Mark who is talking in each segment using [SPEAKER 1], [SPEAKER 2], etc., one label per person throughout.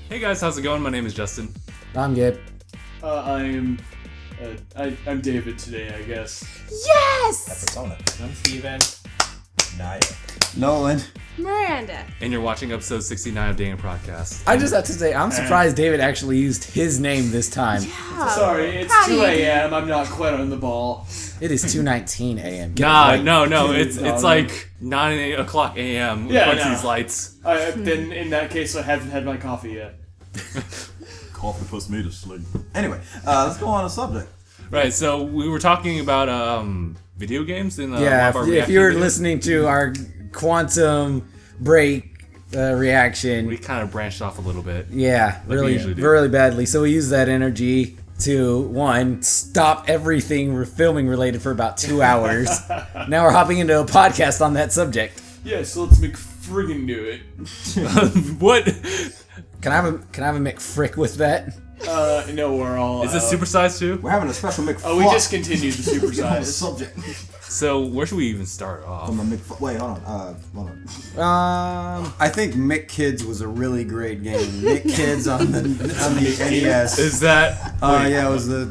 [SPEAKER 1] Hey guys, how's it going? My name is Justin.
[SPEAKER 2] I'm Gabe.
[SPEAKER 3] I'm David today, I guess.
[SPEAKER 4] Yes!
[SPEAKER 5] That's Persona. I'm Steven. Aniyah.
[SPEAKER 2] Nolan.
[SPEAKER 4] Miranda.
[SPEAKER 1] And you're watching episode 69 of DangIT Prodcast.
[SPEAKER 2] I just have to say, I'm surprised David actually used his name this time.
[SPEAKER 4] Yeah.
[SPEAKER 3] Sorry, it's 2 a.m. I'm not quite on the ball.
[SPEAKER 2] It is 2:19 a.m.
[SPEAKER 1] No,
[SPEAKER 3] Dude,
[SPEAKER 1] it's
[SPEAKER 3] no.
[SPEAKER 1] like 9 o'clock a.m.
[SPEAKER 3] Yeah,
[SPEAKER 1] once
[SPEAKER 3] no.
[SPEAKER 1] these lights.
[SPEAKER 3] Then in that case, I haven't had my coffee yet.
[SPEAKER 5] Coffee puts me to sleep. Anyway, let's go on a subject.
[SPEAKER 1] Right, so we were talking about video games in one
[SPEAKER 2] Yeah,
[SPEAKER 1] of our
[SPEAKER 2] if
[SPEAKER 1] reaction
[SPEAKER 2] you're
[SPEAKER 1] videos.
[SPEAKER 2] listening to our quantum break reaction,
[SPEAKER 1] We kind of branched off a little bit.
[SPEAKER 2] yeah,
[SPEAKER 1] we
[SPEAKER 2] really,
[SPEAKER 1] usually do.
[SPEAKER 2] really badly. So we use that energy to, one, stop everything we're filming related for about 2 hours. Now we're hopping into a podcast on that subject.
[SPEAKER 3] Yeah, so let's McFriggin' do it.
[SPEAKER 1] What?
[SPEAKER 2] Can I have a McFrick with that?
[SPEAKER 3] No, we're all.
[SPEAKER 1] Is this supersized too?
[SPEAKER 5] We're having a special McFuck.
[SPEAKER 3] Oh, we discontinued the
[SPEAKER 5] on the
[SPEAKER 3] supersize.
[SPEAKER 5] subject.
[SPEAKER 1] So where should we even start off?
[SPEAKER 5] From a Wait, hold on.
[SPEAKER 6] I think Mick Kids was a really great game. Mick Kids on the NES.
[SPEAKER 1] Is that...
[SPEAKER 6] Yeah, it was the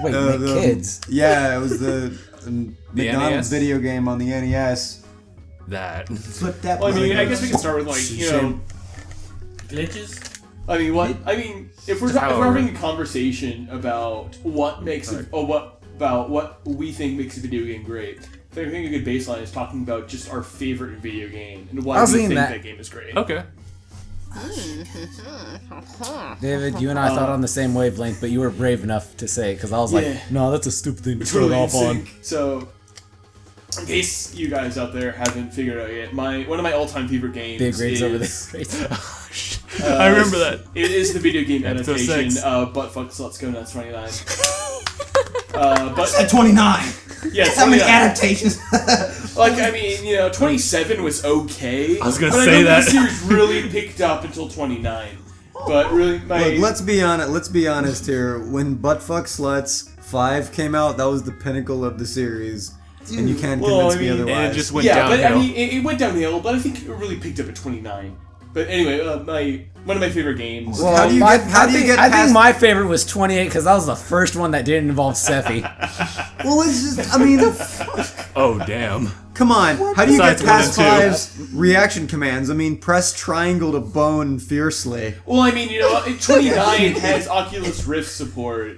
[SPEAKER 2] Wait,
[SPEAKER 6] the
[SPEAKER 2] kids.
[SPEAKER 6] Yeah, it was the
[SPEAKER 1] NES?
[SPEAKER 6] McDonald's video game on the NES.
[SPEAKER 1] That.
[SPEAKER 5] Flip that.
[SPEAKER 3] Well, I mean, I guess we can start with
[SPEAKER 5] glitches.
[SPEAKER 3] I mean, if we're having a conversation about what makes what we think makes a video game great, I think a good baseline is talking about just our favorite video game and why we think that game is great.
[SPEAKER 1] Okay.
[SPEAKER 2] David, you and I thought on the same wavelength, but you were brave enough to say it because I was like, no, that's a stupid thing to start off on.
[SPEAKER 3] So, in case you guys out there haven't figured out yet, one of my all-time favorite games
[SPEAKER 2] Big rates
[SPEAKER 3] is
[SPEAKER 2] over there.
[SPEAKER 1] I remember that.
[SPEAKER 3] It is the video game
[SPEAKER 1] Episode
[SPEAKER 3] adaptation
[SPEAKER 1] 6.
[SPEAKER 3] of Butt Fuck Sluts Go Nuts 29. But
[SPEAKER 5] At 29.
[SPEAKER 3] yeah,
[SPEAKER 5] How many
[SPEAKER 3] 29.
[SPEAKER 5] adaptations?
[SPEAKER 3] 27 was okay.
[SPEAKER 1] I was gonna
[SPEAKER 3] but
[SPEAKER 1] say
[SPEAKER 3] I know
[SPEAKER 1] that.
[SPEAKER 3] the series really picked up until 29. But really,
[SPEAKER 6] Look, let's be honest here. When Buttfuck Sluts 5 came out, that was the pinnacle of the series. And you can't convince me otherwise.
[SPEAKER 1] And it just went
[SPEAKER 3] yeah,
[SPEAKER 1] downhill.
[SPEAKER 3] but I mean, it went downhill. But I think it really picked up at 29. But anyway, one of my favorite games.
[SPEAKER 6] Well, how do you get
[SPEAKER 2] I
[SPEAKER 6] past...
[SPEAKER 2] think my favorite was 28 because that was the first one that didn't involve Sephi.
[SPEAKER 6] Well, it's just, I mean,
[SPEAKER 1] Oh, damn.
[SPEAKER 6] come on. How do you get
[SPEAKER 1] Besides
[SPEAKER 6] past
[SPEAKER 1] 1 and 2?
[SPEAKER 6] 5's reaction commands? I mean, press triangle to bone fiercely.
[SPEAKER 3] Well, I mean, 29 has Oculus Rift support.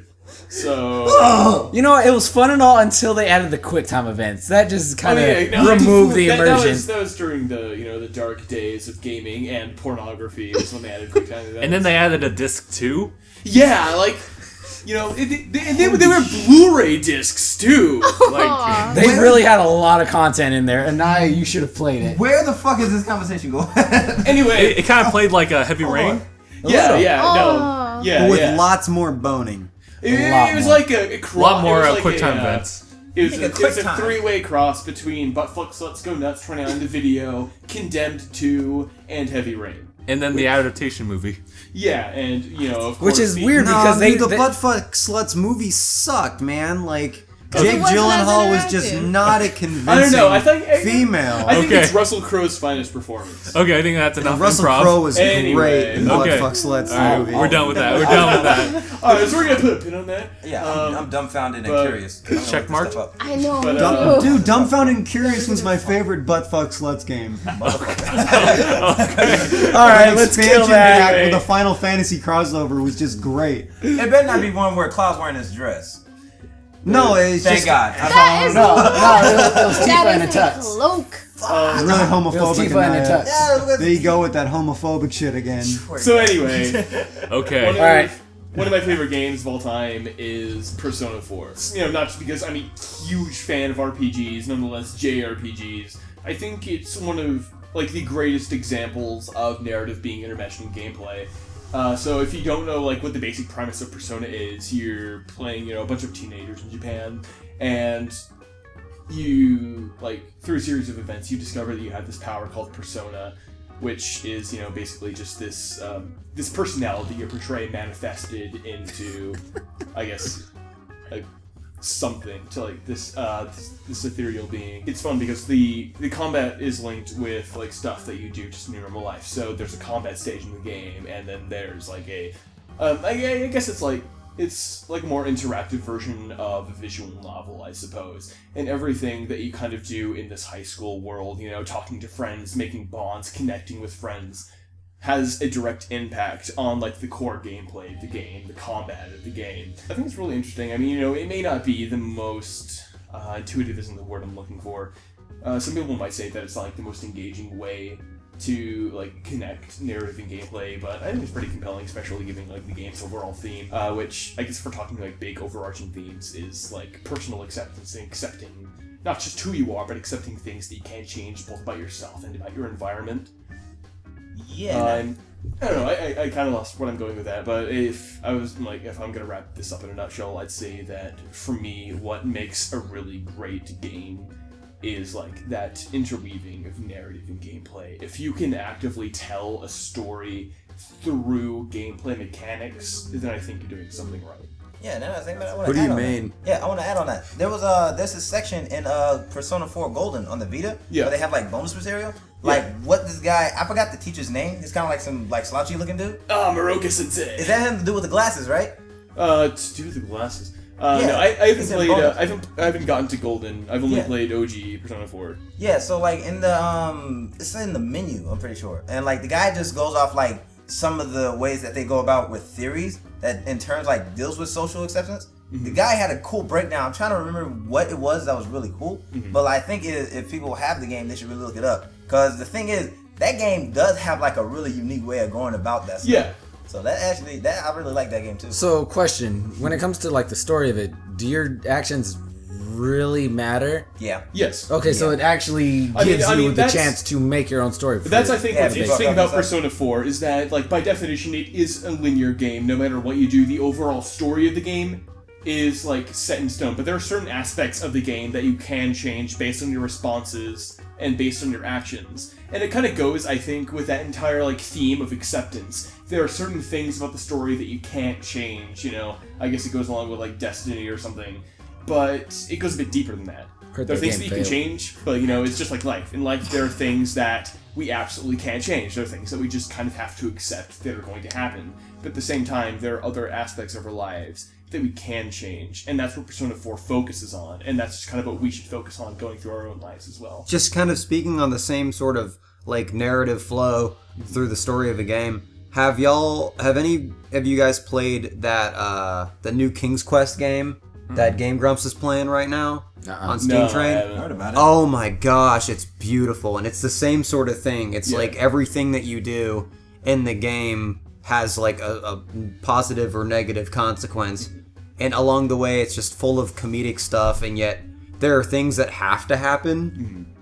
[SPEAKER 3] So
[SPEAKER 2] You know, it was fun and all until they added the QuickTime events. That just kind of removed the immersion.
[SPEAKER 3] That was during the dark days of gaming and pornography. Was when they added QuickTime events.
[SPEAKER 1] And then they added a disc too?
[SPEAKER 3] yeah, they were Blu-ray discs too.
[SPEAKER 1] Like,
[SPEAKER 2] They really had a lot of content in there, and now you should have played it.
[SPEAKER 5] Where the fuck is this conversation going?
[SPEAKER 3] Anyway,
[SPEAKER 1] it kind of played like a Heavy Rain.
[SPEAKER 6] With lots more boning.
[SPEAKER 3] It was like a
[SPEAKER 1] A lot more QuickTime events.
[SPEAKER 3] It was a
[SPEAKER 5] QuickTime.
[SPEAKER 3] three-way cross between Buttfuck Sluts Go Nuts 29 the video, Condemned 2, and Heavy Rain.
[SPEAKER 1] And then the adaptation movie.
[SPEAKER 3] Yeah, and of course,
[SPEAKER 2] Which is weird
[SPEAKER 6] No,
[SPEAKER 2] because
[SPEAKER 6] dude, the
[SPEAKER 2] they
[SPEAKER 6] Buttfuck Sluts movie sucked, man. Like,
[SPEAKER 4] it
[SPEAKER 6] Jake
[SPEAKER 4] wasn't
[SPEAKER 6] Gyllenhaal
[SPEAKER 4] as
[SPEAKER 6] was just
[SPEAKER 4] interactive.
[SPEAKER 6] not a convincing
[SPEAKER 3] I don't know. I think
[SPEAKER 6] female.
[SPEAKER 3] I think
[SPEAKER 1] Okay.
[SPEAKER 3] it's Russell Crowe's finest performance.
[SPEAKER 1] Okay, I think that's enough
[SPEAKER 6] Russell
[SPEAKER 1] improv.
[SPEAKER 6] Crowe was
[SPEAKER 3] Anyway.
[SPEAKER 6] great in
[SPEAKER 1] Okay.
[SPEAKER 6] Buttfuck Sluts
[SPEAKER 1] Alright,
[SPEAKER 6] movie.
[SPEAKER 1] we're done with that. We're done with that.
[SPEAKER 3] Alright, so we're gonna put a pin on that.
[SPEAKER 5] Yeah, I'm dumbfounded and
[SPEAKER 3] but-
[SPEAKER 5] curious. I don't know
[SPEAKER 1] Check
[SPEAKER 5] what
[SPEAKER 1] mark?
[SPEAKER 5] this stuff up.
[SPEAKER 4] I know.
[SPEAKER 3] But,
[SPEAKER 4] me too.
[SPEAKER 6] Dude, Dumbfounded and Curious was my favorite Buttfuck Sluts game.
[SPEAKER 2] Alright, let's kill
[SPEAKER 6] Expansion
[SPEAKER 2] that.
[SPEAKER 6] pack with the Final Fantasy crossover was just great.
[SPEAKER 5] It better not be one where Cloud's wearing his dress.
[SPEAKER 6] No, it's
[SPEAKER 5] Thank
[SPEAKER 6] just
[SPEAKER 5] God. That's all
[SPEAKER 4] That
[SPEAKER 5] I
[SPEAKER 4] is
[SPEAKER 2] No, it was Tifa and a
[SPEAKER 4] that is a
[SPEAKER 2] Tux.
[SPEAKER 4] cloak.
[SPEAKER 6] it's really
[SPEAKER 2] It was
[SPEAKER 6] homophobic.
[SPEAKER 2] Tifa and a
[SPEAKER 6] and
[SPEAKER 2] Tux.
[SPEAKER 6] there you go with that homophobic shit again.
[SPEAKER 3] So anyway,
[SPEAKER 1] Okay.
[SPEAKER 2] Alright.
[SPEAKER 3] one of my favorite games of all time is Persona 4. Not just because I'm a huge fan of RPGs, nonetheless JRPGs. I think it's one of the greatest examples of narrative being intermeshed in gameplay. So if you don't know what the basic premise of Persona is, you're playing a bunch of teenagers in Japan, and you through a series of events you discover that you have this power called Persona, which is basically just this this personality you portray manifested into I guess something to like this ethereal being. It's fun because the combat is linked with like stuff that you do just in your normal life. So there's a combat stage in the game, and then there's like a I guess it's like a more interactive version of a visual novel, I suppose. And everything that you kind of do in this high school world, you know, talking to friends, making bonds, connecting with friends, has a direct impact on like the core gameplay of the game, the combat of the game. I think it's really interesting. I mean, you know, it may not be the most intuitive isn't the word I'm looking for. Some people might say that it's not like the most engaging way to like connect narrative and gameplay, but I think it's pretty compelling, especially given like the game's overall theme, which I guess if we're talking like big overarching themes is like personal acceptance and accepting not just who you are, but accepting things that you can't change both about yourself and about your environment.
[SPEAKER 7] Yeah.
[SPEAKER 3] I don't know, I kind of lost what I'm going with that, but if I'm gonna wrap this up in a nutshell, I'd say that for me, what makes a really great game is like that interweaving of narrative and gameplay. If you can actively tell a story through gameplay mechanics, then I think you're doing something right.
[SPEAKER 7] Yeah, now I think about it.
[SPEAKER 6] What do you mean?
[SPEAKER 7] Yeah, I want to add on that. There's a section in Persona 4 Golden on the Vita where they have like bonus material. Like what this guy, I forgot the teacher's name. It's kind of like some like slouchy looking dude.
[SPEAKER 3] Moroka Sensei.
[SPEAKER 7] Is that him to do with the glasses, right?
[SPEAKER 3] To do with the glasses. No, I haven't played. I haven't gotten to Golden. I've only played OG Persona 4.
[SPEAKER 7] Yeah, so like in the it's in the menu, I'm pretty sure, and like the guy just goes off like some of the ways that they go about with theories that in terms like deals with social acceptance. Mm-hmm. The guy had a cool breakdown. I'm trying to remember what it was that was really cool, but I think if people have the game, they should really look it up. Because the thing is, that game does have like a really unique way of going about that stuff. Yeah. So that I really like that game too.
[SPEAKER 2] So question, when it comes to like the story of it, do your actions really matter?
[SPEAKER 7] Yeah.
[SPEAKER 3] Yes.
[SPEAKER 2] Okay, so it actually gives you the chance to make your own story.
[SPEAKER 3] But that's, I think, what's interesting about Persona 4 is that, like, by definition, it is a linear game. No matter what you do, the overall story of the game is, like, set in stone. But there are certain aspects of the game that you can change based on your responses and based on your actions. And it kind of goes, I think, with that entire, like, theme of acceptance. There are certain things about the story that you can't change, you know? I guess it goes along with, like, Destiny or something. But it goes a bit deeper than that. There are things that you can change, but, you know, it's just like life. In life, there are things that we absolutely can't change. There are things that we just kind of have to accept that are going to happen. But at the same time, there are other aspects of our lives that we can change. And that's what Persona 4 focuses on. And that's just kind of what we should focus on going through our own lives as well.
[SPEAKER 6] Just kind of speaking on the same sort of, like, narrative flow through the story of a game. Have any of you guys played that, the new King's Quest game? That game Grumps is playing right now on Steam Train.
[SPEAKER 5] I heard about it.
[SPEAKER 6] Oh my gosh, it's beautiful, and it's the same sort of thing. It's like everything that you do in the game has like a positive or negative consequence, and along the way, it's just full of comedic stuff. And yet, there are things that have to happen,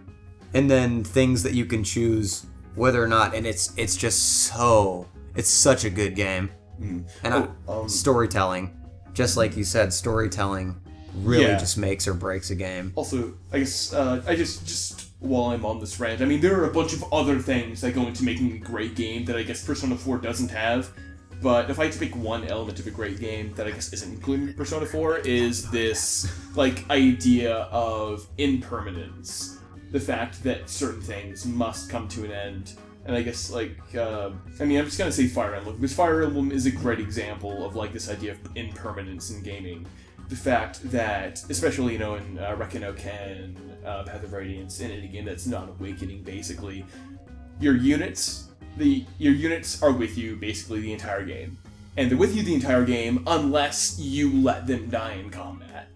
[SPEAKER 6] and then things that you can choose whether or not. And it's such a good game, and storytelling. Just like you said, storytelling really just makes or breaks a game.
[SPEAKER 3] Also, I guess, I just while I'm on this rant, I mean, there are a bunch of other things that go into making a great game that I guess Persona 4 doesn't have. But if I had to pick one element of a great game that I guess isn't included in Persona 4 is this, like, idea of impermanence. The fact that certain things must come to an end. And I guess, like, I'm just gonna say Fire Emblem, because Fire Emblem is a great example of, like, this idea of impermanence in gaming. The fact that, especially, you know, in Rekken no Ken, Path of Radiance, in any game that's not Awakening, basically, your units are with you, basically, the entire game. And they're with you the entire game, unless you let them die in combat.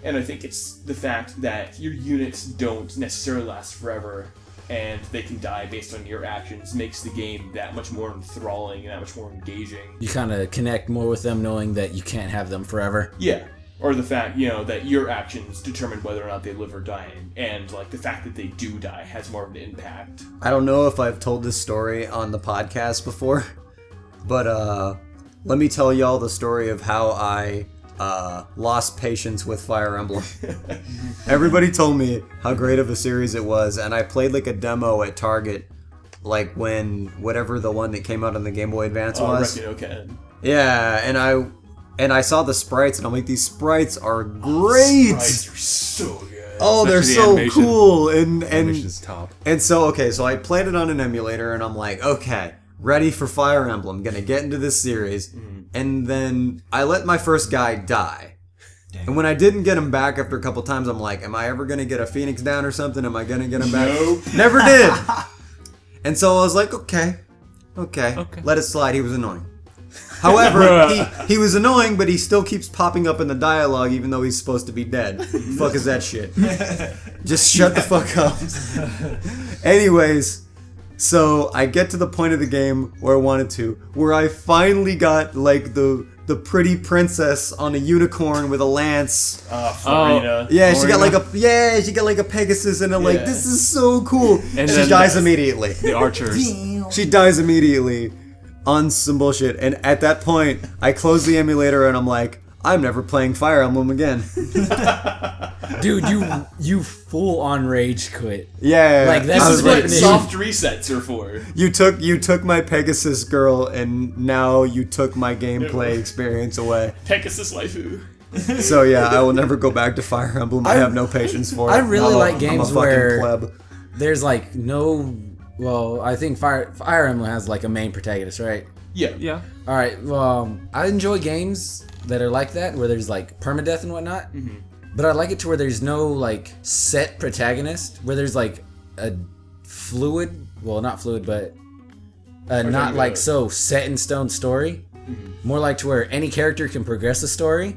[SPEAKER 3] And I think it's the fact that your units don't necessarily last forever, and they can die based on your actions, makes the game that much more enthralling and that much more engaging.
[SPEAKER 2] You kind of connect more with them knowing that you can't have them forever.
[SPEAKER 3] Yeah. Or the fact, you know, that your actions determine whether or not they live or die, and, like, the fact that they do die has more of an impact.
[SPEAKER 6] I don't know if I've told this story on the podcast before, but, let me tell y'all the story of how I lost patience with Fire Emblem. Everybody told me how great of a series it was, and I played like a demo at Target, like when whatever the one that came out on the Game Boy Advance was.
[SPEAKER 3] Rekken no Ken.
[SPEAKER 6] Yeah, and and I saw the sprites, and I'm like, these sprites are great.
[SPEAKER 3] Sprites are so good.
[SPEAKER 6] Oh, they're
[SPEAKER 1] Especially the
[SPEAKER 6] so
[SPEAKER 1] animation.
[SPEAKER 6] cool.
[SPEAKER 1] Animation's top.
[SPEAKER 6] And so, okay, so I played it on an emulator, and I'm like, okay, ready for Fire Emblem, gonna get into this series. And then I let my first guy die. And when I didn't get him back after a couple times, I'm like, am I ever gonna get a Phoenix down or something? Am I gonna get him back?
[SPEAKER 3] Nope.
[SPEAKER 6] Never did. And so I was like, okay, let it slide. He was annoying. However, he was annoying, but he still keeps popping up in the dialogue even though he's supposed to be dead. Fuck is that shit? Just shut the fuck up. Anyways, so I get to the point of the game where I wanted to, where I finally got like the pretty princess on a unicorn with a lance.
[SPEAKER 3] Farina.
[SPEAKER 6] Yeah, she got like a Pegasus, and I'm like,
[SPEAKER 3] Yeah.
[SPEAKER 6] this is so cool.
[SPEAKER 1] And
[SPEAKER 6] she
[SPEAKER 1] then
[SPEAKER 6] dies immediately.
[SPEAKER 1] The archers.
[SPEAKER 6] She dies immediately on some bullshit. And at that point, I close the emulator and I'm like, I'm never playing Fire Emblem again.
[SPEAKER 2] Dude, you full on rage quit.
[SPEAKER 6] Yeah.
[SPEAKER 2] Like, that's
[SPEAKER 6] I
[SPEAKER 3] This
[SPEAKER 6] was
[SPEAKER 3] is
[SPEAKER 2] what
[SPEAKER 3] what
[SPEAKER 2] definition.
[SPEAKER 3] soft resets are for.
[SPEAKER 6] you took my Pegasus girl, and now you took my gameplay experience away.
[SPEAKER 3] Pegasus waifu.
[SPEAKER 6] So yeah, I will never go back to Fire Emblem. I have no patience for it.
[SPEAKER 2] I really like games
[SPEAKER 6] I'm a fucking
[SPEAKER 2] where
[SPEAKER 6] pleb.
[SPEAKER 2] there's like no. Well, I think Fire Emblem has like a main protagonist, right?
[SPEAKER 3] Yeah.
[SPEAKER 1] Yeah.
[SPEAKER 2] All right. Well, I enjoy games that are like that, where there's like permadeath and whatnot. But I like it to where there's no like set protagonist, where there's like a fluid. Well, not fluid, but not like so set in stone story. More like to where any character can progress the story,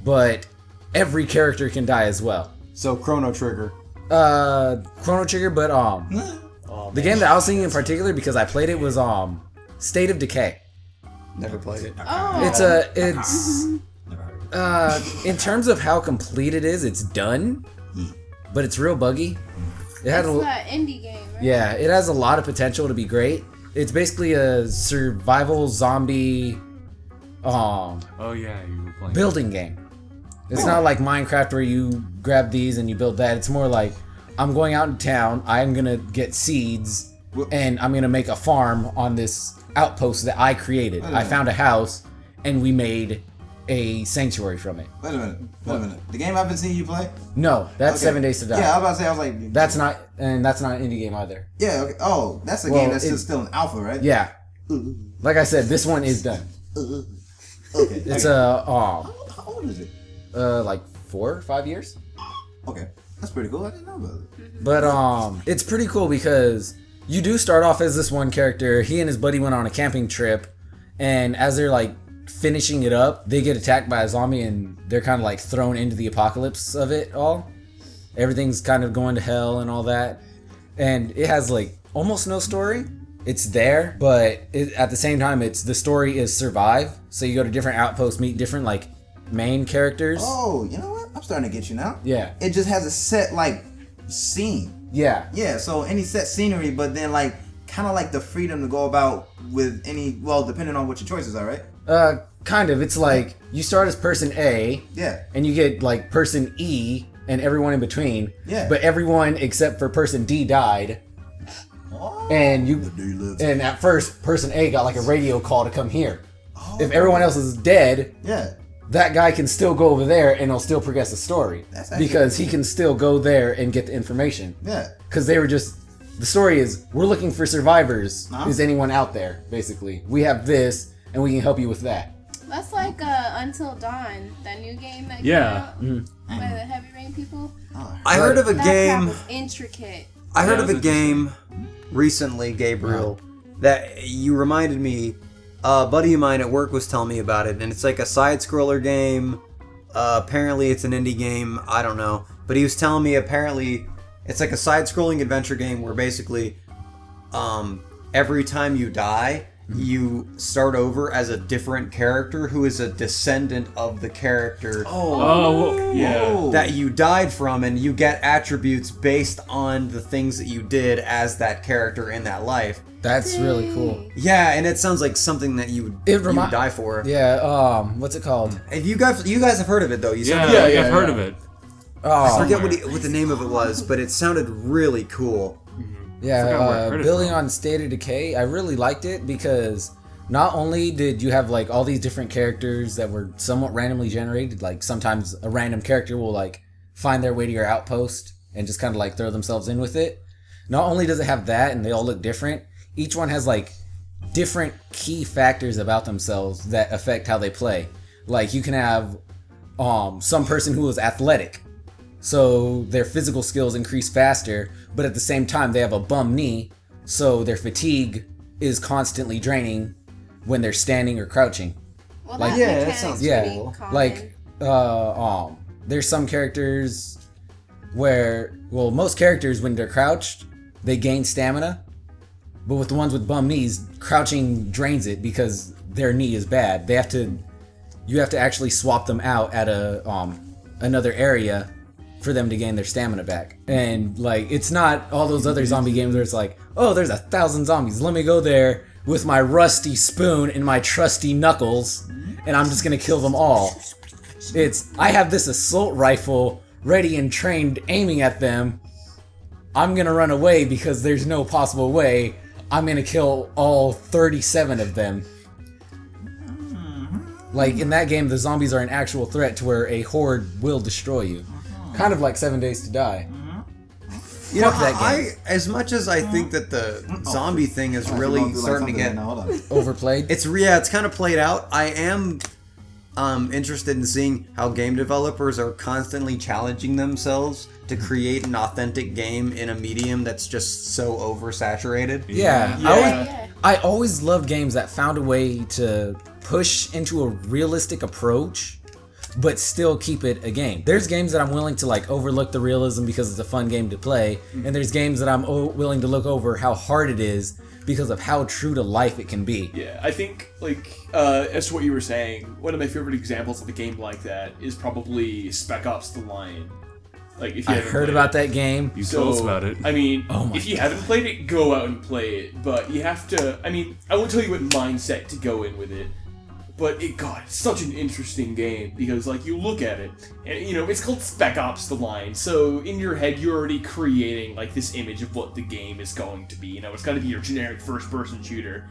[SPEAKER 2] but every character can die as well.
[SPEAKER 6] So Chrono Trigger.
[SPEAKER 2] Chrono Trigger, but the game that I was thinking in particular, because I played it, was State of Decay.
[SPEAKER 6] Never played it.
[SPEAKER 4] Oh.
[SPEAKER 2] It's in terms of how complete it is, it's done, but it's real buggy. It had
[SPEAKER 4] It's that indie game, right?
[SPEAKER 2] yeah, it has a lot of potential to be great. It's basically a survival zombie
[SPEAKER 1] Oh yeah, you were playing.
[SPEAKER 2] building game. It's not like Minecraft where you grab these and you build that. It's more like, I'm going out in town, I'm gonna get seeds, and I'm gonna make a farm on this outpost that I created. I found a house, and we made a sanctuary from it.
[SPEAKER 7] Wait a minute. The game I've been seeing you play?
[SPEAKER 2] No, that's
[SPEAKER 7] Okay.
[SPEAKER 2] 7 Days to Die.
[SPEAKER 7] Yeah, I was about to say, I was like...
[SPEAKER 2] That's not an indie game either.
[SPEAKER 7] Yeah, okay. Oh, that's a
[SPEAKER 2] Well,
[SPEAKER 7] game that's still in alpha, right?
[SPEAKER 2] Yeah. Like I said, this one is done.
[SPEAKER 7] Okay.
[SPEAKER 2] It's
[SPEAKER 7] How old is it?
[SPEAKER 2] like 4 or 5 years.
[SPEAKER 7] Okay. That's pretty cool. I didn't know about it.
[SPEAKER 2] But it's pretty cool because you do start off as this one character. He and his buddy went on a camping trip, and as they're like finishing it up, they get attacked by a zombie, and they're kind of like thrown into the apocalypse of it all. Everything's kind of going to hell and all that, and it has like almost no story. It's there, but at the same time, the story is survive. So you go to different outposts, meet different like main characters.
[SPEAKER 7] Oh, you know what? I'm starting to get you now.
[SPEAKER 2] Yeah.
[SPEAKER 7] It just has a set, like, scene.
[SPEAKER 2] Yeah.
[SPEAKER 7] Yeah, so any set scenery, but then, like, kind of like the freedom to go about with any, well, depending on what your choices are, right?
[SPEAKER 2] Kind of. It's like you start as person A.
[SPEAKER 7] Yeah.
[SPEAKER 2] And you get like person E and everyone in between.
[SPEAKER 7] Yeah.
[SPEAKER 2] But everyone except for person D died.
[SPEAKER 7] Oh.
[SPEAKER 2] And at first, person A got like a radio call to come here. If everyone else is dead,
[SPEAKER 7] Yeah.
[SPEAKER 2] that guy can still go over there and it'll still progress the story.
[SPEAKER 7] That's actually
[SPEAKER 2] because he can still go there and get the information.
[SPEAKER 7] Yeah.
[SPEAKER 2] Because they were just... The story is, we're looking for survivors.
[SPEAKER 7] Uh-huh.
[SPEAKER 2] Is anyone out there, basically. We have this, and we can help you with that.
[SPEAKER 4] That's like Until Dawn, that new game that
[SPEAKER 1] Yeah.
[SPEAKER 4] came out by the Heavy Rain people.
[SPEAKER 6] I heard of a
[SPEAKER 4] That crap
[SPEAKER 6] game.
[SPEAKER 4] was intricate.
[SPEAKER 6] I heard
[SPEAKER 1] Yeah,
[SPEAKER 6] of a
[SPEAKER 1] it was
[SPEAKER 6] game recently, Gabriel, that you reminded me. A buddy of mine at work was telling me about it, and it's like a side-scroller game. Apparently, it's an indie game. I don't know, but he was telling me apparently it's like a side-scrolling adventure game where basically, every time you die, you start over as a different character who is a descendant of the character
[SPEAKER 1] Yeah.
[SPEAKER 6] that you died from, and you get attributes based on the things that you did as that character in that life.
[SPEAKER 2] That's really cool.
[SPEAKER 6] Yeah, and it sounds like something that you would die for.
[SPEAKER 2] Yeah, what's it called?
[SPEAKER 6] If you guys have heard of it though, you said
[SPEAKER 1] Yeah, I've heard of it.
[SPEAKER 6] I forget what the name of it was, but it sounded really cool.
[SPEAKER 1] forgot where I heard it
[SPEAKER 2] Building
[SPEAKER 1] from.
[SPEAKER 2] on State of Decay, I really liked it because not only did you have like all these different characters that were somewhat randomly generated, like sometimes a random character will like find their way to your outpost and just kind of like throw themselves in with it. Not only does it have that and they all look different, each one has like different key factors about themselves that affect how they play. Like you can have some person who is athletic, so their physical skills increase faster, but at the same time they have a bum knee, so their fatigue is constantly draining when they're standing or crouching.
[SPEAKER 4] Well,
[SPEAKER 2] Like-
[SPEAKER 6] that sounds
[SPEAKER 4] pretty
[SPEAKER 6] cool.
[SPEAKER 4] common.
[SPEAKER 2] Like there's some characters where, well, most characters when they're crouched, they gain stamina, but with the ones with bum knees, crouching drains it because their knee is bad. You have to actually swap them out at another area for them to gain their stamina back. And like, it's not all those other zombie games where it's like, oh, there's 1,000 zombies, let me go there with my rusty spoon and my trusty knuckles, and I'm just gonna kill them all. I have this assault rifle ready and trained aiming at them. I'm gonna run away because there's no possible way I'm gonna kill all 37 of them. Like in that game, the zombies are an actual threat to where a horde will destroy you. Kind of like 7 Days to Die.
[SPEAKER 6] You know,
[SPEAKER 2] Fuck that game.
[SPEAKER 6] as much as I think that the zombie thing is really starting to get
[SPEAKER 5] Hold on.
[SPEAKER 2] Overplayed.
[SPEAKER 6] it's kind of played out. I am interested in seeing how game developers are constantly challenging themselves to create an authentic game in a medium that's just so oversaturated.
[SPEAKER 2] Yeah.
[SPEAKER 3] Yeah.
[SPEAKER 2] I always loved games that found a way to push into a realistic approach, but still keep it a game. There's games that I'm willing to like overlook the realism because it's a fun game to play, and there's games that I'm willing to look over how hard it is because of how true to life it can be.
[SPEAKER 3] Yeah, I think, like, as to what you were saying, one of my favorite examples of a game like that is probably Spec Ops: The Line. Like, if you
[SPEAKER 2] I
[SPEAKER 3] haven't
[SPEAKER 2] heard
[SPEAKER 3] played
[SPEAKER 2] about
[SPEAKER 3] it.
[SPEAKER 2] that game.
[SPEAKER 1] You told us about it.
[SPEAKER 3] I mean,
[SPEAKER 2] Oh my
[SPEAKER 3] if you haven't played it, go out and play it. But you have to. I mean, I won't tell you what mindset to go in with it. But it's such an interesting game because, like, you look at it, and it's called Spec Ops: The Line. So in your head, you're already creating like this image of what the game is going to be. It's got to be your generic first-person shooter.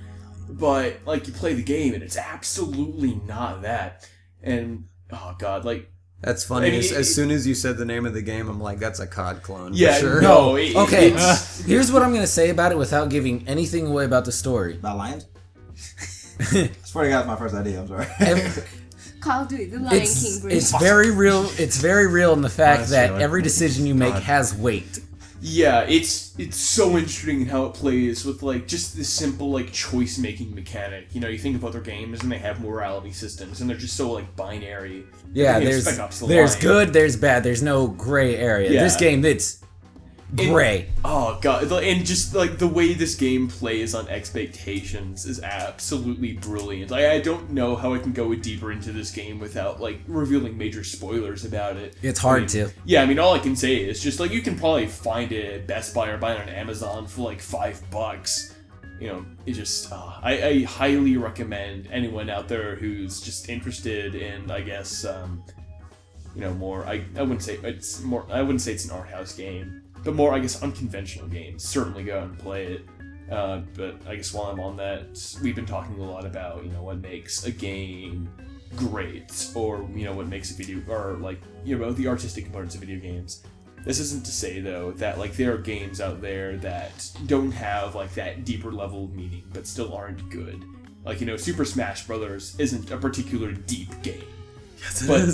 [SPEAKER 3] But like, you play the game, and it's absolutely not that. And oh god, like.
[SPEAKER 6] That's funny.
[SPEAKER 3] I mean,
[SPEAKER 6] as soon as you said the name of the game, I'm like, that's a COD clone.
[SPEAKER 3] Yeah,
[SPEAKER 6] for sure.
[SPEAKER 3] no.
[SPEAKER 2] Okay, here's what I'm gonna say about it without giving anything away about the story.
[SPEAKER 5] About lions? Swear to God, it's my first idea. I'm sorry.
[SPEAKER 4] Call of Duty, The Lion King. Bruce.
[SPEAKER 2] It's very real. It's very real in the fact
[SPEAKER 1] Honestly,
[SPEAKER 2] that
[SPEAKER 1] like,
[SPEAKER 2] every decision you make
[SPEAKER 1] God.
[SPEAKER 2] has weight.
[SPEAKER 3] Yeah, it's so interesting in how it plays with like just this simple like choice making mechanic. You think of other games and they have morality systems and they're just so like binary.
[SPEAKER 2] Yeah,
[SPEAKER 3] Like,
[SPEAKER 2] there's
[SPEAKER 3] Spec Ops: The
[SPEAKER 2] there's
[SPEAKER 3] Line.
[SPEAKER 2] good, there's bad, there's no gray area.
[SPEAKER 3] Yeah.
[SPEAKER 2] This game, it's gray.
[SPEAKER 3] Oh god, and just like the way this game plays on expectations is absolutely brilliant. Like, I don't know how I can go deeper into this game without like revealing major spoilers about it.
[SPEAKER 2] It's hard
[SPEAKER 3] I mean,
[SPEAKER 2] to.
[SPEAKER 3] Yeah, I mean, all I can say is just like you can probably find it at Best Buy or buy it on Amazon for like $5. It just I highly recommend anyone out there who's just interested in, I guess, more. I wouldn't say it's more. I wouldn't say it's an art house game, but more, I guess, unconventional games. Certainly go out and play it. But I guess while I'm on that, we've been talking a lot about what makes a game great, or what makes a video, or like the artistic components of video games. This isn't to say though that like there are games out there that don't have like that deeper level of meaning, but still aren't good. Like Super Smash Brothers isn't a particularly deep game. But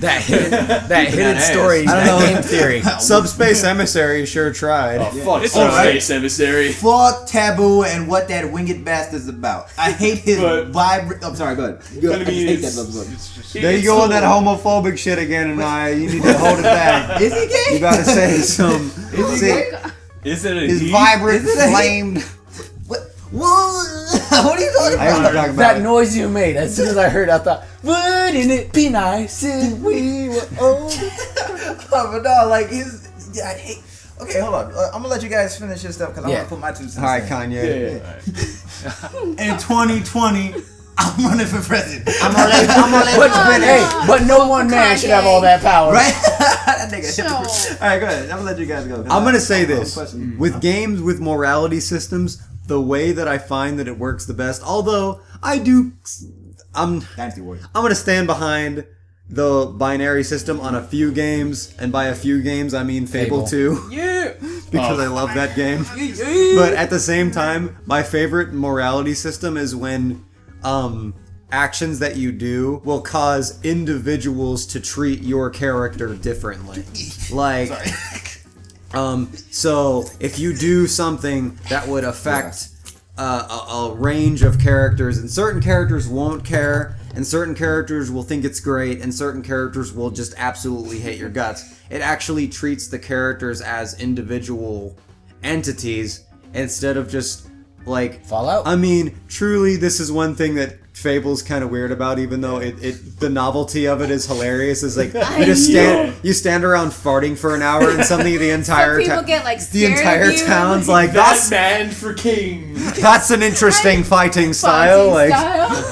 [SPEAKER 2] That hidden story,
[SPEAKER 6] I don't
[SPEAKER 2] that
[SPEAKER 6] know.
[SPEAKER 2] game theory.
[SPEAKER 6] Subspace Emissary sure tried.
[SPEAKER 3] oh fuck,
[SPEAKER 5] It's
[SPEAKER 3] Space Emissary.
[SPEAKER 5] Fuck Taboo and what that winged bastard's about. I hate his
[SPEAKER 3] But-
[SPEAKER 5] vibe. I'm sorry, go ahead.
[SPEAKER 3] But
[SPEAKER 5] I
[SPEAKER 3] I
[SPEAKER 5] just
[SPEAKER 3] mean,
[SPEAKER 5] hate that
[SPEAKER 3] it's-
[SPEAKER 5] episode.
[SPEAKER 6] There you go on that homophobic shit again, and you need to hold it back.
[SPEAKER 5] Is he gay?
[SPEAKER 6] You gotta say some.
[SPEAKER 5] Is he gay?
[SPEAKER 1] Is it a
[SPEAKER 6] His
[SPEAKER 1] he?
[SPEAKER 6] vibrant,
[SPEAKER 5] Is it a he?
[SPEAKER 6] flamed.
[SPEAKER 5] What are you talking
[SPEAKER 6] I
[SPEAKER 5] about?
[SPEAKER 6] was talking
[SPEAKER 2] That
[SPEAKER 6] about.
[SPEAKER 2] noise you made, as soon as I heard it, I thought, wouldn't it be nice if we were old?
[SPEAKER 5] But no, like I hate. Okay, hold on. I'm gonna let you guys finish your stuff because I
[SPEAKER 2] Yeah.
[SPEAKER 5] want to put my 2 cents.
[SPEAKER 6] All right,
[SPEAKER 5] in.
[SPEAKER 6] Kanye.
[SPEAKER 3] Yeah.
[SPEAKER 5] In 2020, I'm running for president.
[SPEAKER 6] I'm gonna let
[SPEAKER 2] But,
[SPEAKER 6] you finish.
[SPEAKER 2] hey, but no one man should have all that power.
[SPEAKER 5] Right? That nigga.
[SPEAKER 4] So-
[SPEAKER 5] All right, go ahead. I'm gonna let you guys go. 'cause
[SPEAKER 6] I'm gonna
[SPEAKER 5] I-
[SPEAKER 6] say
[SPEAKER 5] I'm
[SPEAKER 6] this:
[SPEAKER 5] questioning.
[SPEAKER 6] with games with morality systems, the way that I find that it works the best, although I'm
[SPEAKER 5] Dynasty Warriors.
[SPEAKER 6] I'm gonna stand behind the binary system on a few games, and by a few games I mean Fable 2.
[SPEAKER 3] Yeah.
[SPEAKER 6] Because I love that game. But at the same time, my favorite morality system is when actions that you do will cause individuals to treat your character differently. Like, so if you do something that would affect a range of characters, and certain characters won't care, and certain characters will think it's great, and certain characters will just absolutely hate your guts. It actually treats the characters as individual entities instead of just like
[SPEAKER 2] Fallout.
[SPEAKER 6] I mean, truly, this is one thing that Fable's kind of weird about, even though the novelty of it is hilarious. Is like you stand around farting for an hour and suddenly the entire
[SPEAKER 4] people get like scared
[SPEAKER 6] the entire
[SPEAKER 4] of you.
[SPEAKER 6] town's like
[SPEAKER 3] That's man for king.
[SPEAKER 6] that's an interesting fighting style. Like,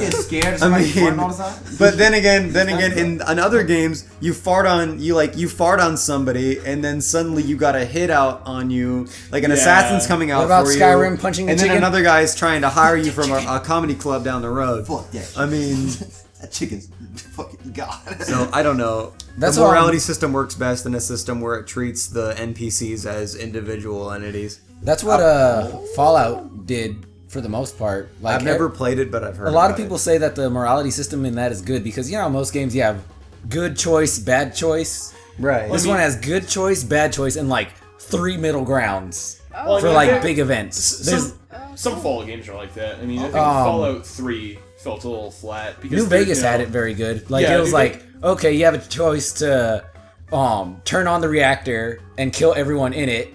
[SPEAKER 5] Get scared of somebody farting all the time?
[SPEAKER 6] but then again, in other games, you fart on somebody, and then suddenly you got a hit out on you, like an assassin's coming out
[SPEAKER 2] What about
[SPEAKER 6] for you.
[SPEAKER 2] Skyrim punching the
[SPEAKER 6] and then
[SPEAKER 2] chicken?
[SPEAKER 6] another guy's trying to hire you from a comedy club down the road.
[SPEAKER 5] Fuck that shit.
[SPEAKER 6] I mean,
[SPEAKER 5] That chicken's fucking god.
[SPEAKER 6] so I don't know.
[SPEAKER 2] That's
[SPEAKER 6] the
[SPEAKER 2] why
[SPEAKER 6] morality system works best in a system where it treats the NPCs as individual entities.
[SPEAKER 2] That's what Fallout did for the most part. Like
[SPEAKER 6] I've never played it, but I've heard
[SPEAKER 2] a lot of
[SPEAKER 6] about
[SPEAKER 2] people
[SPEAKER 6] it.
[SPEAKER 2] say that the morality system in that is good because most games you have good choice, bad choice.
[SPEAKER 6] Right.
[SPEAKER 2] This one has good choice, bad choice, and like 3 middle grounds
[SPEAKER 3] Well,
[SPEAKER 2] for
[SPEAKER 3] I mean,
[SPEAKER 2] like
[SPEAKER 3] there-
[SPEAKER 2] big events. There's
[SPEAKER 3] Some Fallout games are like that. I mean, I think Fallout 3 felt a little flat because
[SPEAKER 2] New Vegas had it very good. Like it was like, okay, you have a choice to turn on the reactor and kill everyone in it,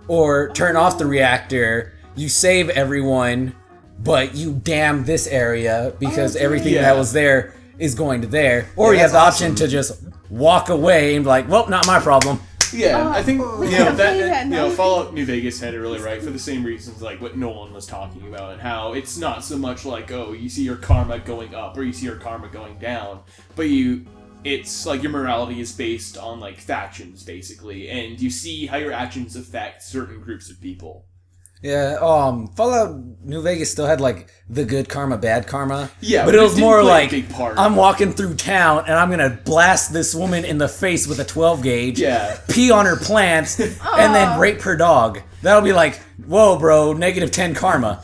[SPEAKER 2] or turn off the reactor, you save everyone, but you damn this area because everything that was there is going to there. Or you have the option to just walk away and be like, well, not my problem.
[SPEAKER 3] Yeah, I think
[SPEAKER 4] that.
[SPEAKER 3] Fallout New Vegas had it really right for the same reasons like what Nolan was talking about, and how it's not so much like, oh, you see your karma going up or you see your karma going down, but it's like your morality is based on like factions basically, and you see how your actions affect certain groups of people.
[SPEAKER 2] Yeah, Fallout New Vegas still had like the good karma, bad karma.
[SPEAKER 3] Yeah,
[SPEAKER 2] but it was
[SPEAKER 3] didn't
[SPEAKER 2] more
[SPEAKER 3] play a
[SPEAKER 2] like
[SPEAKER 3] big part.
[SPEAKER 2] I'm walking through town and I'm gonna blast this woman in the face with a 12 gauge.
[SPEAKER 3] Yeah.
[SPEAKER 2] Pee on her plants and then rape her dog. That'll be like, whoa, bro, -10 karma.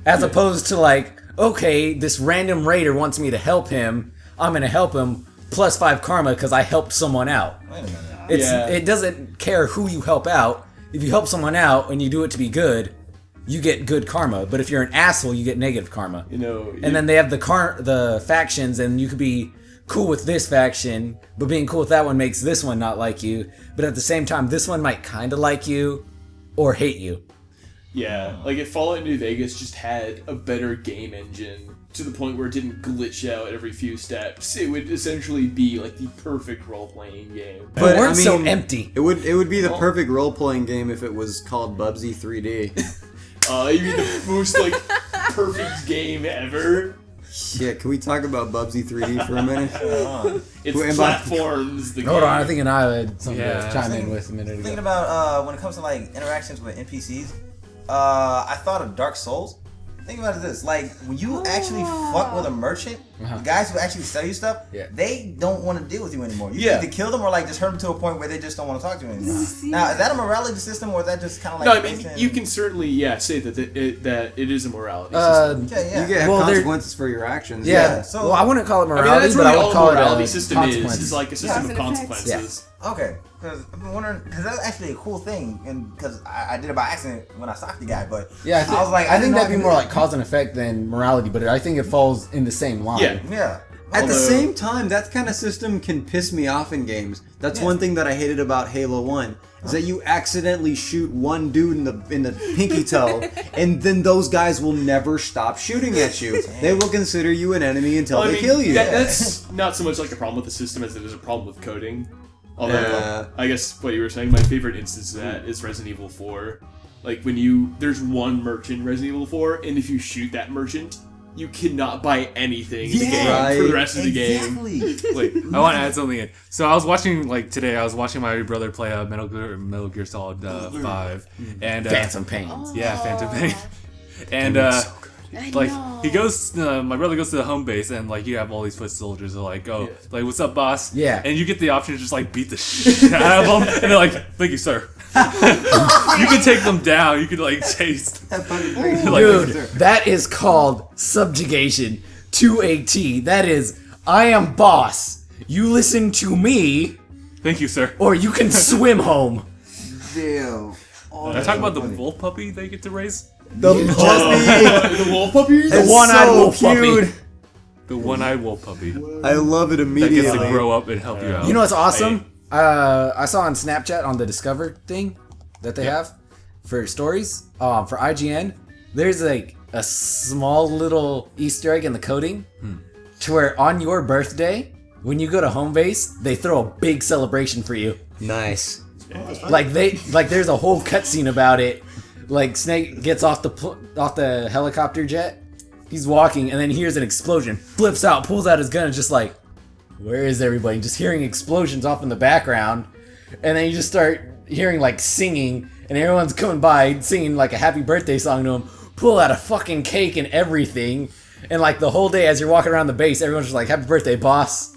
[SPEAKER 2] As opposed to like, okay, this random raider wants me to help him. I'm gonna help him +5 karma because I helped someone out.
[SPEAKER 5] Wait a minute.
[SPEAKER 2] It doesn't care who you help out. If you help someone out and you do it to be good, you get good karma. But if you're an asshole, you get negative karma. And then they have the factions, and you could be cool with this faction, but being cool with that one makes this one not like you. But at the same time, this one might kind of like you or hate you.
[SPEAKER 3] Yeah, like if Fallout New Vegas just had a better game engine to the point where it didn't glitch out every few steps, it would essentially be like the perfect role-playing game.
[SPEAKER 2] But we're
[SPEAKER 6] I
[SPEAKER 2] so
[SPEAKER 6] mean,
[SPEAKER 2] empty.
[SPEAKER 6] It would be the perfect role playing game if it was called Bubsy 3D.
[SPEAKER 3] You mean the most like perfect game ever?
[SPEAKER 6] Yeah, can we talk about Bubsy 3D for a minute?
[SPEAKER 3] It's
[SPEAKER 6] Who am I-
[SPEAKER 3] platforms. The
[SPEAKER 2] Hold
[SPEAKER 3] game.
[SPEAKER 2] on, I think Aniyah had something to
[SPEAKER 1] Yeah.
[SPEAKER 2] chime in with a minute
[SPEAKER 5] Thinking
[SPEAKER 2] ago.
[SPEAKER 5] about when it comes to like interactions with NPCs, I thought of Dark Souls. Think about it this, like when you actually fuck with a merchant, the guys who actually sell you stuff, they don't want to deal with you anymore. You either kill them or like just hurt them to a point where they just don't want to talk to you anymore. Now, is that a morality system or is that just kind of like?
[SPEAKER 3] No, I mean you can certainly say that it is a morality system.
[SPEAKER 5] Yeah.
[SPEAKER 6] You get
[SPEAKER 2] Well, there-
[SPEAKER 6] consequences for your actions.
[SPEAKER 2] Yeah,
[SPEAKER 5] so-
[SPEAKER 2] well, I wouldn't call it
[SPEAKER 3] I mean
[SPEAKER 2] morality,
[SPEAKER 3] that's
[SPEAKER 2] but
[SPEAKER 3] really
[SPEAKER 2] I
[SPEAKER 3] all
[SPEAKER 2] would
[SPEAKER 3] a
[SPEAKER 2] call
[SPEAKER 3] morality
[SPEAKER 2] it a
[SPEAKER 3] system
[SPEAKER 2] consequence.
[SPEAKER 3] is like a system of
[SPEAKER 4] Positive
[SPEAKER 3] consequences.
[SPEAKER 5] Okay, because I've been wondering, because that's actually a cool thing, and because I did it by accident when I stalked the guy, but
[SPEAKER 2] Yeah,
[SPEAKER 5] I was like,
[SPEAKER 2] I think
[SPEAKER 5] didn't know
[SPEAKER 2] that'd be
[SPEAKER 5] I could
[SPEAKER 2] more
[SPEAKER 5] do
[SPEAKER 2] like cause and effect than morality, but I think it falls in the same line.
[SPEAKER 3] Yeah.
[SPEAKER 5] it. Yeah.
[SPEAKER 6] At the
[SPEAKER 3] Although-
[SPEAKER 6] same time, that kind of system can piss me off in games. That's one thing that I hated about Halo 1, is that you accidentally shoot one dude in the pinky toe, and then those guys will never stop shooting at you. They will consider you an enemy until
[SPEAKER 3] Well, I
[SPEAKER 6] they
[SPEAKER 3] mean,
[SPEAKER 6] kill you.
[SPEAKER 3] That's not so much like a problem with the system as it is a problem with coding. Although,
[SPEAKER 6] Yeah.
[SPEAKER 3] I guess what you were saying, my favorite instance of that is Resident Evil 4. Like, there's one merchant in Resident Evil 4, and if you shoot that merchant, you cannot buy anything in the
[SPEAKER 5] Yeah,
[SPEAKER 3] game for the rest of the
[SPEAKER 5] Exactly.
[SPEAKER 3] game.
[SPEAKER 1] Wait, I want to add something in. So I was watching today. I was watching my brother play Metal Gear Solid 5 and
[SPEAKER 2] Phantom Pain.
[SPEAKER 1] Yeah, Phantom Pain. And
[SPEAKER 4] I
[SPEAKER 1] like
[SPEAKER 4] know.
[SPEAKER 1] he goes, my brother goes to the home base, and like you have all these foot soldiers who are like, "Oh, like what's up, boss?"
[SPEAKER 2] Yeah.
[SPEAKER 1] And you get the option to just like beat the shit out of them, and they're like, "Thank you, sir." You can take them down. You could like taste.
[SPEAKER 5] That fucking crazy.
[SPEAKER 2] Dude, that is called subjugation to a T. That is, I am boss. You listen to me,
[SPEAKER 1] Thank you, sir.
[SPEAKER 2] or you can swim home.
[SPEAKER 5] Damn.
[SPEAKER 1] Did I talk about the wolf puppy they get to raise?
[SPEAKER 6] The puppy.
[SPEAKER 3] The wolf puppies?
[SPEAKER 2] The one-eyed wolf puppy.
[SPEAKER 1] The one-eyed wolf puppy
[SPEAKER 6] I love it
[SPEAKER 1] that
[SPEAKER 6] immediately.
[SPEAKER 1] gets to grow up and help you out.
[SPEAKER 2] You know what's awesome? I saw on Snapchat on the Discover thing that they have for stories. For IGN, there's like a small little Easter egg in the coding to where on your birthday, when you go to home base, they throw a big celebration for you.
[SPEAKER 6] Nice.
[SPEAKER 2] Like there's a whole cutscene about it. Like Snake gets off the helicopter jet. He's walking and then he hears an explosion. Flips out, pulls out his gun, and just like, where is everybody? Just hearing explosions off in the background, and then you just start hearing like singing, and everyone's coming by singing like a happy birthday song to him. Pull out a fucking cake and everything, and like the whole day as you're walking around the base, everyone's just like, "Happy birthday, boss."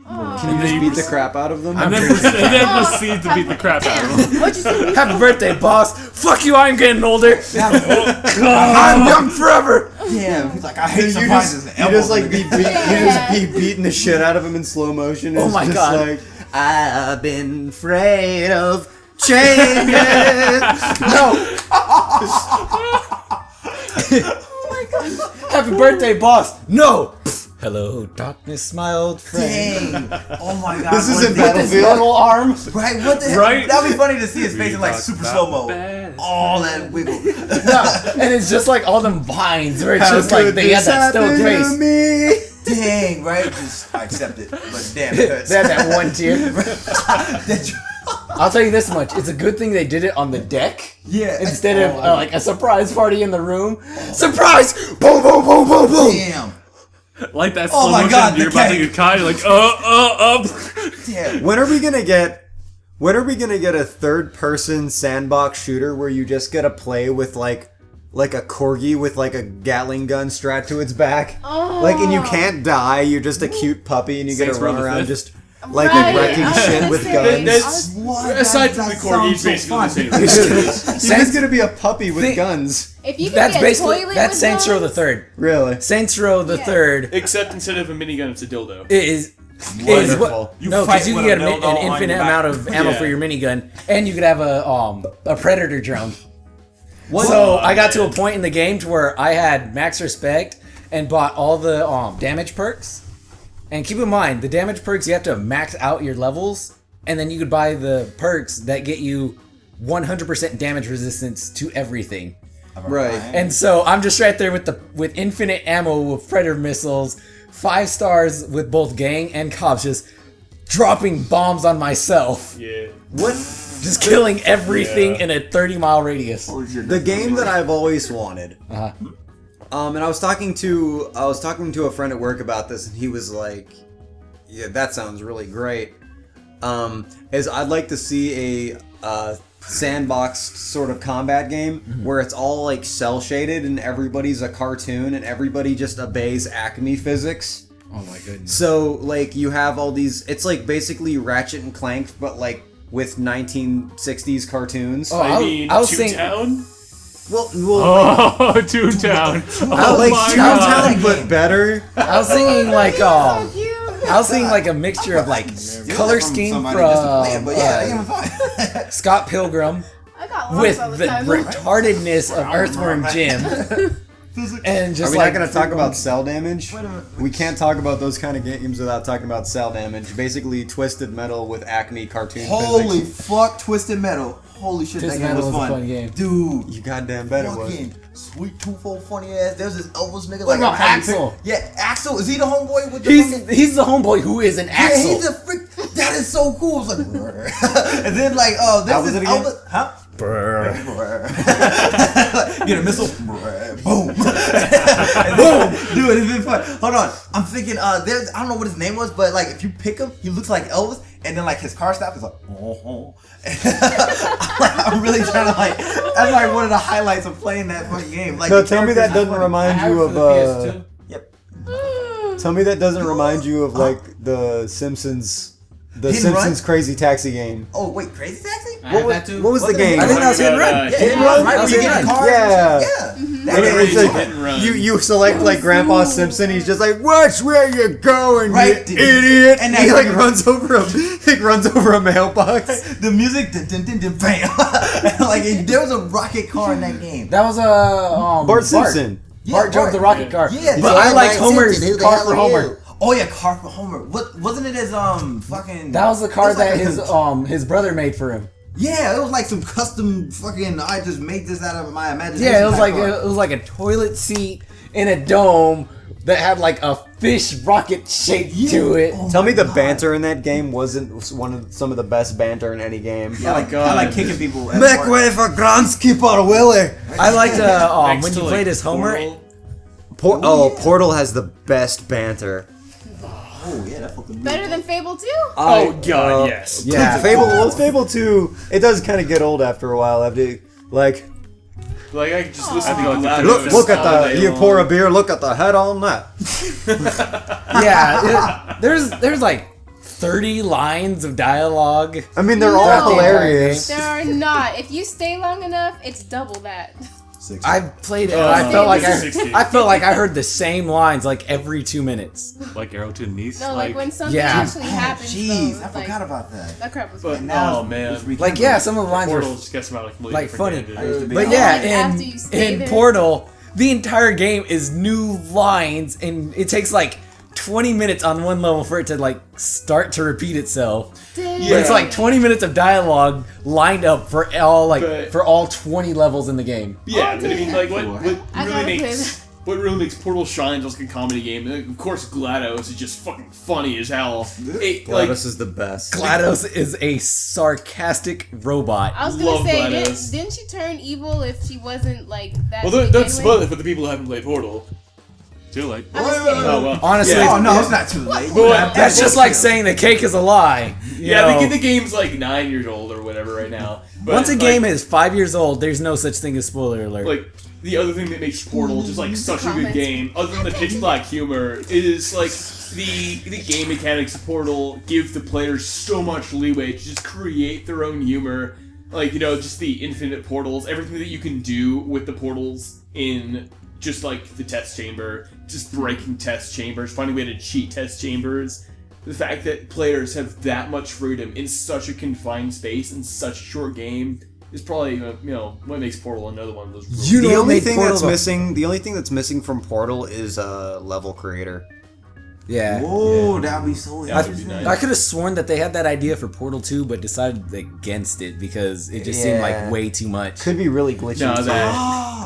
[SPEAKER 6] Can you just beat the crap out of them?
[SPEAKER 1] and then proceed to beat the crap out of them.
[SPEAKER 4] What'd you say?
[SPEAKER 2] Happy birthday, boss. Fuck you, I'm getting older. I'm young forever.
[SPEAKER 5] Damn. He's like, I hate
[SPEAKER 6] You
[SPEAKER 5] surprises.
[SPEAKER 6] just like be beating the shit out of him in slow motion.
[SPEAKER 2] Oh
[SPEAKER 6] It's
[SPEAKER 2] my
[SPEAKER 6] just
[SPEAKER 2] God.
[SPEAKER 6] Like, I've been afraid of changes.
[SPEAKER 2] No. Happy birthday, boss. No. Hello, darkness, my old friend.
[SPEAKER 5] Dang. Oh my god.
[SPEAKER 6] This
[SPEAKER 5] what
[SPEAKER 6] isn't
[SPEAKER 5] the-
[SPEAKER 6] Battlefield.
[SPEAKER 2] Metal arm.
[SPEAKER 5] Right? What the hell?
[SPEAKER 1] Right?
[SPEAKER 5] That'd be funny to see his face in like
[SPEAKER 1] talk
[SPEAKER 5] super
[SPEAKER 1] about
[SPEAKER 5] slow mo.
[SPEAKER 1] bad.
[SPEAKER 5] All that wiggle.
[SPEAKER 2] And it's just like all them vines where it's
[SPEAKER 6] How
[SPEAKER 2] just like
[SPEAKER 6] could
[SPEAKER 2] they had
[SPEAKER 6] this
[SPEAKER 2] that stone
[SPEAKER 6] happen
[SPEAKER 2] face.
[SPEAKER 6] to me?
[SPEAKER 5] Dang, right? Just I accept it. But damn, it
[SPEAKER 2] They
[SPEAKER 5] hurts.
[SPEAKER 2] had that one tear.
[SPEAKER 5] That-
[SPEAKER 2] I'll tell you this much: it's a good thing they did it on the deck
[SPEAKER 5] yeah.
[SPEAKER 2] instead of like a surprise party in the room. Surprise! Boom, boom, boom, boom, boom.
[SPEAKER 5] Damn.
[SPEAKER 1] Like that
[SPEAKER 5] Oh
[SPEAKER 1] slow
[SPEAKER 5] my
[SPEAKER 1] motion,
[SPEAKER 5] God,
[SPEAKER 1] you're
[SPEAKER 5] the
[SPEAKER 1] about to
[SPEAKER 5] cake.
[SPEAKER 1] get caught. You're like,
[SPEAKER 5] Damn.
[SPEAKER 6] When are we gonna get a third person sandbox shooter where you just get to play with like a corgi with like a Gatling gun strapped to its back?
[SPEAKER 4] Oh.
[SPEAKER 6] Like, and you can't die, you're just a cute puppy and you get
[SPEAKER 1] Saints
[SPEAKER 6] to
[SPEAKER 1] Row
[SPEAKER 6] run
[SPEAKER 1] the
[SPEAKER 6] around
[SPEAKER 1] Fifth.
[SPEAKER 6] just like
[SPEAKER 4] Right.
[SPEAKER 6] wrecking
[SPEAKER 4] I was
[SPEAKER 6] shit
[SPEAKER 4] gonna
[SPEAKER 6] with
[SPEAKER 4] say,
[SPEAKER 6] guns.
[SPEAKER 3] That's
[SPEAKER 5] What?
[SPEAKER 3] aside from the
[SPEAKER 5] That
[SPEAKER 3] corgi,
[SPEAKER 5] sounds
[SPEAKER 3] it's
[SPEAKER 5] so
[SPEAKER 3] basically
[SPEAKER 5] fun.
[SPEAKER 3] the same.
[SPEAKER 6] You're just gonna be a puppy with
[SPEAKER 2] Think-
[SPEAKER 6] guns.
[SPEAKER 4] If you could
[SPEAKER 2] That's
[SPEAKER 4] be a
[SPEAKER 2] basically
[SPEAKER 4] toilet
[SPEAKER 2] that's
[SPEAKER 4] with
[SPEAKER 2] Saints Row the
[SPEAKER 4] guns,
[SPEAKER 2] Third.
[SPEAKER 6] Really?
[SPEAKER 2] Saints Row the
[SPEAKER 4] Yeah.
[SPEAKER 2] Third
[SPEAKER 3] Except instead of a minigun, it's a dildo.
[SPEAKER 2] is
[SPEAKER 6] Wonderful.
[SPEAKER 2] what? No, because you can
[SPEAKER 5] fight
[SPEAKER 2] get
[SPEAKER 5] with a
[SPEAKER 2] an
[SPEAKER 5] dildo on
[SPEAKER 2] infinite
[SPEAKER 5] your
[SPEAKER 2] amount
[SPEAKER 5] back.
[SPEAKER 2] of ammo
[SPEAKER 3] Yeah.
[SPEAKER 2] for your minigun, and you could have a predator drone. So I got to a point in the game to where I had max respect and bought all the damage perks. And keep in mind, the damage perks you have to max out your levels, and then you could buy the perks that get you 100% damage resistance to everything.
[SPEAKER 6] Right.
[SPEAKER 2] And so I'm just right there with infinite ammo with predator missiles, 5 stars with both gang and cops, just dropping bombs on myself,
[SPEAKER 3] Yeah.
[SPEAKER 6] What?
[SPEAKER 2] just killing everything in a 30-mile radius.
[SPEAKER 6] The game that I've always wanted. And I was talking to a friend at work about this, and he was like, "Yeah, that sounds really great." Is I'd like to see a sandboxed sort of combat game where it's all like cell shaded and everybody's a cartoon and everybody just obeys Acme physics.
[SPEAKER 2] Oh my goodness.
[SPEAKER 6] So like you have all these. It's like basically Ratchet and Clank, but like with 1960s cartoons.
[SPEAKER 2] Oh,
[SPEAKER 3] I mean,
[SPEAKER 2] I was thinking-
[SPEAKER 3] Toontown?
[SPEAKER 6] Well,
[SPEAKER 1] Oh, Toontown.
[SPEAKER 6] I like
[SPEAKER 1] my God.
[SPEAKER 6] Toontown, but better.
[SPEAKER 2] I was thinking like
[SPEAKER 4] so cute.
[SPEAKER 2] I was thinking like a mixture of like color scheme from
[SPEAKER 5] But yeah, that game was fine.
[SPEAKER 2] Scott Pilgrim
[SPEAKER 4] I got lost
[SPEAKER 2] with
[SPEAKER 4] all the
[SPEAKER 2] the
[SPEAKER 4] time.
[SPEAKER 2] retardedness of Earthworm Jim, and
[SPEAKER 6] Are
[SPEAKER 2] just
[SPEAKER 6] we
[SPEAKER 2] like
[SPEAKER 6] not going to talk about cell damage?
[SPEAKER 5] Wait a minute.
[SPEAKER 6] We can't talk about those kind of games without talking about cell damage. Basically, Twisted Metal with Acme cartoon
[SPEAKER 5] Holy
[SPEAKER 6] physics.
[SPEAKER 5] fuck, Twisted Metal. Holy shit,
[SPEAKER 2] Twisted
[SPEAKER 5] that game was
[SPEAKER 2] Metal was a
[SPEAKER 5] fun.
[SPEAKER 2] fun game.
[SPEAKER 5] Dude.
[SPEAKER 6] You goddamn bet it was.
[SPEAKER 5] Fucking sweet toothful funny ass. There's this Elvis nigga.
[SPEAKER 2] What about
[SPEAKER 5] I'm trying to
[SPEAKER 2] Axel?
[SPEAKER 5] pick- Yeah, Axel. Is he the homeboy with the fucking...
[SPEAKER 2] he's the homeboy who is an
[SPEAKER 5] Yeah,
[SPEAKER 2] Axel.
[SPEAKER 5] he's a freak. That is so cool. It's like, and then like, oh,
[SPEAKER 6] How
[SPEAKER 5] this
[SPEAKER 6] was
[SPEAKER 5] is
[SPEAKER 6] it again?
[SPEAKER 5] Elvis. Huh? Get a missile. Boom.
[SPEAKER 2] Boom!
[SPEAKER 5] do it. It's been fun. Hold on. I'm thinking, there's, I don't know what his name was, but like if you pick him, he looks like Elvis, and then like his car stop is like, oh. I'm really trying to like, that's like one of the highlights of playing that fucking game. Like,
[SPEAKER 6] no, tell me that doesn't remind you of,
[SPEAKER 5] Yep.
[SPEAKER 6] Tell me that doesn't remind you of like the Simpsons. The Simpsons Crazy Taxi game.
[SPEAKER 5] Oh wait, Crazy Taxi?
[SPEAKER 6] What was the game?
[SPEAKER 2] I think that was Hit and Run.
[SPEAKER 6] Hit and Run?
[SPEAKER 2] Right,
[SPEAKER 6] Where
[SPEAKER 2] Hit
[SPEAKER 6] you
[SPEAKER 2] and
[SPEAKER 6] get
[SPEAKER 2] Run.
[SPEAKER 6] cars? Yeah.
[SPEAKER 5] That game
[SPEAKER 6] It's
[SPEAKER 5] was
[SPEAKER 6] like,
[SPEAKER 3] Hit and Run.
[SPEAKER 6] you select like Grandpa Simpson. He's just like, watch where you're going,
[SPEAKER 5] Right.
[SPEAKER 6] you idiot!
[SPEAKER 5] And
[SPEAKER 6] And he
[SPEAKER 5] that-
[SPEAKER 6] like runs over a mailbox.
[SPEAKER 5] the music, dun, dun, dun, dun, bam. Like there was a rocket car in that game.
[SPEAKER 2] That was a
[SPEAKER 6] Bart Simpson.
[SPEAKER 2] Bart drove the rocket car.
[SPEAKER 5] Yeah,
[SPEAKER 2] but I liked Homer's car for Homer.
[SPEAKER 5] Oh yeah, car for Homer. What wasn't it his fucking?
[SPEAKER 2] That was the car
[SPEAKER 5] it was like
[SPEAKER 2] that his brother made for him.
[SPEAKER 5] Yeah, it was like some custom fucking. I just made this out of my imagination.
[SPEAKER 2] Yeah, it
[SPEAKER 5] type
[SPEAKER 2] was
[SPEAKER 5] car.
[SPEAKER 2] like a toilet seat in a dome that had like a fish rocket shape to it.
[SPEAKER 5] Oh
[SPEAKER 6] Tell me
[SPEAKER 5] my
[SPEAKER 6] the
[SPEAKER 5] God.
[SPEAKER 6] banter in that game wasn't some of the best banter in any game.
[SPEAKER 5] Yeah, like
[SPEAKER 3] God.
[SPEAKER 5] I like kicking people. at
[SPEAKER 6] Make
[SPEAKER 5] work.
[SPEAKER 6] way for groundskeeper Willie.
[SPEAKER 2] I liked
[SPEAKER 3] Next
[SPEAKER 2] when
[SPEAKER 3] to,
[SPEAKER 2] you
[SPEAKER 3] like,
[SPEAKER 2] played as Homer.
[SPEAKER 3] Portal.
[SPEAKER 6] Portal has the best banter.
[SPEAKER 5] Oh yeah, that fucking.
[SPEAKER 4] Better than Fable 2?
[SPEAKER 3] Oh god, yes.
[SPEAKER 2] Yeah,
[SPEAKER 6] Fable 2, it does kind of get old after a while. After like,
[SPEAKER 3] Like I could just listen to
[SPEAKER 1] Aw.
[SPEAKER 3] GLaDOS
[SPEAKER 6] look at
[SPEAKER 3] all
[SPEAKER 6] the
[SPEAKER 3] day
[SPEAKER 6] you
[SPEAKER 3] long.
[SPEAKER 6] pour a beer, look at the head on that.
[SPEAKER 2] yeah. There's like 30 lines of dialogue.
[SPEAKER 6] I mean, they're
[SPEAKER 4] No.
[SPEAKER 6] all hilarious.
[SPEAKER 4] There are not. If you stay long enough, it's double that.
[SPEAKER 2] I played it. And
[SPEAKER 3] Oh,
[SPEAKER 2] I felt like
[SPEAKER 3] this is 16.
[SPEAKER 2] I felt like I heard the same lines like every 2 minutes.
[SPEAKER 1] Like arrow to the knees.
[SPEAKER 4] No, like when something
[SPEAKER 2] Yeah.
[SPEAKER 4] actually happens.
[SPEAKER 5] Jeez,
[SPEAKER 4] though,
[SPEAKER 5] I forgot about that.
[SPEAKER 4] That crap was
[SPEAKER 3] But
[SPEAKER 4] funny.
[SPEAKER 5] Now
[SPEAKER 3] oh man,
[SPEAKER 2] Like yeah, some of the lines were
[SPEAKER 1] Portal just gets about a completely
[SPEAKER 2] like
[SPEAKER 1] different
[SPEAKER 2] funny.
[SPEAKER 1] game,
[SPEAKER 5] I used to
[SPEAKER 1] dude.
[SPEAKER 5] be.
[SPEAKER 2] But
[SPEAKER 4] Oh,
[SPEAKER 2] yeah,
[SPEAKER 4] like after you stay
[SPEAKER 2] in
[SPEAKER 4] there.
[SPEAKER 2] Portal, the entire game is new lines, and it takes like 20 minutes on one level for it to like start to repeat itself. But it's like 20 minutes of dialogue lined up for all
[SPEAKER 3] But-
[SPEAKER 2] for all 20 levels in the game.
[SPEAKER 3] Yeah, but I mean, like
[SPEAKER 4] I
[SPEAKER 3] really
[SPEAKER 4] gotta play
[SPEAKER 3] makes what really makes Portal shine just like a comedy game. Like, of course, GLaDOS is just fucking funny as hell.
[SPEAKER 6] GLaDOS is the best.
[SPEAKER 2] GLaDOS is a sarcastic robot.
[SPEAKER 4] I was gonna
[SPEAKER 3] Love
[SPEAKER 4] say,
[SPEAKER 3] GLaDOS.
[SPEAKER 4] didn't she turn evil if she wasn't like that?
[SPEAKER 3] Well,
[SPEAKER 4] to
[SPEAKER 3] don't
[SPEAKER 4] begin
[SPEAKER 3] spoil
[SPEAKER 4] with?
[SPEAKER 3] it for the people who haven't played Portal.
[SPEAKER 1] Too late.
[SPEAKER 4] I'm just kidding.
[SPEAKER 3] Oh well.
[SPEAKER 2] Honestly,
[SPEAKER 3] yeah.
[SPEAKER 5] Oh no, it's not too late.
[SPEAKER 3] But-
[SPEAKER 2] that's just like saying the cake is a lie. You
[SPEAKER 3] Yeah,
[SPEAKER 2] know?
[SPEAKER 3] the game's like 9 years old or whatever right now. But
[SPEAKER 2] Once a
[SPEAKER 3] like,
[SPEAKER 2] game is 5 years old, there's no such thing as spoiler alert.
[SPEAKER 3] like the other thing that makes Portal just like such a good
[SPEAKER 4] Comments.
[SPEAKER 3] game, other than the pitch black humor, is like the game mechanics of Portal give the players so much leeway to just create their own humor. Like, you know, just the infinite portals, everything that you can do with the portals in just like the test chamber, just breaking test chambers, finding a way to cheat test chambers. The fact that players have that much freedom in such a confined space in such a short game is probably, you know, what makes Portal another one of those. Really
[SPEAKER 2] You know
[SPEAKER 6] The
[SPEAKER 2] what
[SPEAKER 6] only
[SPEAKER 2] made
[SPEAKER 6] thing
[SPEAKER 2] Portal
[SPEAKER 6] that's
[SPEAKER 2] the-
[SPEAKER 6] missing, the only thing that's missing from Portal is a level creator.
[SPEAKER 2] yeah.
[SPEAKER 5] Whoa, that'd be so.
[SPEAKER 3] That would be nice.
[SPEAKER 2] I could have sworn that they had that idea for Portal 2, but decided against it because it just seemed like
[SPEAKER 6] Yeah.
[SPEAKER 2] way too much.
[SPEAKER 6] Could be really glitchy.
[SPEAKER 3] No,
[SPEAKER 6] too.
[SPEAKER 3] that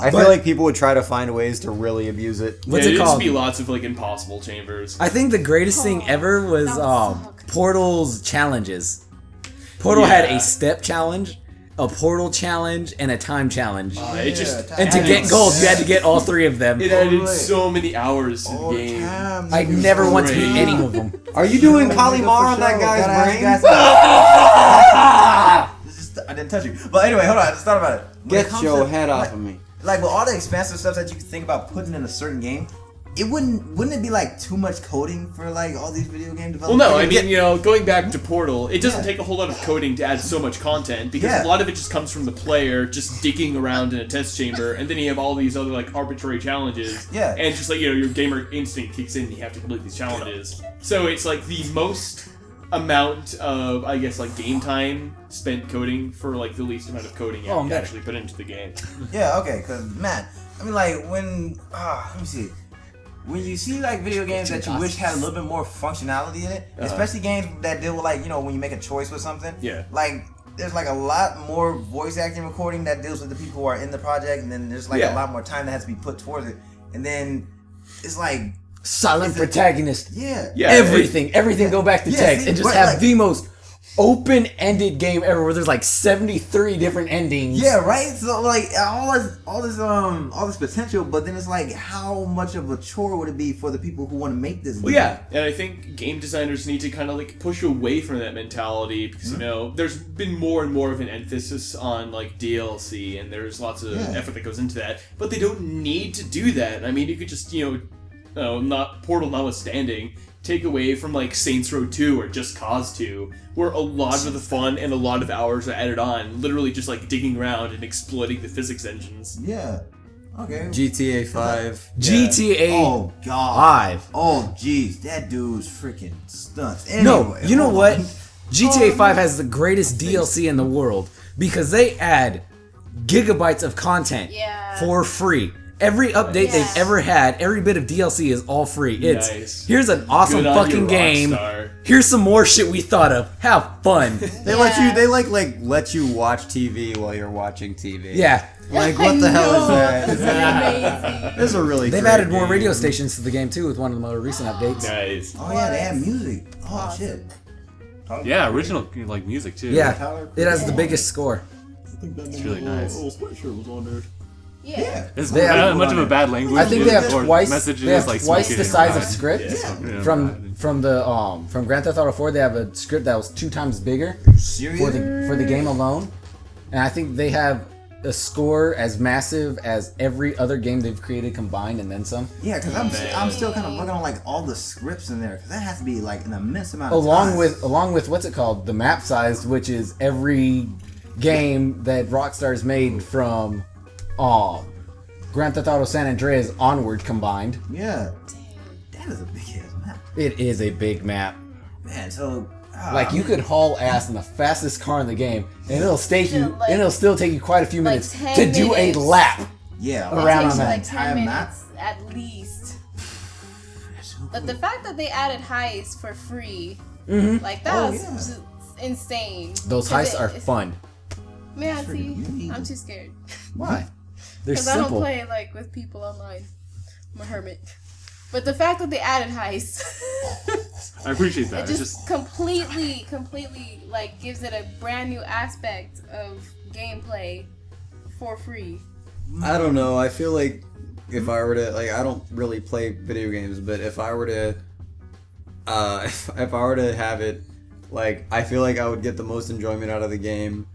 [SPEAKER 6] I feel like people would try to find ways to really abuse it.
[SPEAKER 2] What's
[SPEAKER 3] yeah,
[SPEAKER 2] it
[SPEAKER 3] there'd
[SPEAKER 2] called?
[SPEAKER 3] just be lots of like impossible chambers.
[SPEAKER 2] I think the greatest thing ever was
[SPEAKER 4] that would suck.
[SPEAKER 2] Portal's challenges. Portal had
[SPEAKER 3] Yeah.
[SPEAKER 2] a step challenge, a portal challenge, and a time challenge.
[SPEAKER 3] It just
[SPEAKER 2] And to get gold, you had to get all three of them.
[SPEAKER 3] it added so many hours to the game.
[SPEAKER 2] I never want to beat any of them.
[SPEAKER 6] Are you doing Kalimar on that guy's brain?
[SPEAKER 5] I didn't touch you. But anyway, hold on. I just thought about it. When it
[SPEAKER 6] Get
[SPEAKER 5] comes
[SPEAKER 6] your
[SPEAKER 5] to,
[SPEAKER 6] head off
[SPEAKER 5] like,
[SPEAKER 6] of me.
[SPEAKER 5] Like with all the expansive stuff that you can think about putting in a certain game, it wouldn't it be like too much coding for like all these video game
[SPEAKER 3] Well,
[SPEAKER 5] developers?
[SPEAKER 3] no, I mean, you know, going back to Portal, it doesn't
[SPEAKER 5] Yeah.
[SPEAKER 3] take a whole lot of coding to add so much content because
[SPEAKER 5] Yeah.
[SPEAKER 3] a lot of it just comes from the player just digging around in a test chamber, and then you have all these other like arbitrary challenges.
[SPEAKER 5] Yeah.
[SPEAKER 3] And just like, you know, your gamer instinct kicks in, and you have to complete these challenges. So it's like the most amount of, I guess, like game time spent coding for like the least amount of coding you
[SPEAKER 2] Oh,
[SPEAKER 3] have to
[SPEAKER 2] man.
[SPEAKER 3] actually put into the game.
[SPEAKER 5] Yeah, okay, because man, I mean, like when let me see, when you see like video games that you wish had a little bit more functionality in it, especially games that deal with like, you know, when you make a choice with something,
[SPEAKER 3] Yeah.
[SPEAKER 5] like there's like a lot more voice acting recording that deals with the people who are in the project, and then there's like
[SPEAKER 3] Yeah.
[SPEAKER 5] a lot more time that has to be put towards it, and then it's like
[SPEAKER 2] Silent protagonist.
[SPEAKER 5] yeah,
[SPEAKER 3] Yeah.
[SPEAKER 2] Everything go back to
[SPEAKER 5] Yeah,
[SPEAKER 2] text
[SPEAKER 5] see,
[SPEAKER 2] and just
[SPEAKER 5] but,
[SPEAKER 2] have
[SPEAKER 5] like-
[SPEAKER 2] the most open-ended game ever where there's like 73 different endings.
[SPEAKER 7] Yeah, right. So like all this potential, but then it's like, how much of a chore would it be for the people who want to make this?
[SPEAKER 3] Well, yeah, and I think game designers need to kind of like push away from that mentality because you know there's been more and more of an emphasis on like DLC, and there's lots of effort that goes into that. But they don't need to do that. I mean, you could just not Portal notwithstanding, take away from like Saints Row 2 or Just Cause 2, where a lot of the fun and a lot of hours are added on, literally just like digging around and exploiting the physics engines.
[SPEAKER 7] Yeah. Okay.
[SPEAKER 6] GTA 5.
[SPEAKER 2] GTA
[SPEAKER 7] Oh god.
[SPEAKER 2] 5.
[SPEAKER 7] Oh jeez, that dude's freaking stunts. Anyway,
[SPEAKER 2] No, you know what? GTA 5 has the greatest DLC in the world because they add gigabytes of content for free. Every update they've ever had, every bit of DLC is all free. It's
[SPEAKER 3] Nice.
[SPEAKER 2] Here's an awesome
[SPEAKER 3] Good on
[SPEAKER 2] fucking
[SPEAKER 3] you,
[SPEAKER 2] game.
[SPEAKER 3] Rockstar.
[SPEAKER 2] Here's some more shit we thought of. Have fun.
[SPEAKER 6] They let you watch TV while you're watching TV.
[SPEAKER 2] Yeah.
[SPEAKER 6] Like, what the hell is that?
[SPEAKER 4] This is amazing.
[SPEAKER 6] This is a really
[SPEAKER 2] They've
[SPEAKER 6] great
[SPEAKER 2] added more
[SPEAKER 6] game.
[SPEAKER 2] radio stations to the game too with one of the more recent updates.
[SPEAKER 3] Nice.
[SPEAKER 7] Oh yeah, they have music. Oh shit.
[SPEAKER 1] Yeah, original like music too.
[SPEAKER 2] Yeah. It has the biggest score.
[SPEAKER 1] It's really nice.
[SPEAKER 4] Yeah.
[SPEAKER 1] It's
[SPEAKER 2] They have-
[SPEAKER 1] not much of a bad language.
[SPEAKER 2] I think they have
[SPEAKER 1] or
[SPEAKER 2] twice.
[SPEAKER 1] messages
[SPEAKER 2] They have
[SPEAKER 1] like
[SPEAKER 2] twice
[SPEAKER 1] smoking
[SPEAKER 2] the
[SPEAKER 1] and
[SPEAKER 2] size of
[SPEAKER 1] ride.
[SPEAKER 2] script.
[SPEAKER 1] Yeah.
[SPEAKER 2] From Grand Theft Auto 4, they have a script that was 2 times bigger
[SPEAKER 7] Serious?
[SPEAKER 2] for the game alone, and I think they have a score as massive as every other game they've created combined and then some.
[SPEAKER 7] Yeah, because I'm still kind of looking on like all the scripts in there because that has to be like an immense amount of
[SPEAKER 2] Along
[SPEAKER 7] time.
[SPEAKER 2] with what's it called, the map size, which is every game that Rockstar's made from Grand Theft Auto San Andreas onward combined.
[SPEAKER 7] Yeah. That is a big ass map.
[SPEAKER 2] It is a big map.
[SPEAKER 7] Man, so
[SPEAKER 2] Like you could haul ass in the fastest car in the game, and it'll take you,
[SPEAKER 4] Like-
[SPEAKER 2] and it'll still take you quite a few
[SPEAKER 4] like
[SPEAKER 2] minutes
[SPEAKER 4] 10
[SPEAKER 2] to do a
[SPEAKER 4] minutes.
[SPEAKER 2] lap.
[SPEAKER 7] yeah,
[SPEAKER 2] Around
[SPEAKER 4] It takes
[SPEAKER 2] on
[SPEAKER 4] you
[SPEAKER 2] that
[SPEAKER 4] like
[SPEAKER 7] entire
[SPEAKER 4] 10
[SPEAKER 7] map?
[SPEAKER 4] minutes at least. But the fact that they added heists for free, like that was just insane.
[SPEAKER 2] Those
[SPEAKER 4] 'Cause
[SPEAKER 2] heists are
[SPEAKER 4] it-
[SPEAKER 2] fun.
[SPEAKER 4] Man, see, I'm too scared.
[SPEAKER 2] Why? They're
[SPEAKER 4] Because I don't
[SPEAKER 2] simple.
[SPEAKER 4] play like with people online. I'm a hermit. But the fact that they added heists,
[SPEAKER 1] I appreciate that.
[SPEAKER 4] it
[SPEAKER 1] It's
[SPEAKER 4] just completely like gives it a brand new aspect of gameplay for free.
[SPEAKER 6] I don't know. I feel like if I were to I don't really play video games, but if I were to if I were to have it, like, I feel like I would get the most enjoyment out of the game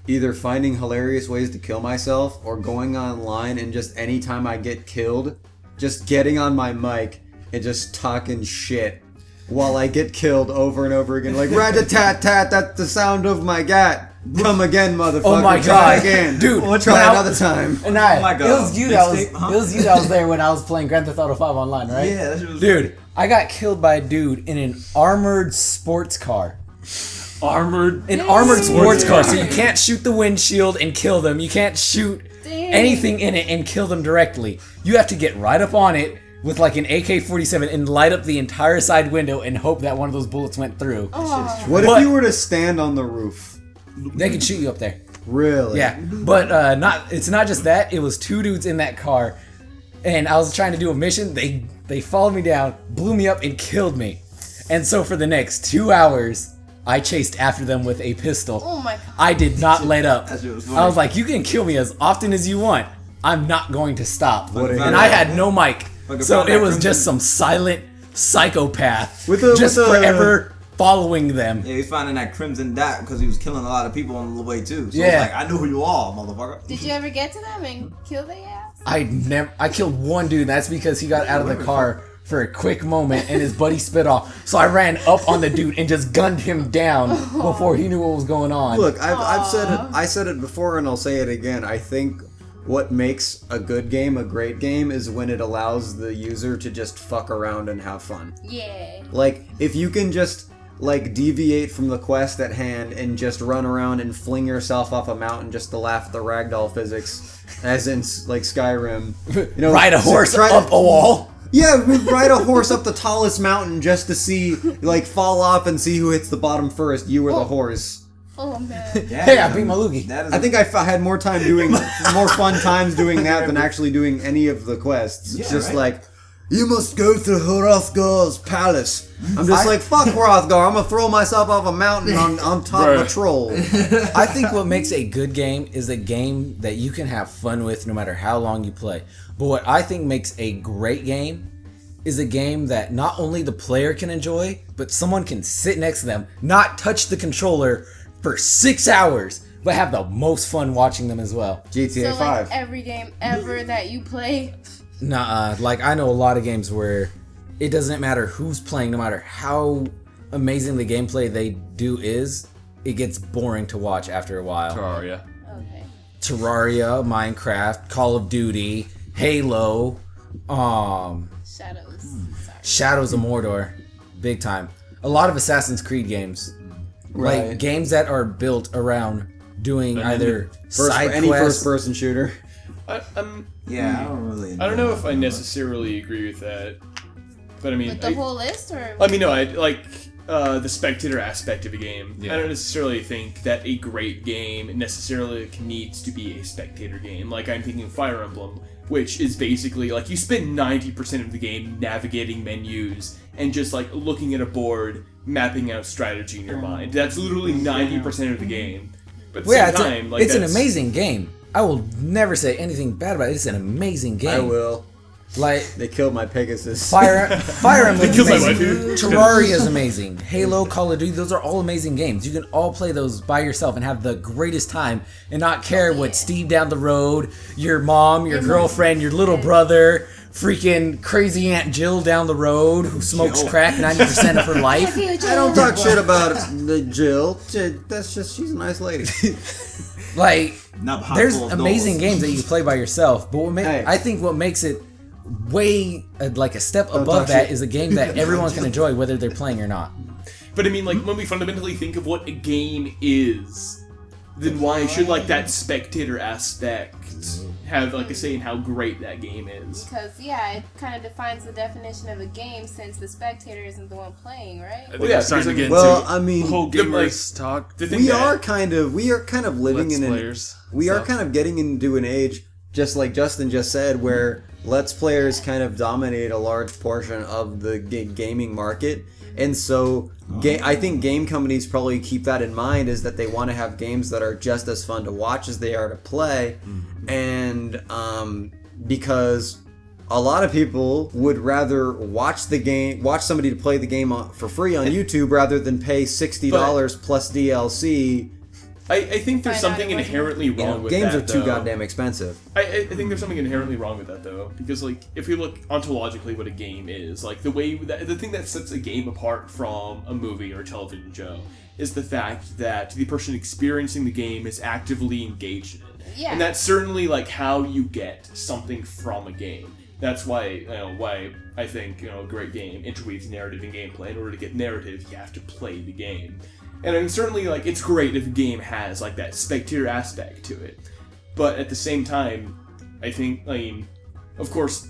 [SPEAKER 6] either finding hilarious ways to kill myself or going online and just anytime I get killed, just getting on my mic and just talking shit while I get killed over and over again. Like, rat-a-tat-tat, that's the sound of my gat. Come again, motherfucker.
[SPEAKER 2] Oh my
[SPEAKER 6] Try
[SPEAKER 2] God.
[SPEAKER 6] again.
[SPEAKER 2] Dude,
[SPEAKER 6] Try
[SPEAKER 2] when I-
[SPEAKER 6] another time.
[SPEAKER 2] And I,
[SPEAKER 7] Oh my
[SPEAKER 2] it
[SPEAKER 7] God.
[SPEAKER 2] was you that was,
[SPEAKER 7] Mixtape, huh?
[SPEAKER 2] it was you that was there when I was playing Grand Theft Auto 5 online, right?
[SPEAKER 7] Yeah, that shit was
[SPEAKER 2] Dude, I got killed by a dude in an armored sports car.
[SPEAKER 1] armored.
[SPEAKER 2] An armored sports car, so you can't shoot the windshield and kill them. You can't shoot
[SPEAKER 4] Dang.
[SPEAKER 2] anything in it and kill them directly. You have to get right up on it with like an AK-47 and light up the entire side window and hope that one of those bullets went through.
[SPEAKER 6] What
[SPEAKER 2] But-
[SPEAKER 6] if you were to stand on the roof?
[SPEAKER 2] They can shoot you up there.
[SPEAKER 6] Really?
[SPEAKER 2] Yeah, but it's not just that. It was 2 dudes in that car, and I was trying to do a mission. They followed me down, blew me up, and killed me. And so for the next 2 hours, I chased after them with a pistol.
[SPEAKER 4] Oh my god.
[SPEAKER 2] I did not let up.
[SPEAKER 7] That shit was funny.
[SPEAKER 2] I was like, you can kill me as often as you want. I'm not going to stop.
[SPEAKER 6] What a
[SPEAKER 2] And I had no mic,
[SPEAKER 7] Like a
[SPEAKER 2] so
[SPEAKER 7] Prodcast
[SPEAKER 2] it was
[SPEAKER 7] crimson.
[SPEAKER 2] just some silent psychopath
[SPEAKER 6] With the-
[SPEAKER 2] just
[SPEAKER 6] with the-
[SPEAKER 2] forever following them.
[SPEAKER 7] Yeah, he's finding that crimson dot because he was killing a lot of people on the way too. So
[SPEAKER 2] Yeah.
[SPEAKER 7] it's like, I know who you are, motherfucker.
[SPEAKER 4] Did you ever get to them and kill their ass?
[SPEAKER 2] I killed one dude. That's because he got out of the car for a quick moment and his buddy sped off. So I ran up on the dude and just gunned him down before he knew what was going on.
[SPEAKER 6] Look, I've said it. I said it before, and I'll say it again. I think what makes a good game a great game is when it allows the user to just fuck around and have fun.
[SPEAKER 4] Yeah.
[SPEAKER 6] Like, if you can just like deviate from the quest at hand and just run around and fling yourself off a mountain just to laugh at the ragdoll physics, as in like Skyrim. You know,
[SPEAKER 2] Ride a horse
[SPEAKER 6] try-
[SPEAKER 2] up a wall.
[SPEAKER 6] Yeah, we ride a horse up the tallest mountain just to see, like, fall off and see who hits the bottom first. You or the horse.
[SPEAKER 4] Oh man.
[SPEAKER 2] Hey, I beat my loogie.
[SPEAKER 7] That is
[SPEAKER 6] I think I had more time doing, more fun times doing that than actually doing any of the quests. It's
[SPEAKER 7] Yeah,
[SPEAKER 6] just
[SPEAKER 7] right.
[SPEAKER 6] like, You must go to Hrothgar's palace. I'm just like, fuck Hrothgar. I'm gonna throw myself off a mountain on top of a troll.
[SPEAKER 2] I think what makes a good game is a game that you can have fun with no matter how long you play. But what I think makes a great game is a game that not only the player can enjoy, but someone can sit next to them, not touch the controller for 6 hours, but have the most fun watching them as well.
[SPEAKER 6] GTA 5.
[SPEAKER 4] Like every game ever that you play.
[SPEAKER 2] Nah, like I know a lot of games where it doesn't matter who's playing, no matter how amazing the gameplay they do is, it gets boring to watch after a while.
[SPEAKER 1] Terraria.
[SPEAKER 4] Okay.
[SPEAKER 2] Terraria, Minecraft, Call of Duty, Halo,
[SPEAKER 4] Shadows. Sorry.
[SPEAKER 2] Shadows of Mordor, big time. A lot of Assassin's Creed games,
[SPEAKER 6] Right.
[SPEAKER 2] like games that are built around doing either side
[SPEAKER 6] any
[SPEAKER 2] quests.
[SPEAKER 6] first-person shooter.
[SPEAKER 5] Yeah, I don't really.
[SPEAKER 3] I don't know if I necessarily agree with that, but I mean,
[SPEAKER 4] With the whole list, or
[SPEAKER 3] I mean, no, I like the spectator aspect of a game.
[SPEAKER 1] Yeah.
[SPEAKER 3] I don't necessarily think that a great game necessarily needs to be a spectator game. Like I'm thinking Fire Emblem, which is basically like you spend 90% of the game navigating menus and just like looking at a board, mapping out strategy in your mind. That's literally 90% of the game. But at the
[SPEAKER 2] Yeah,
[SPEAKER 3] same time, like
[SPEAKER 2] it's an
[SPEAKER 3] that's-
[SPEAKER 2] amazing game. I will never say anything bad about it. It's an amazing game.
[SPEAKER 6] I will.
[SPEAKER 2] Like
[SPEAKER 6] They killed my Pegasus.
[SPEAKER 2] Fire Emblem is
[SPEAKER 3] killed my
[SPEAKER 2] amazing.
[SPEAKER 3] wife.
[SPEAKER 2] Terraria is amazing. Halo, Call of Duty, those are all amazing games. You can all play those by yourself and have the greatest time and not care what Steve down the road, your mom, your girlfriend, your little brother, freaking crazy Aunt Jill down the road who smokes crack 90% of her life.
[SPEAKER 6] I don't talk shit about the Jill. That's just, she's a nice lady.
[SPEAKER 2] Like,
[SPEAKER 7] Not behind
[SPEAKER 2] there's
[SPEAKER 7] closed
[SPEAKER 2] amazing
[SPEAKER 7] doors.
[SPEAKER 2] games that you can play by yourself, but
[SPEAKER 6] Hey.
[SPEAKER 2] I think what makes it way like a step above
[SPEAKER 6] talk
[SPEAKER 2] that
[SPEAKER 6] shit.
[SPEAKER 2] is a game that everyone can enjoy whether they're playing or not.
[SPEAKER 3] But I mean, like, when we fundamentally think of what a game is, then why should, like, that spectator aspect have, like, a say in how great that game is?
[SPEAKER 4] because it kind of defines the definition of a game since the spectator isn't the one playing, right?
[SPEAKER 1] I think
[SPEAKER 3] Well, yeah,
[SPEAKER 1] we're starting to
[SPEAKER 3] because,
[SPEAKER 1] get
[SPEAKER 6] well,
[SPEAKER 1] into
[SPEAKER 6] I mean,
[SPEAKER 1] whole
[SPEAKER 3] the, like,
[SPEAKER 1] gamers talk.
[SPEAKER 3] The thing
[SPEAKER 6] we
[SPEAKER 3] that-
[SPEAKER 6] are kind of living
[SPEAKER 1] Let's
[SPEAKER 6] in
[SPEAKER 1] players.
[SPEAKER 6] we are
[SPEAKER 1] stuff.
[SPEAKER 6] kind of getting into an age, just like Justin just said, where Let's Players kind of dominate a large portion of the gaming market. And so I think game companies probably keep that in mind, is that they want to have games that are just as fun to watch as they are to play. And because a lot of people would rather watch somebody to play the game for free on YouTube rather than pay $60 plus DLC.
[SPEAKER 3] I think there's
[SPEAKER 4] Find out
[SPEAKER 3] something
[SPEAKER 4] it wasn't-
[SPEAKER 3] inherently wrong with
[SPEAKER 6] Games
[SPEAKER 3] that,
[SPEAKER 6] are too
[SPEAKER 3] though.
[SPEAKER 6] goddamn expensive.
[SPEAKER 3] I think there's something inherently wrong with that, though, because like if we look ontologically what a game is, like the thing that sets a game apart from a movie or a television show is the fact that the person experiencing the game is actively engaged in it,
[SPEAKER 4] Yeah.
[SPEAKER 3] and that's certainly like how you get something from a game. That's why I think a great game interweaves narrative and gameplay. In order to get narrative, you have to play the game. And I mean, certainly, like, it's great if a game has, like, that spectator aspect to it. But at the same time, I think, of course,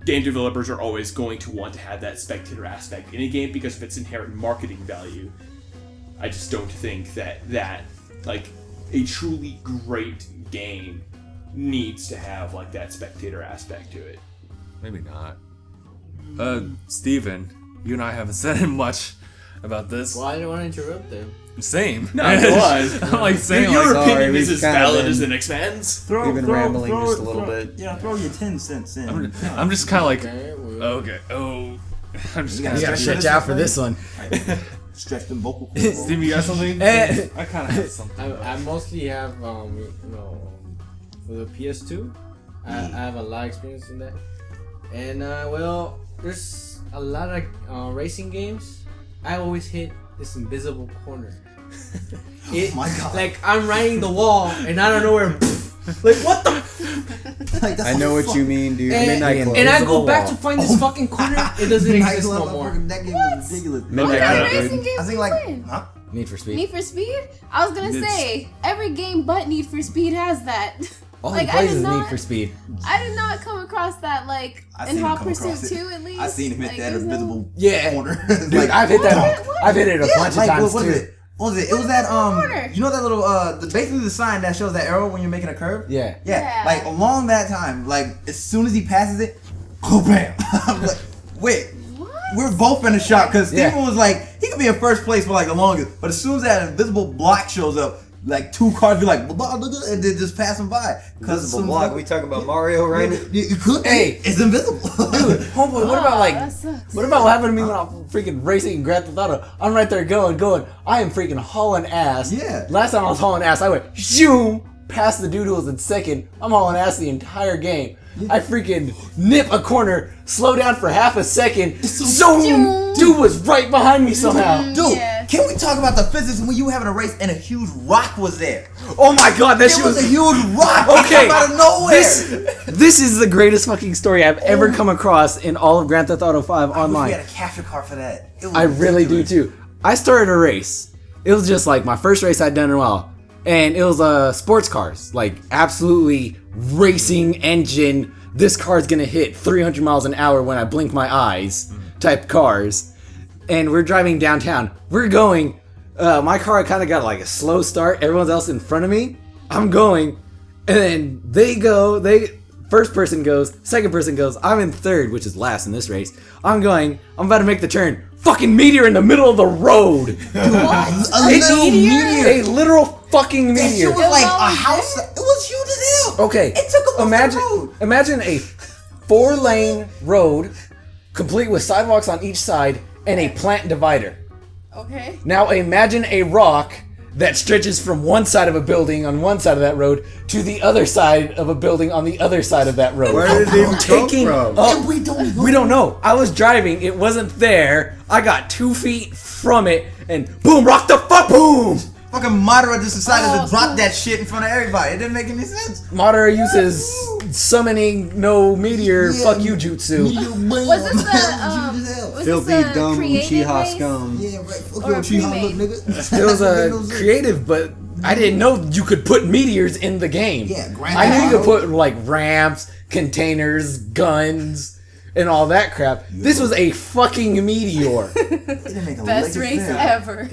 [SPEAKER 3] game developers are always going to want to have that spectator aspect in a game because of its inherent marketing value. I just don't think that, like, a truly great game needs to have, like, that spectator aspect to it.
[SPEAKER 1] Maybe not. Steven, you and I haven't said much about this.
[SPEAKER 8] Well, I didn't want to interrupt them.
[SPEAKER 1] Same.
[SPEAKER 3] No, go on.
[SPEAKER 1] I'm like saying,
[SPEAKER 3] Your
[SPEAKER 1] like,
[SPEAKER 3] opinion
[SPEAKER 6] we've
[SPEAKER 3] is as
[SPEAKER 6] kinda
[SPEAKER 3] valid
[SPEAKER 6] been-
[SPEAKER 3] as the next man's.
[SPEAKER 6] We've been rambling just a little bit.
[SPEAKER 7] Yeah, throw your 10 cents in.
[SPEAKER 1] I'm just kind of like,
[SPEAKER 8] Okay, well,
[SPEAKER 1] okay, I'm just
[SPEAKER 7] You
[SPEAKER 1] kind
[SPEAKER 2] You gotta
[SPEAKER 1] of.
[SPEAKER 2] stretch out for this one.
[SPEAKER 7] Stretch them vocal cords.
[SPEAKER 1] Steve, you got something?
[SPEAKER 2] Eh.
[SPEAKER 1] I kind of have something.
[SPEAKER 8] I mostly have, for the PS2, I have a lot of experience in that. And, well, there's a lot of racing games. I always hit this invisible corner.
[SPEAKER 7] Oh my God.
[SPEAKER 8] Like, I'm riding the wall, and I don't know where. Like, what the?
[SPEAKER 7] Like, that's
[SPEAKER 6] I know what you mean, dude. Midnight Club.
[SPEAKER 8] And I go
[SPEAKER 2] Invisible
[SPEAKER 8] back
[SPEAKER 2] wall.
[SPEAKER 8] to find this fucking corner. It doesn't exist no more.
[SPEAKER 7] That game was ridiculous.
[SPEAKER 4] What
[SPEAKER 6] Midnight
[SPEAKER 4] kind of
[SPEAKER 6] Club,
[SPEAKER 4] racing
[SPEAKER 6] dude.
[SPEAKER 4] games
[SPEAKER 7] I think
[SPEAKER 4] you
[SPEAKER 7] like,
[SPEAKER 4] playing?
[SPEAKER 7] huh?
[SPEAKER 2] Need for Speed.
[SPEAKER 4] Need for Speed? I was gonna
[SPEAKER 1] It's-
[SPEAKER 4] say every game but Need for Speed has that.
[SPEAKER 2] All
[SPEAKER 4] like,
[SPEAKER 2] he plays
[SPEAKER 4] I
[SPEAKER 2] is
[SPEAKER 4] did
[SPEAKER 2] Need
[SPEAKER 4] not-
[SPEAKER 2] for Speed.
[SPEAKER 4] I did not come across that like
[SPEAKER 7] I
[SPEAKER 4] in
[SPEAKER 7] seen
[SPEAKER 4] Hot
[SPEAKER 7] him come across
[SPEAKER 4] Pursuit
[SPEAKER 7] it.
[SPEAKER 4] 2 at least.
[SPEAKER 7] I seen him hit
[SPEAKER 4] Like,
[SPEAKER 7] that
[SPEAKER 4] there's no-
[SPEAKER 7] invisible
[SPEAKER 2] Yeah.
[SPEAKER 7] corner.
[SPEAKER 2] Dude,
[SPEAKER 7] Like,
[SPEAKER 2] I've hit that.
[SPEAKER 4] What?
[SPEAKER 2] I've hit it a bunch of
[SPEAKER 7] like,
[SPEAKER 2] times
[SPEAKER 7] what
[SPEAKER 2] too.
[SPEAKER 7] was it? What was it? It was that
[SPEAKER 4] corner.
[SPEAKER 7] you know that little basically the sign that shows that arrow when you're making a curve.
[SPEAKER 2] Yeah.
[SPEAKER 7] Yeah,
[SPEAKER 4] Yeah.
[SPEAKER 7] like along that time, like as soon as he passes it, oh bam. I'm like, wait.
[SPEAKER 4] What?
[SPEAKER 7] We're both in a shock because Steven was like, he could be in first place for like the longest, but as soon as that invisible block shows up, like 2 cars be like, blah, blah, blah, and then just pass them by.
[SPEAKER 6] Invisible block. We talking about Mario right now?
[SPEAKER 7] It could be.
[SPEAKER 2] Hey.
[SPEAKER 7] It's invisible.
[SPEAKER 2] Dude, homeboy, what about
[SPEAKER 4] that sucks.
[SPEAKER 2] what happened to me when I'm freaking racing in Grand Theft Auto? I'm right there going. I am freaking hauling ass.
[SPEAKER 7] Yeah.
[SPEAKER 2] Last time I was hauling ass, I went zoom past the dude who was in second. I'm hauling ass the entire game. I freaking nip a corner, slow down for half a second. Zoom! Dude was right behind me somehow.
[SPEAKER 7] Dude,
[SPEAKER 4] Yeah.
[SPEAKER 7] can we talk about the physics when you were having a race and a huge rock was there?
[SPEAKER 2] Oh my god, that shit
[SPEAKER 7] It was a huge rock.
[SPEAKER 2] Okay,
[SPEAKER 7] It came out of nowhere.
[SPEAKER 2] this is the greatest fucking story I've ever come across in all of Grand Theft Auto 5
[SPEAKER 7] I wish
[SPEAKER 2] online.
[SPEAKER 7] we had a capture card for that. It was
[SPEAKER 2] I really do
[SPEAKER 7] ridiculous.
[SPEAKER 2] too. I started a race. It was just like my first race I'd done in a while. And it was sports cars. Like absolutely racing engine. This car's gonna hit 300 miles an hour when I blink my eyes type cars. And we're driving downtown. We're going. My car kind of got like a slow start. Everyone else in front of me. I'm going. And then they go. First person goes. Second person goes. I'm in third, which is last in this race. I'm going. I'm about to make the turn. Fucking meteor in the middle of the road.
[SPEAKER 4] What?
[SPEAKER 7] A little meteor.
[SPEAKER 2] A literal fucking
[SPEAKER 7] That shit
[SPEAKER 2] meteor.
[SPEAKER 7] was like a
[SPEAKER 4] always
[SPEAKER 7] house. It was huge as hell.
[SPEAKER 2] Okay.
[SPEAKER 7] It took them off the road.
[SPEAKER 2] Imagine a 4-lane road, complete with sidewalks on each side and a plant divider.
[SPEAKER 4] Okay.
[SPEAKER 2] Now imagine a rock that stretches from one side of a building on one side of that road to the other side of a building on the other side of that road.
[SPEAKER 6] Where did it even
[SPEAKER 2] Taking
[SPEAKER 6] come from?
[SPEAKER 2] up-
[SPEAKER 7] And we don't know.
[SPEAKER 2] We don't know. I was driving. It wasn't there. I got 2 feet from it, and boom, rock the fuck, boom.
[SPEAKER 7] Fucking Madara just decided
[SPEAKER 4] Oh,
[SPEAKER 7] to drop
[SPEAKER 4] cool.
[SPEAKER 7] that shit in front of everybody. It didn't make any sense.
[SPEAKER 2] Madara uses summoning no meteor fuck you jutsu.
[SPEAKER 4] Was this the was
[SPEAKER 6] Filthy,
[SPEAKER 4] this a
[SPEAKER 6] dumb
[SPEAKER 4] creative
[SPEAKER 6] Uchiha
[SPEAKER 4] race?
[SPEAKER 6] scum.
[SPEAKER 7] Yeah, right. Fuck
[SPEAKER 4] Or
[SPEAKER 7] your Uchiha
[SPEAKER 4] pre-made.
[SPEAKER 7] look, nigga.
[SPEAKER 2] It was
[SPEAKER 7] Made no sense.
[SPEAKER 2] creative, but I didn't know you could put meteors in the game.
[SPEAKER 7] Yeah, Grand
[SPEAKER 2] I knew you
[SPEAKER 7] Theft
[SPEAKER 2] could
[SPEAKER 7] Auto.
[SPEAKER 2] put like ramps, containers, guns, and all that crap. This was a fucking meteor.
[SPEAKER 7] It didn't make a
[SPEAKER 4] Best
[SPEAKER 7] lick of
[SPEAKER 4] race
[SPEAKER 7] sense.
[SPEAKER 4] ever.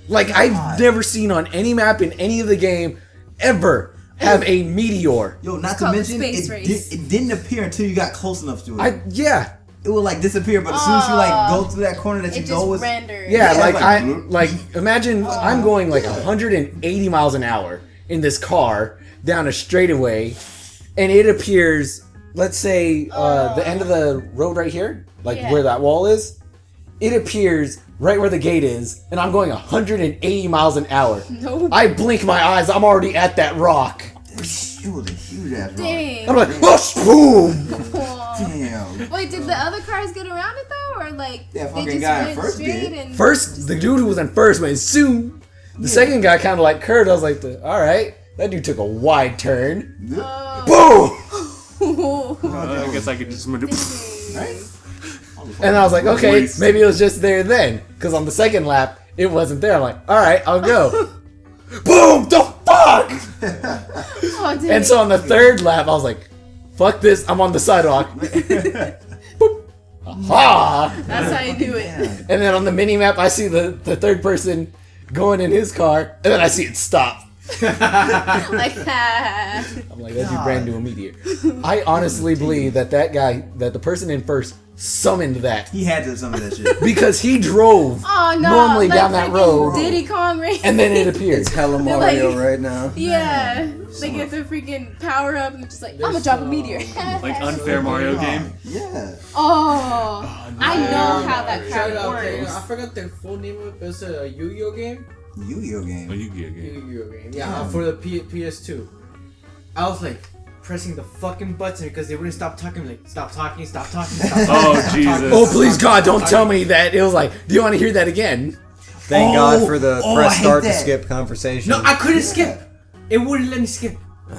[SPEAKER 2] Like I've never seen on any map in any of the game ever have a meteor.
[SPEAKER 7] Yo, not to
[SPEAKER 4] called the
[SPEAKER 7] mention,
[SPEAKER 4] space race.
[SPEAKER 7] it didn't appear until you got close enough to it.
[SPEAKER 2] Yeah.
[SPEAKER 7] It would like disappear, but as soon as you like go through that corner that you
[SPEAKER 4] It
[SPEAKER 7] know
[SPEAKER 4] just
[SPEAKER 7] was
[SPEAKER 4] rendered.
[SPEAKER 2] Yeah,
[SPEAKER 7] Yeah,
[SPEAKER 2] like
[SPEAKER 7] like,
[SPEAKER 2] I
[SPEAKER 7] bloop.
[SPEAKER 2] like imagine I'm going like 180 miles an hour in this car down a straightaway, and it appears, let's say the end of the road right here, like
[SPEAKER 4] Yeah.
[SPEAKER 2] where that wall is, it appears right where the gate is, and I'm going 180 miles an hour.
[SPEAKER 4] Nope.
[SPEAKER 2] I blink my eyes, I'm already at that rock.
[SPEAKER 7] it was a huge ass rock.
[SPEAKER 4] Dang.
[SPEAKER 2] I'm like, whoosh, boom.
[SPEAKER 4] Aw.
[SPEAKER 7] Damn.
[SPEAKER 4] Wait, did the other cars get around it though, or like
[SPEAKER 7] That
[SPEAKER 4] they
[SPEAKER 7] fucking
[SPEAKER 4] just
[SPEAKER 7] guy at
[SPEAKER 4] went
[SPEAKER 7] first
[SPEAKER 4] straight
[SPEAKER 7] did.
[SPEAKER 4] and
[SPEAKER 2] First, the dude who was in first went zoom. The second guy kind of like curved. I was like, all right, that dude took a wide turn. Boom.
[SPEAKER 1] I guess I could just maneuver.
[SPEAKER 7] Right?
[SPEAKER 2] And I was like, okay,
[SPEAKER 1] Waste.
[SPEAKER 2] maybe it was just there then. Because on the second lap, it wasn't there. I'm like, all right, I'll go. Boom! The fuck!
[SPEAKER 4] Oh, dang.
[SPEAKER 2] And so on the third lap, I was like, fuck this, I'm on the sidewalk. Boop. Aha!
[SPEAKER 4] That's how you do it.
[SPEAKER 2] And then on the mini map, I see the third person going in his car, and then I see it stop.
[SPEAKER 4] Like that.
[SPEAKER 2] I'm like, that dude ran into a meteor. I honestly believe that the person in first summoned that.
[SPEAKER 7] He had to do some of that shit.
[SPEAKER 2] Because he drove
[SPEAKER 4] Oh no!
[SPEAKER 2] normally
[SPEAKER 4] like
[SPEAKER 2] down that
[SPEAKER 4] freaking
[SPEAKER 2] road,
[SPEAKER 4] Diddy Kong race.
[SPEAKER 2] and then it appeared.
[SPEAKER 6] It's hella
[SPEAKER 4] They're
[SPEAKER 6] Mario
[SPEAKER 4] like-
[SPEAKER 6] right now.
[SPEAKER 4] Yeah, they get the freaking power up and it's just like, I'm gonna drop a meteor.
[SPEAKER 1] Like unfair Mario game.
[SPEAKER 7] Yeah.
[SPEAKER 4] Oh, I know how that
[SPEAKER 8] Shout
[SPEAKER 4] crap
[SPEAKER 8] out,
[SPEAKER 4] works.
[SPEAKER 8] I forgot the full name of it. It's a Yu-Gi-Oh game.
[SPEAKER 7] Yu-Gi-Oh
[SPEAKER 1] Oh,
[SPEAKER 7] game.
[SPEAKER 1] Yu-Gi-Oh game.
[SPEAKER 8] Yu-Gi-Oh game. Yeah, for the PS2. I was like pressing the fucking button because they wouldn't stop talking. Like, stop talking, stop talking, stop talking.
[SPEAKER 1] Oh,
[SPEAKER 8] stop
[SPEAKER 1] Jesus.
[SPEAKER 8] talking,
[SPEAKER 2] Oh,
[SPEAKER 8] stop
[SPEAKER 2] please,
[SPEAKER 8] talking,
[SPEAKER 2] God,
[SPEAKER 8] stop
[SPEAKER 2] don't
[SPEAKER 8] talking.
[SPEAKER 2] tell me that. It was like, do you want to hear that again?
[SPEAKER 6] Thank God for the
[SPEAKER 7] I
[SPEAKER 6] press
[SPEAKER 7] hate
[SPEAKER 6] start to
[SPEAKER 7] that.
[SPEAKER 6] skip conversation.
[SPEAKER 8] No, I couldn't skip. It wouldn't let me skip. I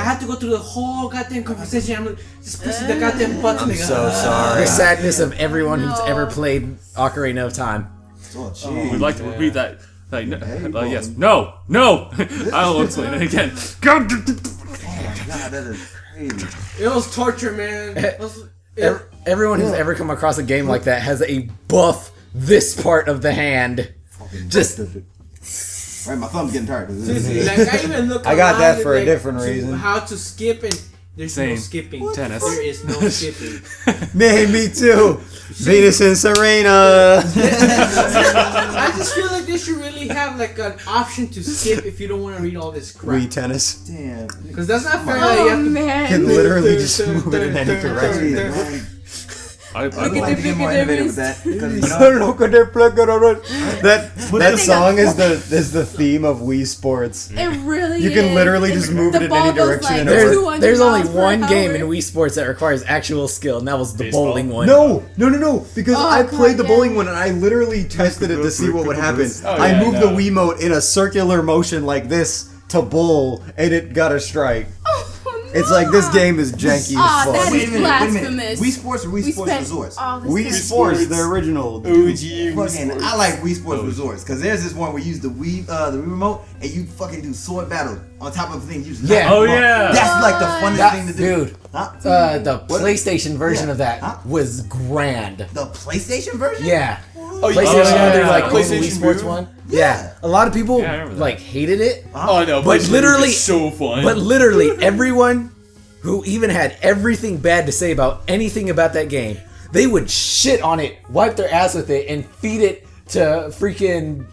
[SPEAKER 8] had to go through the whole goddamn conversation. I'm like, just pressing the goddamn button.
[SPEAKER 6] I'm
[SPEAKER 8] like,
[SPEAKER 6] so sorry.
[SPEAKER 2] The sadness of everyone who's
[SPEAKER 4] No.
[SPEAKER 2] ever played Ocarina of Time.
[SPEAKER 7] Oh, jeez.
[SPEAKER 1] We'd like to repeat that. Like, yes. No. I'll explain it again. God.
[SPEAKER 7] God, that is crazy.
[SPEAKER 8] It was torture, man.
[SPEAKER 2] Everyone who's ever come across a game like that has a buff this part of the hand. Just
[SPEAKER 7] Right, my thumb's getting tired.
[SPEAKER 8] Seriously, like I even look.
[SPEAKER 6] I got that
[SPEAKER 8] online,
[SPEAKER 6] for a
[SPEAKER 8] like,
[SPEAKER 6] different
[SPEAKER 8] to
[SPEAKER 6] reason.
[SPEAKER 8] How to skip and There's
[SPEAKER 1] Same.
[SPEAKER 8] no skipping.
[SPEAKER 1] Tennis.
[SPEAKER 8] There is no skipping.
[SPEAKER 6] Man, me too. Venus and Serena.
[SPEAKER 8] I just feel like they should really have like an option to skip if you don't want to read all this crap.
[SPEAKER 6] Wii tennis.
[SPEAKER 7] Damn.
[SPEAKER 8] Because that's not fair. Like, you
[SPEAKER 4] Oh
[SPEAKER 8] have to
[SPEAKER 6] You
[SPEAKER 4] man.
[SPEAKER 6] can literally just move it in any direction.
[SPEAKER 1] I
[SPEAKER 4] Look
[SPEAKER 7] I'd
[SPEAKER 4] at
[SPEAKER 7] like to get more innovative with that. 'Cause, you know,
[SPEAKER 6] That song is the theme of Wii Sports.
[SPEAKER 4] It really
[SPEAKER 6] You can
[SPEAKER 4] is.
[SPEAKER 6] literally just move it in
[SPEAKER 4] ball
[SPEAKER 6] any
[SPEAKER 4] goes,
[SPEAKER 6] direction
[SPEAKER 4] like,
[SPEAKER 6] and
[SPEAKER 2] There's,
[SPEAKER 4] 200
[SPEAKER 2] there's only
[SPEAKER 4] miles per
[SPEAKER 2] one game in
[SPEAKER 4] hour.
[SPEAKER 2] Wii Sports that requires actual skill, and that was the
[SPEAKER 1] Baseball?
[SPEAKER 2] bowling one.
[SPEAKER 6] No, because
[SPEAKER 4] Oh,
[SPEAKER 6] I played the
[SPEAKER 4] God,
[SPEAKER 6] bowling
[SPEAKER 4] yeah.
[SPEAKER 6] one and I literally tested it to see what would happen.
[SPEAKER 3] Oh,
[SPEAKER 6] I
[SPEAKER 3] yeah,
[SPEAKER 6] moved
[SPEAKER 3] no.
[SPEAKER 6] the Wiimote in a circular motion like this to bowl, and it got a strike.
[SPEAKER 4] Oh,
[SPEAKER 6] It's like this game is janky
[SPEAKER 4] Ah,
[SPEAKER 6] as fuck.
[SPEAKER 4] that
[SPEAKER 7] wait
[SPEAKER 4] is
[SPEAKER 7] a minute, wait a minute.
[SPEAKER 4] blasphemous.
[SPEAKER 7] Wii Sports or Wii
[SPEAKER 4] We
[SPEAKER 7] Sports
[SPEAKER 4] spent
[SPEAKER 7] Resorts?
[SPEAKER 4] all this
[SPEAKER 6] Wii
[SPEAKER 4] time.
[SPEAKER 6] Sports, the original.
[SPEAKER 3] OG Wii
[SPEAKER 7] Fucking,
[SPEAKER 3] Sports.
[SPEAKER 7] I like Wii Sports Resorts because there's this one where you use the Wii remote and you fucking do sword battles on top of things. You just
[SPEAKER 2] Yeah.
[SPEAKER 7] knock
[SPEAKER 1] Oh,
[SPEAKER 7] them off.
[SPEAKER 1] yeah.
[SPEAKER 7] That's like the funnest
[SPEAKER 2] That-
[SPEAKER 7] thing to do.
[SPEAKER 2] dude.
[SPEAKER 7] Huh?
[SPEAKER 2] The PlayStation version
[SPEAKER 7] Yeah.
[SPEAKER 2] of that
[SPEAKER 7] Huh?
[SPEAKER 2] was grand.
[SPEAKER 7] The PlayStation version?
[SPEAKER 2] Yeah.
[SPEAKER 3] Oh,
[SPEAKER 2] PlayStation
[SPEAKER 1] yeah.
[SPEAKER 2] one, they're like
[SPEAKER 3] PlayStation
[SPEAKER 2] Wii Sports
[SPEAKER 3] Move?
[SPEAKER 2] one. Yeah. A lot of people
[SPEAKER 1] Yeah, I remember that.
[SPEAKER 2] like hated it,
[SPEAKER 3] Oh no,
[SPEAKER 2] But
[SPEAKER 3] PlayStation
[SPEAKER 2] literally-
[SPEAKER 3] is so fun.
[SPEAKER 2] but literally everyone who even had everything bad to say about anything about that game, they would shit on it, wipe their ass with it, and feed it to freaking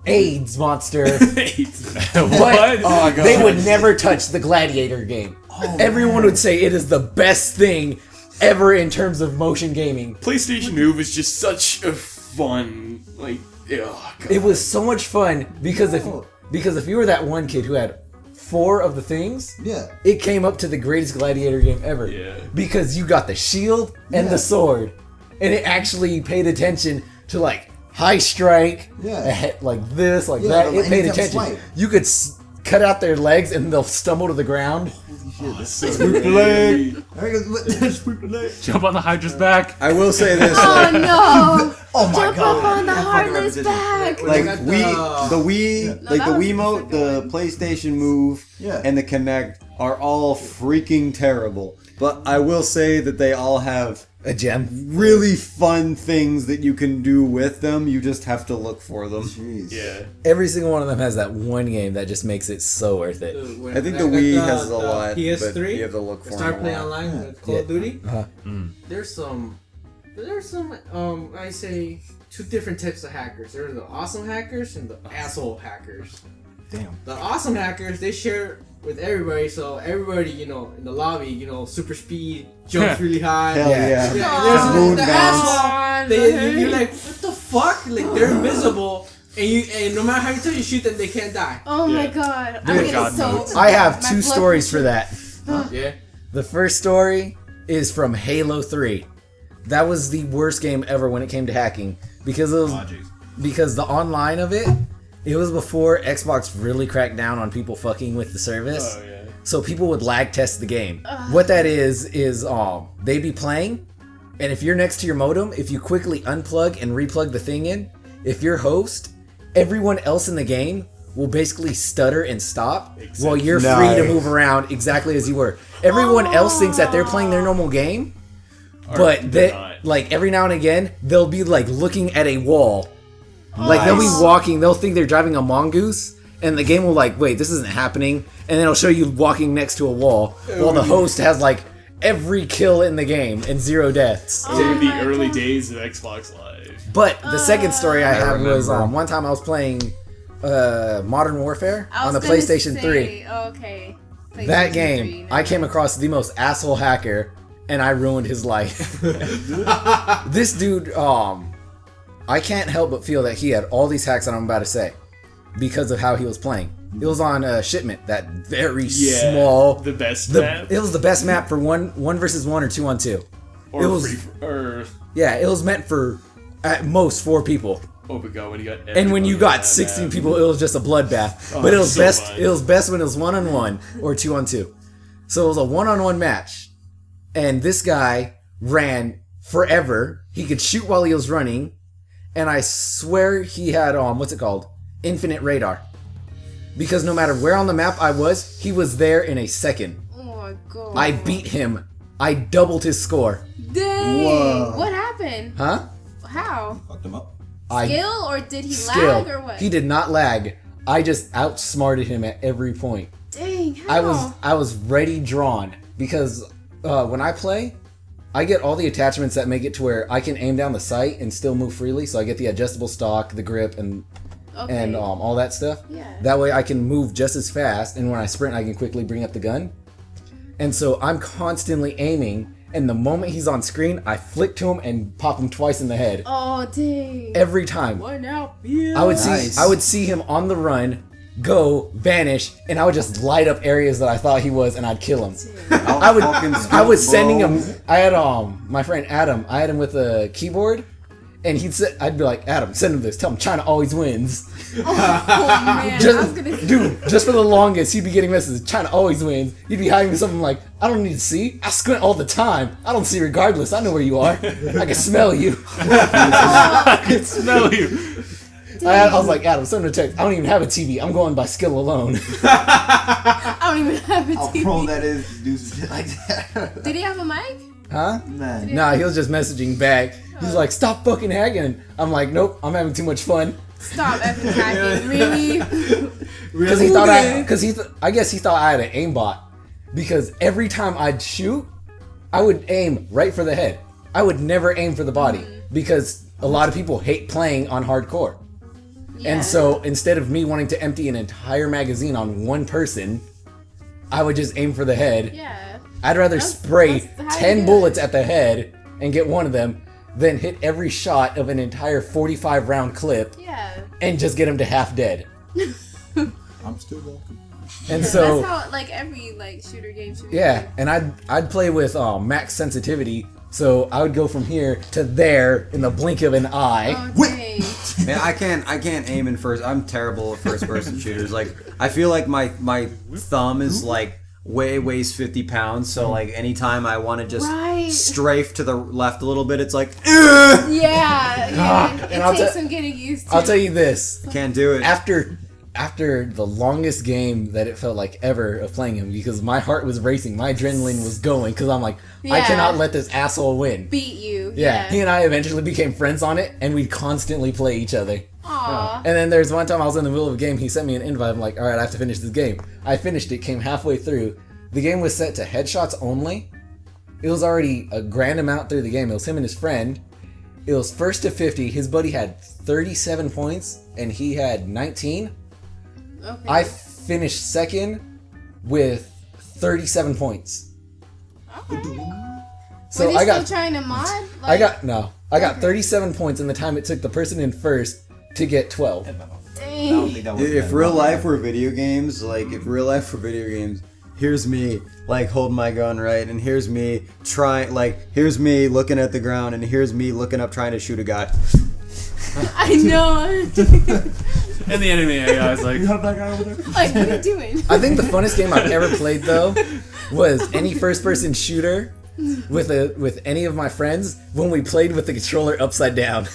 [SPEAKER 2] AIDS monster.
[SPEAKER 1] What?
[SPEAKER 3] Oh, God.
[SPEAKER 2] They would never touch the Gladiator game. Everyone would say it is the best thing ever in terms of motion gaming.
[SPEAKER 3] PlayStation Move is just such a fun, like, oh, God.
[SPEAKER 2] It was so much fun because if you were that one kid who had 4 of the things,
[SPEAKER 7] Yeah.
[SPEAKER 2] it came up to the greatest Gladiator game ever.
[SPEAKER 3] Yeah.
[SPEAKER 2] Because you got the shield and
[SPEAKER 7] Yeah.
[SPEAKER 2] the sword, and it actually paid attention to like high strike,
[SPEAKER 7] Yeah.
[SPEAKER 2] like this, like
[SPEAKER 7] Yeah,
[SPEAKER 2] that.
[SPEAKER 7] the
[SPEAKER 2] It paid
[SPEAKER 7] anytime
[SPEAKER 2] attention.
[SPEAKER 7] swipe.
[SPEAKER 2] You could cut out their legs and they'll stumble to the ground.
[SPEAKER 3] Sweep the leg.
[SPEAKER 1] Jump on the Hydra's back.
[SPEAKER 6] I will say this,
[SPEAKER 4] Oh no!
[SPEAKER 7] Oh my
[SPEAKER 4] Jump
[SPEAKER 7] god.
[SPEAKER 4] up on the
[SPEAKER 7] That fucking
[SPEAKER 4] heartless
[SPEAKER 7] repetition.
[SPEAKER 4] back.
[SPEAKER 6] like
[SPEAKER 8] got
[SPEAKER 6] the Wii,
[SPEAKER 4] No,
[SPEAKER 6] like
[SPEAKER 4] that
[SPEAKER 6] the
[SPEAKER 4] was
[SPEAKER 6] Wiimote,
[SPEAKER 4] the
[SPEAKER 6] the
[SPEAKER 4] second
[SPEAKER 6] PlayStation Move,
[SPEAKER 7] Yeah.
[SPEAKER 6] and the Kinect are all freaking terrible. But I will say that they all have
[SPEAKER 2] A gem.
[SPEAKER 6] really fun things that you can do with them. You just have to look for them.
[SPEAKER 7] Jeez.
[SPEAKER 3] Yeah.
[SPEAKER 2] Every single one of them has that one game that just makes it so worth it.
[SPEAKER 6] I think the Wii has a lot,
[SPEAKER 8] PS3.
[SPEAKER 6] but you have to look for them.
[SPEAKER 8] Start
[SPEAKER 6] a
[SPEAKER 8] playing
[SPEAKER 6] lot.
[SPEAKER 8] online with Call of
[SPEAKER 2] Yeah.
[SPEAKER 8] Duty.
[SPEAKER 2] Uh-huh.
[SPEAKER 8] There's some I say 2 different types of hackers. There's the awesome hackers and the asshole hackers.
[SPEAKER 7] Damn.
[SPEAKER 8] The awesome hackers, they share with everybody, so everybody, in the lobby, super speed, jumps really high.
[SPEAKER 6] Hell
[SPEAKER 2] Yeah.
[SPEAKER 6] yeah.
[SPEAKER 8] Yeah, and
[SPEAKER 6] Moon
[SPEAKER 8] there's the
[SPEAKER 6] bounce.
[SPEAKER 8] asshole. You're like, what the fuck? Like, they're invisible, and no matter how many times you shoot them, they can't die.
[SPEAKER 4] Oh my
[SPEAKER 3] Yeah.
[SPEAKER 4] god! I'm
[SPEAKER 2] Dude,
[SPEAKER 4] getting
[SPEAKER 1] God
[SPEAKER 4] so.
[SPEAKER 1] knows.
[SPEAKER 2] I have
[SPEAKER 4] my
[SPEAKER 2] 2
[SPEAKER 4] blood
[SPEAKER 2] stories for
[SPEAKER 4] pressure.
[SPEAKER 2] that.
[SPEAKER 8] Yeah.
[SPEAKER 2] The first story is from Halo 3. That was the worst game ever when it came to hacking because it was because the online of it was before Xbox really cracked down on people fucking with the service.
[SPEAKER 3] Oh yeah.
[SPEAKER 2] So people would lag test the game. What that is they'd be playing, and if you're next to your modem, if you quickly unplug and replug the thing in, if you're host, everyone else in the game will basically stutter and stop while you're free to
[SPEAKER 6] Nice.
[SPEAKER 2] move around exactly as you were. Everyone else thinks that they're playing their normal game, but
[SPEAKER 3] they're
[SPEAKER 2] they,
[SPEAKER 3] not.
[SPEAKER 2] like every now and again, they'll be like looking at a wall. Like they'll be walking, they'll think they're driving a mongoose, and the game will like, wait, this isn't happening, and then it'll show you walking next to a wall while the host has like every kill in the game and 0 deaths.
[SPEAKER 3] In the
[SPEAKER 4] my
[SPEAKER 3] early
[SPEAKER 4] God.
[SPEAKER 3] days of Xbox Live.
[SPEAKER 2] But the second story I have was
[SPEAKER 6] remember.
[SPEAKER 2] one time I was playing Modern Warfare
[SPEAKER 4] I
[SPEAKER 2] on
[SPEAKER 4] was
[SPEAKER 2] the
[SPEAKER 4] gonna
[SPEAKER 2] PlayStation 3.
[SPEAKER 4] say, Okay.
[SPEAKER 2] That
[SPEAKER 4] PlayStation
[SPEAKER 2] game,
[SPEAKER 4] 3,
[SPEAKER 2] I came across the most asshole hacker, and I ruined his life. This dude, I can't help but feel that he had all these hacks that I'm about to say because of how he was playing. It was on Shipment, that very
[SPEAKER 3] Yeah.
[SPEAKER 2] small.
[SPEAKER 3] The best map.
[SPEAKER 2] It was the best map for one versus one or 2-on-2.
[SPEAKER 3] Or
[SPEAKER 2] it was-
[SPEAKER 3] or
[SPEAKER 2] Yeah, it was meant for at most 4 people.
[SPEAKER 3] oh my god, when you got
[SPEAKER 2] And when you
[SPEAKER 3] everybody on
[SPEAKER 2] got
[SPEAKER 3] that
[SPEAKER 2] 16
[SPEAKER 3] map.
[SPEAKER 2] people, it was just a bloodbath.
[SPEAKER 3] Oh,
[SPEAKER 2] But it was
[SPEAKER 3] so
[SPEAKER 2] best.
[SPEAKER 3] much.
[SPEAKER 2] It was best when it was 1-on-1 or 2-on-2. So it was a 1-on-1 match, and this guy ran forever. He could shoot while he was running, and I swear he had what's it called? Infinite radar. Because no matter where on the map I was, he was there in a second.
[SPEAKER 4] Oh my god.
[SPEAKER 2] I beat him. I doubled his score.
[SPEAKER 4] Dang.
[SPEAKER 6] Whoa.
[SPEAKER 4] What happened?
[SPEAKER 2] Huh?
[SPEAKER 4] How?
[SPEAKER 7] Fucked him up.
[SPEAKER 4] Skill or did he
[SPEAKER 2] Skill.
[SPEAKER 4] lag or what?
[SPEAKER 2] He did not lag. I just outsmarted him at every point.
[SPEAKER 4] Dang. How?
[SPEAKER 2] I was ready drawn because when I play, I get all the attachments that make it to where I can aim down the sight and still move freely. So I get the adjustable stock, the grip, and all that stuff.
[SPEAKER 4] Yeah.
[SPEAKER 2] That way I can move just as fast, and when I sprint, I can quickly bring up the gun. And so I'm constantly aiming, and the moment he's on screen, I flick to him and pop him twice in the head.
[SPEAKER 4] Oh dang!
[SPEAKER 2] Every time.
[SPEAKER 4] One out.
[SPEAKER 2] I would see him on the run, go, vanish, and I would just light up areas that I thought he was, and I'd kill him. I was sending him. I had my friend Adam. I had him with a keyboard, and I'd be like, Adam, send him this. Tell him China always wins.
[SPEAKER 4] Oh man!
[SPEAKER 2] Just for the longest, he'd be getting messages. China always wins. He'd be hiding something like, I don't need to see. I squint all the time. I don't see regardless. I know where you are. I can smell you.
[SPEAKER 1] I can smell you.
[SPEAKER 2] I was like, Adam, send him a text. I don't even have a TV. I'm going by skill alone.
[SPEAKER 4] I don't even have a
[SPEAKER 7] How
[SPEAKER 4] TV.
[SPEAKER 7] pro that is to do some shit like that.
[SPEAKER 4] Did he have a mic?
[SPEAKER 2] Huh?
[SPEAKER 7] Man.
[SPEAKER 2] Nah, he was just messaging back. He's like, stop fucking hacking. I'm like, nope, I'm having too much fun.
[SPEAKER 4] Stop effing hacking, really?
[SPEAKER 2] Because I guess he thought I had an aimbot. Because every time I'd shoot, I would aim right for the head. I would never aim for the body. Because a lot of people hate playing on hardcore.
[SPEAKER 4] Yeah.
[SPEAKER 2] And so instead of me wanting to empty an entire magazine on one person, I would just aim for the head.
[SPEAKER 4] Yeah.
[SPEAKER 2] I'd rather spray
[SPEAKER 4] that's how
[SPEAKER 2] 10
[SPEAKER 4] you do
[SPEAKER 2] bullets
[SPEAKER 4] it.
[SPEAKER 2] at the head and get one of them than hit every shot of an entire 45 round clip
[SPEAKER 4] Yeah.
[SPEAKER 2] and just get him to half dead.
[SPEAKER 7] I'm still welcome.
[SPEAKER 2] And so
[SPEAKER 4] that's how like every shooter game should be.
[SPEAKER 2] yeah, and I'd play with max sensitivity, so I would go from here to there in the blink of an eye.
[SPEAKER 4] Oh dang.
[SPEAKER 6] Man, I can't aim in first. I'm terrible at first person shooters. Like, I feel like my thumb is like weighs 50 pounds. So like anytime I want to just
[SPEAKER 4] Right.
[SPEAKER 6] strafe to the left a little bit, it's like
[SPEAKER 4] Yeah.
[SPEAKER 2] and
[SPEAKER 4] It
[SPEAKER 2] I'll
[SPEAKER 4] takes
[SPEAKER 2] tell-
[SPEAKER 4] some getting used to.
[SPEAKER 2] I'll tell you this.
[SPEAKER 6] I can't do it.
[SPEAKER 2] After the longest game that it felt like ever of playing him, because my heart was racing, my adrenaline was going, because I'm like, I
[SPEAKER 4] Yeah.
[SPEAKER 2] cannot let this asshole win.
[SPEAKER 4] Beat you.
[SPEAKER 2] Yeah, he and I eventually became friends on it, and we'd constantly play each other.
[SPEAKER 4] Aw.
[SPEAKER 2] And then there's one time I was in the middle of a game, he sent me an invite, I'm like, alright, I have to finish this game. I finished it, came halfway through. The game was set to headshots only. It was already a grand amount through the game. It was him and his friend. It was first to 50. His buddy had 37 points, and he had 19.
[SPEAKER 4] Okay.
[SPEAKER 2] I finished second with 37 points.
[SPEAKER 4] Okay.
[SPEAKER 2] So
[SPEAKER 4] Were they
[SPEAKER 2] I got
[SPEAKER 4] still trying to mod?
[SPEAKER 2] I got 37 points in the time it took the person in first to get 12.
[SPEAKER 4] Dang.
[SPEAKER 6] If real life were video games, here's me like holding my gun right, and here's me here's me looking at the ground, and here's me looking up trying to shoot a guy.
[SPEAKER 4] I know.
[SPEAKER 1] And the enemy AI is like,
[SPEAKER 7] You have that guy over there?
[SPEAKER 4] Like, what are you doing?
[SPEAKER 2] I think the funnest game I've ever played though was any first-person shooter with any of my friends when we played with the controller upside down.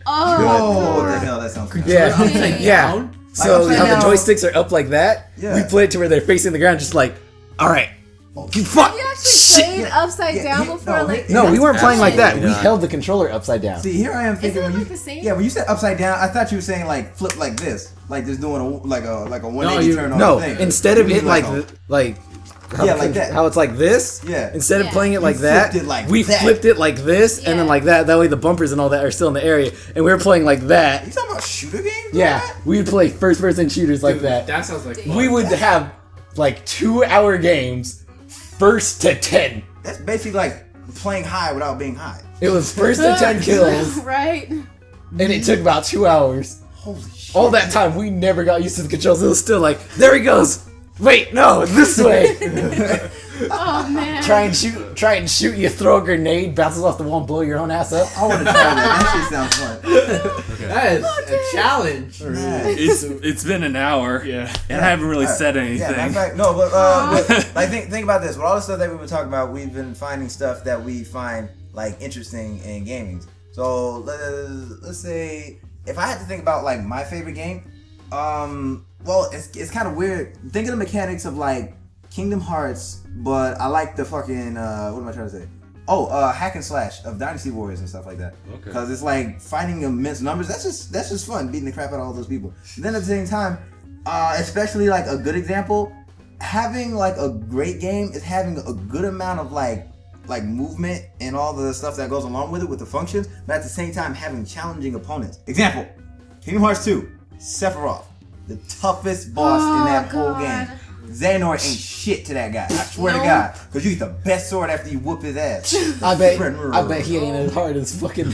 [SPEAKER 4] Oh.
[SPEAKER 7] What the hell? That sounds good.
[SPEAKER 2] Yeah,
[SPEAKER 4] Upside
[SPEAKER 2] yeah. So
[SPEAKER 7] upside
[SPEAKER 2] how the
[SPEAKER 7] down.
[SPEAKER 2] joysticks are up like that?
[SPEAKER 7] Yeah.
[SPEAKER 2] We played to where they're facing the ground, just like, all right, fuck.
[SPEAKER 4] You actually played upside down before? Like,
[SPEAKER 2] No, we weren't playing like that.
[SPEAKER 6] Absolutely
[SPEAKER 2] We
[SPEAKER 6] not.
[SPEAKER 2] held the controller upside down.
[SPEAKER 7] See, here I am thinking
[SPEAKER 4] Isn't it
[SPEAKER 7] when
[SPEAKER 4] like the same?
[SPEAKER 7] yeah, when you said upside down, I thought you were saying like flip like this, like just doing a 180
[SPEAKER 8] you-
[SPEAKER 7] turn on
[SPEAKER 2] No,
[SPEAKER 7] the thing.
[SPEAKER 2] instead of
[SPEAKER 7] You
[SPEAKER 2] it
[SPEAKER 7] mean
[SPEAKER 2] like how,
[SPEAKER 7] Yeah, like that.
[SPEAKER 2] how it's like this.
[SPEAKER 7] Yeah.
[SPEAKER 2] Instead of
[SPEAKER 4] Yeah.
[SPEAKER 2] playing it like
[SPEAKER 7] You
[SPEAKER 2] that,
[SPEAKER 7] flipped it like
[SPEAKER 2] we
[SPEAKER 7] that.
[SPEAKER 2] flipped it like this, and then
[SPEAKER 4] Yeah.
[SPEAKER 2] like that. That way the bumpers and all that are still in the area, and we were playing like that.
[SPEAKER 7] You talking about shooter games?
[SPEAKER 2] Yeah, we would play first-person shooters like that.
[SPEAKER 8] That sounds like
[SPEAKER 2] We would have like 2-hour games, first to 10.
[SPEAKER 7] That's basically like playing high without being high.
[SPEAKER 2] It was first to 10 kills,
[SPEAKER 4] Right.
[SPEAKER 2] and it took about 2 hours.
[SPEAKER 7] Holy shit.
[SPEAKER 2] All that time, we never got used to the controls. It was still like, there he goes. Wait, no, this way.
[SPEAKER 4] Oh man.
[SPEAKER 2] Try and shoot. You throw a grenade, bounces off the wall, and blow your own ass up.
[SPEAKER 7] I want to try that. That shit sounds fun.
[SPEAKER 8] That is a challenge.
[SPEAKER 1] it's been an hour.
[SPEAKER 3] Yeah.
[SPEAKER 1] And I haven't really said
[SPEAKER 7] Yeah,
[SPEAKER 1] anything.
[SPEAKER 7] matter of fact, no, but like think about this. With all the stuff that we've been talking about, we've been finding stuff that we find like interesting in gaming. So let's say if I had to think about like my favorite game, well, it's kind of weird. Think of the mechanics of like Kingdom Hearts, but I like the fucking what am I trying to say? Hack and slash of Dynasty Warriors and stuff like that.
[SPEAKER 1] Okay.
[SPEAKER 7] Because it's like fighting immense numbers. That's just fun, beating the crap out of all those people. And then at the same time, especially like a good example, having like a great game is having a good amount of like movement and all the stuff that goes along with it with the functions, but at the same time having challenging opponents. Example, Kingdom Hearts 2, Sephiroth, the toughest boss in that whole game. Xehanort ain't shit to that guy. I swear to God, because you get the best sword after you whoop his ass.
[SPEAKER 2] I bet he ain't as hard as fucking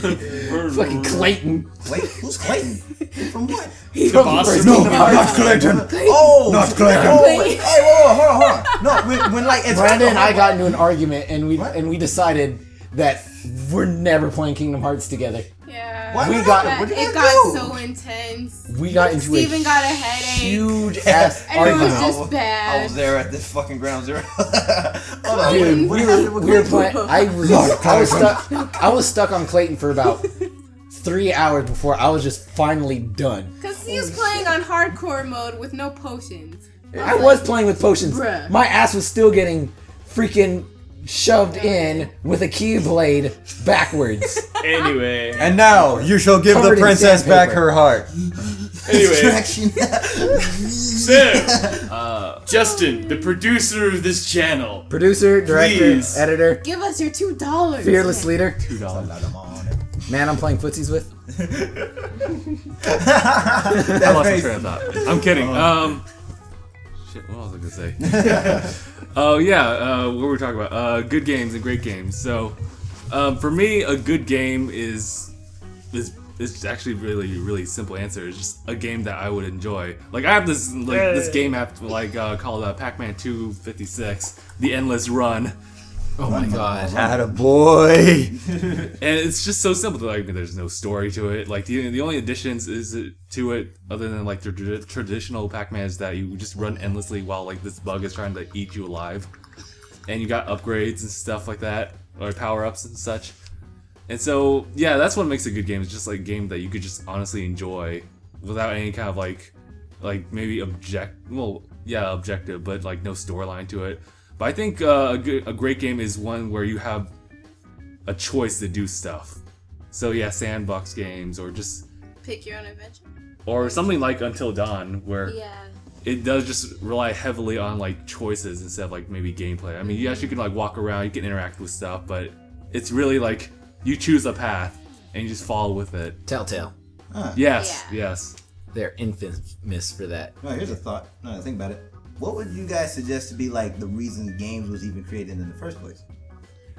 [SPEAKER 2] Clayton.
[SPEAKER 7] Wait, who's Clayton? From what?
[SPEAKER 2] He's
[SPEAKER 1] the boss of
[SPEAKER 7] No, not Clayton. Oh, not Clayton. Oh, wait. Hey, hold on. No, when like it's
[SPEAKER 2] Brandon and I got into an argument and we decided that we're never playing Kingdom Hearts together.
[SPEAKER 4] Yeah.
[SPEAKER 7] What?
[SPEAKER 2] We got
[SPEAKER 4] It got so intense.
[SPEAKER 2] We got into
[SPEAKER 4] Steven got a headache.
[SPEAKER 2] huge ass
[SPEAKER 4] And it was
[SPEAKER 2] argument.
[SPEAKER 4] just bad.
[SPEAKER 7] I was there at this fucking ground zero. Hold on.
[SPEAKER 2] Dude, we were playing. I was stuck on Clayton for about 3 hours before I was just finally done.
[SPEAKER 4] Because he was playing on hardcore mode with no potions.
[SPEAKER 2] I was playing with potions.
[SPEAKER 4] Bruh.
[SPEAKER 2] My ass was still getting freaking shoved in with a keyblade backwards.
[SPEAKER 3] Anyway.
[SPEAKER 6] And now you shall give
[SPEAKER 2] Covered
[SPEAKER 6] the
[SPEAKER 2] in
[SPEAKER 6] princess back
[SPEAKER 2] sandpaper.
[SPEAKER 6] her heart.
[SPEAKER 3] Anyway.
[SPEAKER 7] Distraction.
[SPEAKER 3] So, Justin, the producer of this channel.
[SPEAKER 2] Producer, director,
[SPEAKER 3] Please.
[SPEAKER 2] editor,
[SPEAKER 4] Give us your $2.
[SPEAKER 2] fearless leader.
[SPEAKER 1] $2.
[SPEAKER 2] Man, I'm playing footsies with.
[SPEAKER 1] I lost my train of thought. I'm kidding. Shit, what was I gonna say? Oh yeah, what were we talking about? Good games and great games. So, for me, a good game is actually really simple answer. It's just a game that I would enjoy. Like I have this game app called Pac-Man 256, The Endless Run.
[SPEAKER 2] Oh my god.
[SPEAKER 6] Attaboy.
[SPEAKER 1] And it's just so simple. Like there's no story to it. Like the only additions to it, other than like the traditional Pac-Man, is that you just run endlessly while like this bug is trying to eat you alive. And you got upgrades and stuff like that, or power-ups and such. And so yeah, that's what makes a good game. It's just like a game that you could just honestly enjoy without any kind of like maybe objective, but like no storyline to it. But I think a great game is one where you have a choice to do stuff. So yeah, sandbox games, or just
[SPEAKER 4] Pick your own adventure.
[SPEAKER 1] or something like Until Dawn, where
[SPEAKER 4] Yeah.
[SPEAKER 1] it does just rely heavily on like choices instead of like maybe gameplay. I mean, yes, you can like walk around, you can interact with stuff, but it's really like you choose a path and you just follow with it.
[SPEAKER 2] Telltale.
[SPEAKER 1] Yes,
[SPEAKER 4] Yeah.
[SPEAKER 1] yes.
[SPEAKER 2] They're infamous for that.
[SPEAKER 7] No, here's a thought. No, think about it. What would you guys suggest to be like the reason games was even created in the first place?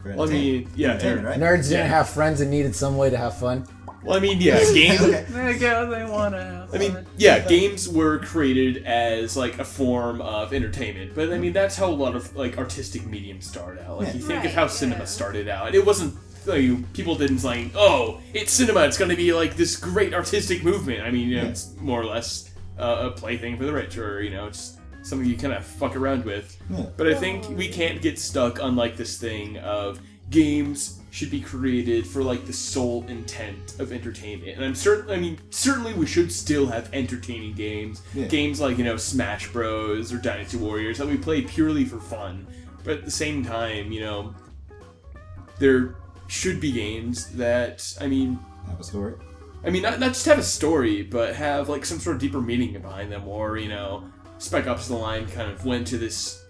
[SPEAKER 7] For
[SPEAKER 3] Well, I mean, yeah,
[SPEAKER 7] entertainment, right?
[SPEAKER 2] Nerds didn't have friends and needed some way to have fun.
[SPEAKER 3] Well, I mean, yeah, games.
[SPEAKER 7] Okay.
[SPEAKER 3] I mean, yeah, games were created as like a form of entertainment, but I mean that's how a lot of like artistic mediums start out. Like you think of how cinema started out. It wasn't people didn't say, "Oh, it's cinema. It's going to be like this great artistic movement." I mean, it's more or less a plaything for the rich, or just something you kind of fuck around with.
[SPEAKER 7] Yeah.
[SPEAKER 3] But I think we can't get stuck on like this thing of games should be created for like the sole intent of entertainment. And certainly we should still have entertaining games.
[SPEAKER 7] Yeah.
[SPEAKER 3] Games like, Smash Bros. Or Dynasty Warriors that we play purely for fun. But at the same time, there should be games that,
[SPEAKER 7] Have a story.
[SPEAKER 3] not just have a story, but have like some sort of deeper meaning behind them, or Spec Ops: The Line kind of went to this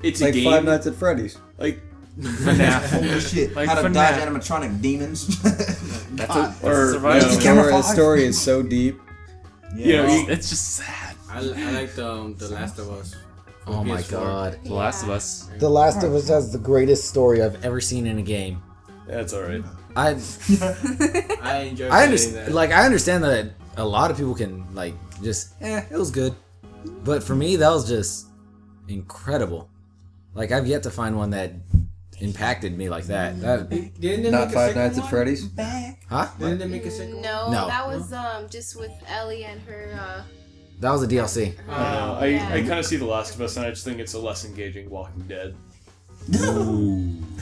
[SPEAKER 3] it's
[SPEAKER 6] Like
[SPEAKER 3] a game
[SPEAKER 6] Five Nights at Freddy's.
[SPEAKER 3] like
[SPEAKER 7] Holy shit!
[SPEAKER 1] Like
[SPEAKER 7] How to
[SPEAKER 1] FNAF.
[SPEAKER 7] dodge animatronic demons.
[SPEAKER 1] That's a
[SPEAKER 3] or
[SPEAKER 1] survival.
[SPEAKER 6] The story is so deep.
[SPEAKER 1] It's just sad.
[SPEAKER 8] I like the Last of Us. for
[SPEAKER 2] Oh my
[SPEAKER 8] PS4.
[SPEAKER 2] god.
[SPEAKER 1] The Last of Us.
[SPEAKER 2] The Last of Us has the greatest story I've ever seen in a game.
[SPEAKER 3] that's all right.
[SPEAKER 2] I
[SPEAKER 8] I enjoy
[SPEAKER 2] I
[SPEAKER 8] playing that.
[SPEAKER 2] understand that a lot of people can it was good. But for me that was just incredible. Like I've yet to find one that impacted me like that.
[SPEAKER 8] Didn't they
[SPEAKER 6] Not
[SPEAKER 8] make a
[SPEAKER 6] Five
[SPEAKER 8] second
[SPEAKER 6] Nights at
[SPEAKER 8] one?
[SPEAKER 6] Freddy's.
[SPEAKER 2] Huh?
[SPEAKER 8] Didn't they make a second one?
[SPEAKER 4] No,
[SPEAKER 2] No.
[SPEAKER 4] that was just with Ellie and her.
[SPEAKER 2] That was a DLC.
[SPEAKER 3] I kind of see The Last of Us, and I just think it's a less engaging Walking Dead.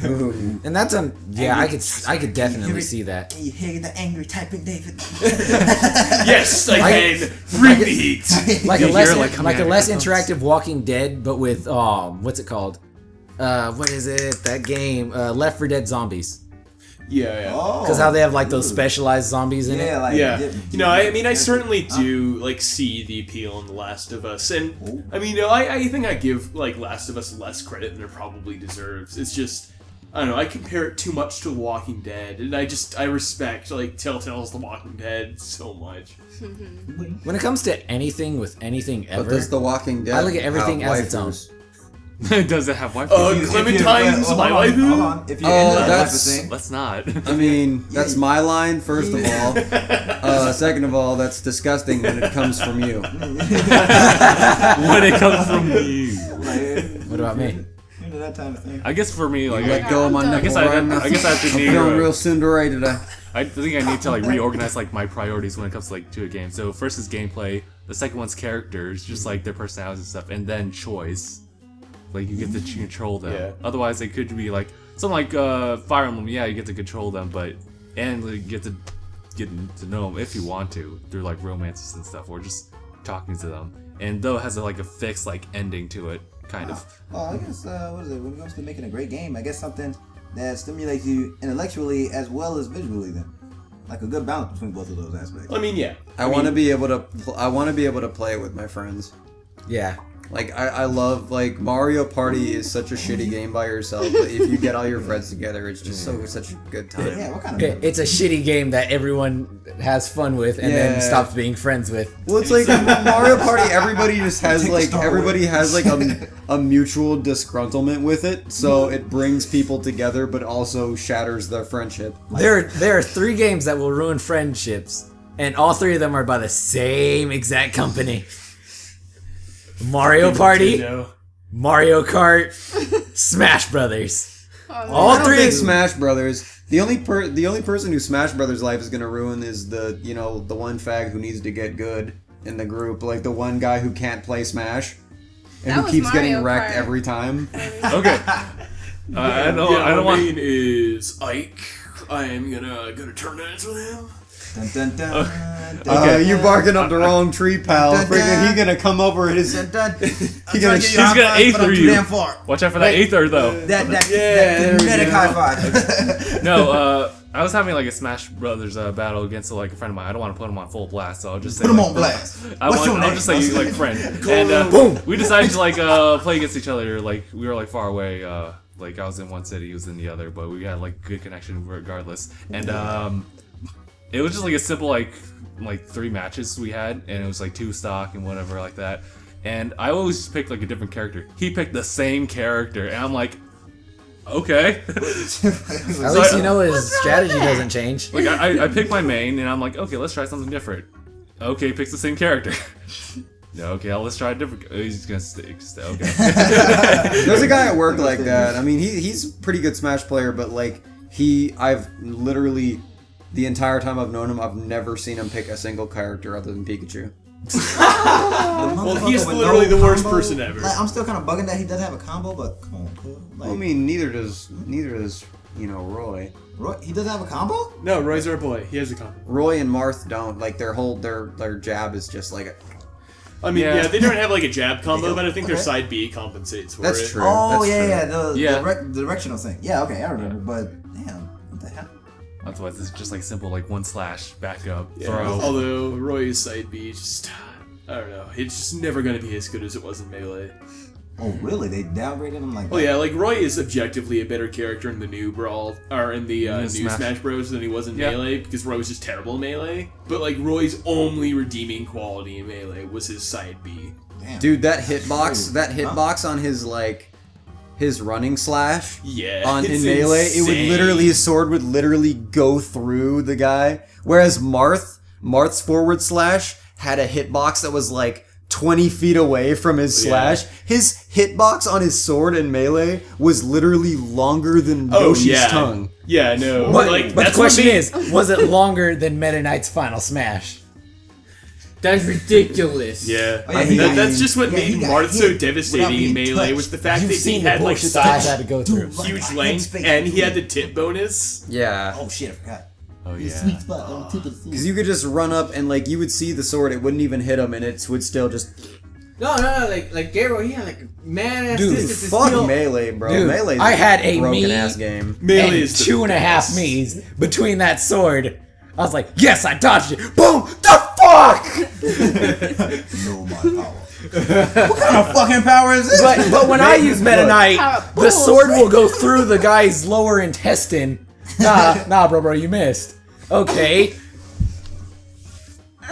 [SPEAKER 2] And that's I could definitely see that.
[SPEAKER 7] Can you hear the angry typing, David?
[SPEAKER 3] Yes, I can bring the heat.
[SPEAKER 2] Like
[SPEAKER 1] You
[SPEAKER 2] a less
[SPEAKER 1] hear, like, coming
[SPEAKER 2] like a
[SPEAKER 1] out of
[SPEAKER 2] less
[SPEAKER 1] your
[SPEAKER 2] interactive Walking Dead, but with what's it called? What is it? That game, Left 4 Dead Zombies.
[SPEAKER 3] Yeah.
[SPEAKER 2] Because how they have like those specialized zombies in it.
[SPEAKER 3] I certainly do like see the appeal in The Last of Us, and I think I give like Last of Us less credit than it probably deserves. It's just, I don't know, I compare it too much to The Walking Dead, and I respect like Telltale's The Walking Dead so much.
[SPEAKER 2] When it comes to anything with anything ever,
[SPEAKER 6] But does The Walking Dead
[SPEAKER 2] I look at everything
[SPEAKER 6] have
[SPEAKER 2] as its own.
[SPEAKER 6] waifus?
[SPEAKER 1] Does it have wife?
[SPEAKER 3] Clementine's my waifu?
[SPEAKER 7] Hold on. If you're
[SPEAKER 6] Oh,
[SPEAKER 7] into that type of
[SPEAKER 6] that's-
[SPEAKER 7] thing,
[SPEAKER 1] Let's not.
[SPEAKER 6] I mean, that's my line, first of all. Second of all, that's disgusting when it comes from you.
[SPEAKER 1] When it comes from you.
[SPEAKER 2] What about me?
[SPEAKER 7] into that type of thing.
[SPEAKER 1] I guess for me, like,
[SPEAKER 6] Let go of my
[SPEAKER 1] I guess I have to
[SPEAKER 6] I'm
[SPEAKER 1] need.
[SPEAKER 6] feeling real tsundere today.
[SPEAKER 1] I think I need to like reorganize like my priorities when it comes to like to a game. So first is gameplay. The second one's characters, just like their personalities and stuff, and then choice. Like you get to control them.
[SPEAKER 3] Yeah.
[SPEAKER 1] Otherwise, it could be like something like Fire Emblem. Yeah, you get to control them, but and like, get to know them if you want to through like romances and stuff, or just talking to them. And though it has like a fixed like ending to it, kind of.
[SPEAKER 7] Well, I guess what is it? When it comes to making a great game, I guess something that stimulates you intellectually as well as visually. Then, like a good balance between both of those aspects.
[SPEAKER 3] I mean, yeah.
[SPEAKER 6] I want to be able to. I want to be able to play it with my friends.
[SPEAKER 2] Yeah.
[SPEAKER 6] Like I love like Mario Party is such a shitty game by yourself, but if you get all your friends together, it's just such a good time.
[SPEAKER 7] Yeah, what kind of?
[SPEAKER 2] It's a shitty game that everyone has fun with and then stops being friends with.
[SPEAKER 6] Well, it's like Mario Party. Everybody just has like a mutual disgruntlement with it, so it brings people together, but also shatters their friendship.
[SPEAKER 2] There are 3 games that will ruin friendships, and all 3 of them are by the same exact company. Mario Party, Mario Kart, Smash Brothers.
[SPEAKER 6] All 3 Smash Brothers. The only person who Smash Brothers life is gonna ruin is the one fag who needs to get good in the group, like the one guy who can't play Smash and who keeps getting wrecked every time.
[SPEAKER 1] Okay. I don't want.
[SPEAKER 3] My main is Ike. I am gonna go to tournaments with him.
[SPEAKER 7] Dun, dun, dun,
[SPEAKER 6] You're barking up the wrong tree, pal. Freaking, he gonna come over and he's
[SPEAKER 7] he's
[SPEAKER 6] gonna
[SPEAKER 1] He's gonna Aether you.
[SPEAKER 7] Far.
[SPEAKER 1] Watch out for that Aether though.
[SPEAKER 7] That kinetic high five.
[SPEAKER 1] No, I was having like a Smash Brothers battle against like a friend of mine. I don't want to put him on full blast, so I'll just say
[SPEAKER 7] Put him
[SPEAKER 1] like,
[SPEAKER 7] on blast.
[SPEAKER 1] I'll just say like friend. And boom, we decided to like play against each other. Like we were like far away. Like I was in one city, he was in the other, but we had like good connection regardless. And it was just like a simple like 3 matches we had, and it was like 2 stock and whatever like that. And I always picked like a different character. He picked the same character, and I'm like, okay.
[SPEAKER 2] At least you know his strategy doesn't change.
[SPEAKER 1] Like I picked my main, and I'm like, okay, let's try something different. Okay, picks the same character. No, okay, let's try a different. He's just gonna stay. Okay.
[SPEAKER 6] There's a guy at work like that. I mean, he's a pretty good Smash player, but like I've literally the entire time I've known him, I've never seen him pick a single character other than Pikachu.
[SPEAKER 3] Well, he's literally the worst person ever.
[SPEAKER 7] Like, I'm still kind of bugging that he doesn't have a combo, but come on, cool. Like,
[SPEAKER 6] I mean, neither does Roy.
[SPEAKER 7] Roy, he doesn't have a combo?
[SPEAKER 3] No, Roy's our boy. He has a combo.
[SPEAKER 6] Roy and Marth don't. Like their jab is just like a.
[SPEAKER 3] I mean, yeah, they don't have like a jab combo, but I think their side B compensates for it.
[SPEAKER 6] That's true.
[SPEAKER 7] Oh,
[SPEAKER 6] That's true.
[SPEAKER 7] the directional thing. Yeah, okay, I remember. But damn, what the hell?
[SPEAKER 1] Otherwise, it's just like simple like 1 slash back up
[SPEAKER 3] Yeah.
[SPEAKER 1] throw.
[SPEAKER 3] Although Roy's side B just, I don't know, it's just never gonna be as good as it was in Melee.
[SPEAKER 7] Oh, really? They downgraded him like that?
[SPEAKER 3] Well, yeah, like Roy is objectively a better character in the new Brawl, or in the new Smash Bros. Than he was in Melee, because Roy was just terrible in Melee. But like Roy's only redeeming quality in Melee was his side B.
[SPEAKER 7] Damn.
[SPEAKER 6] Dude, that hitbox on his running slash in Melee,
[SPEAKER 3] insane.
[SPEAKER 6] it would literally, his sword would literally go through the guy. Whereas Marth's forward slash had a hitbox that was like 20 feet away from his slash. His hitbox on his sword in Melee was literally longer than Yoshi's tongue.
[SPEAKER 3] Yeah, no.
[SPEAKER 2] But the question is, was it longer than Meta Knight's final smash?
[SPEAKER 8] That's ridiculous.
[SPEAKER 3] Yeah,
[SPEAKER 7] Oh, yeah,
[SPEAKER 3] that's just what made Marth so
[SPEAKER 7] without
[SPEAKER 3] devastating in
[SPEAKER 7] being
[SPEAKER 3] Melee
[SPEAKER 7] touched.
[SPEAKER 3] was the fact
[SPEAKER 2] You've
[SPEAKER 3] that he
[SPEAKER 2] seen the
[SPEAKER 3] had like
[SPEAKER 2] bullshit that I
[SPEAKER 3] such
[SPEAKER 2] had to go through.
[SPEAKER 3] huge length, and he had the tip bonus.
[SPEAKER 6] Yeah.
[SPEAKER 7] Oh shit, I forgot.
[SPEAKER 1] Oh yeah.
[SPEAKER 7] Sweet spot on the tip of the sword.
[SPEAKER 6] Because you could just run up and like you would see the sword, it wouldn't even hit him, and it would still just
[SPEAKER 8] No, like Gabriel, he had like man.
[SPEAKER 2] Dude,
[SPEAKER 6] fuck Melee, bro.
[SPEAKER 2] Dude,
[SPEAKER 6] Melee's
[SPEAKER 2] I had a
[SPEAKER 6] broken
[SPEAKER 2] me
[SPEAKER 6] ass game.
[SPEAKER 3] Melee
[SPEAKER 2] and
[SPEAKER 3] is the
[SPEAKER 2] 2.5 me's between that sword. I was like, yes, I dodged it. Boom! The fuck!
[SPEAKER 7] No, my power. What kind of fucking power is this?
[SPEAKER 2] But when I use Meta Knight,
[SPEAKER 4] Power
[SPEAKER 2] the sword will go through the guy's lower intestine. Nah, bro, you missed. Okay.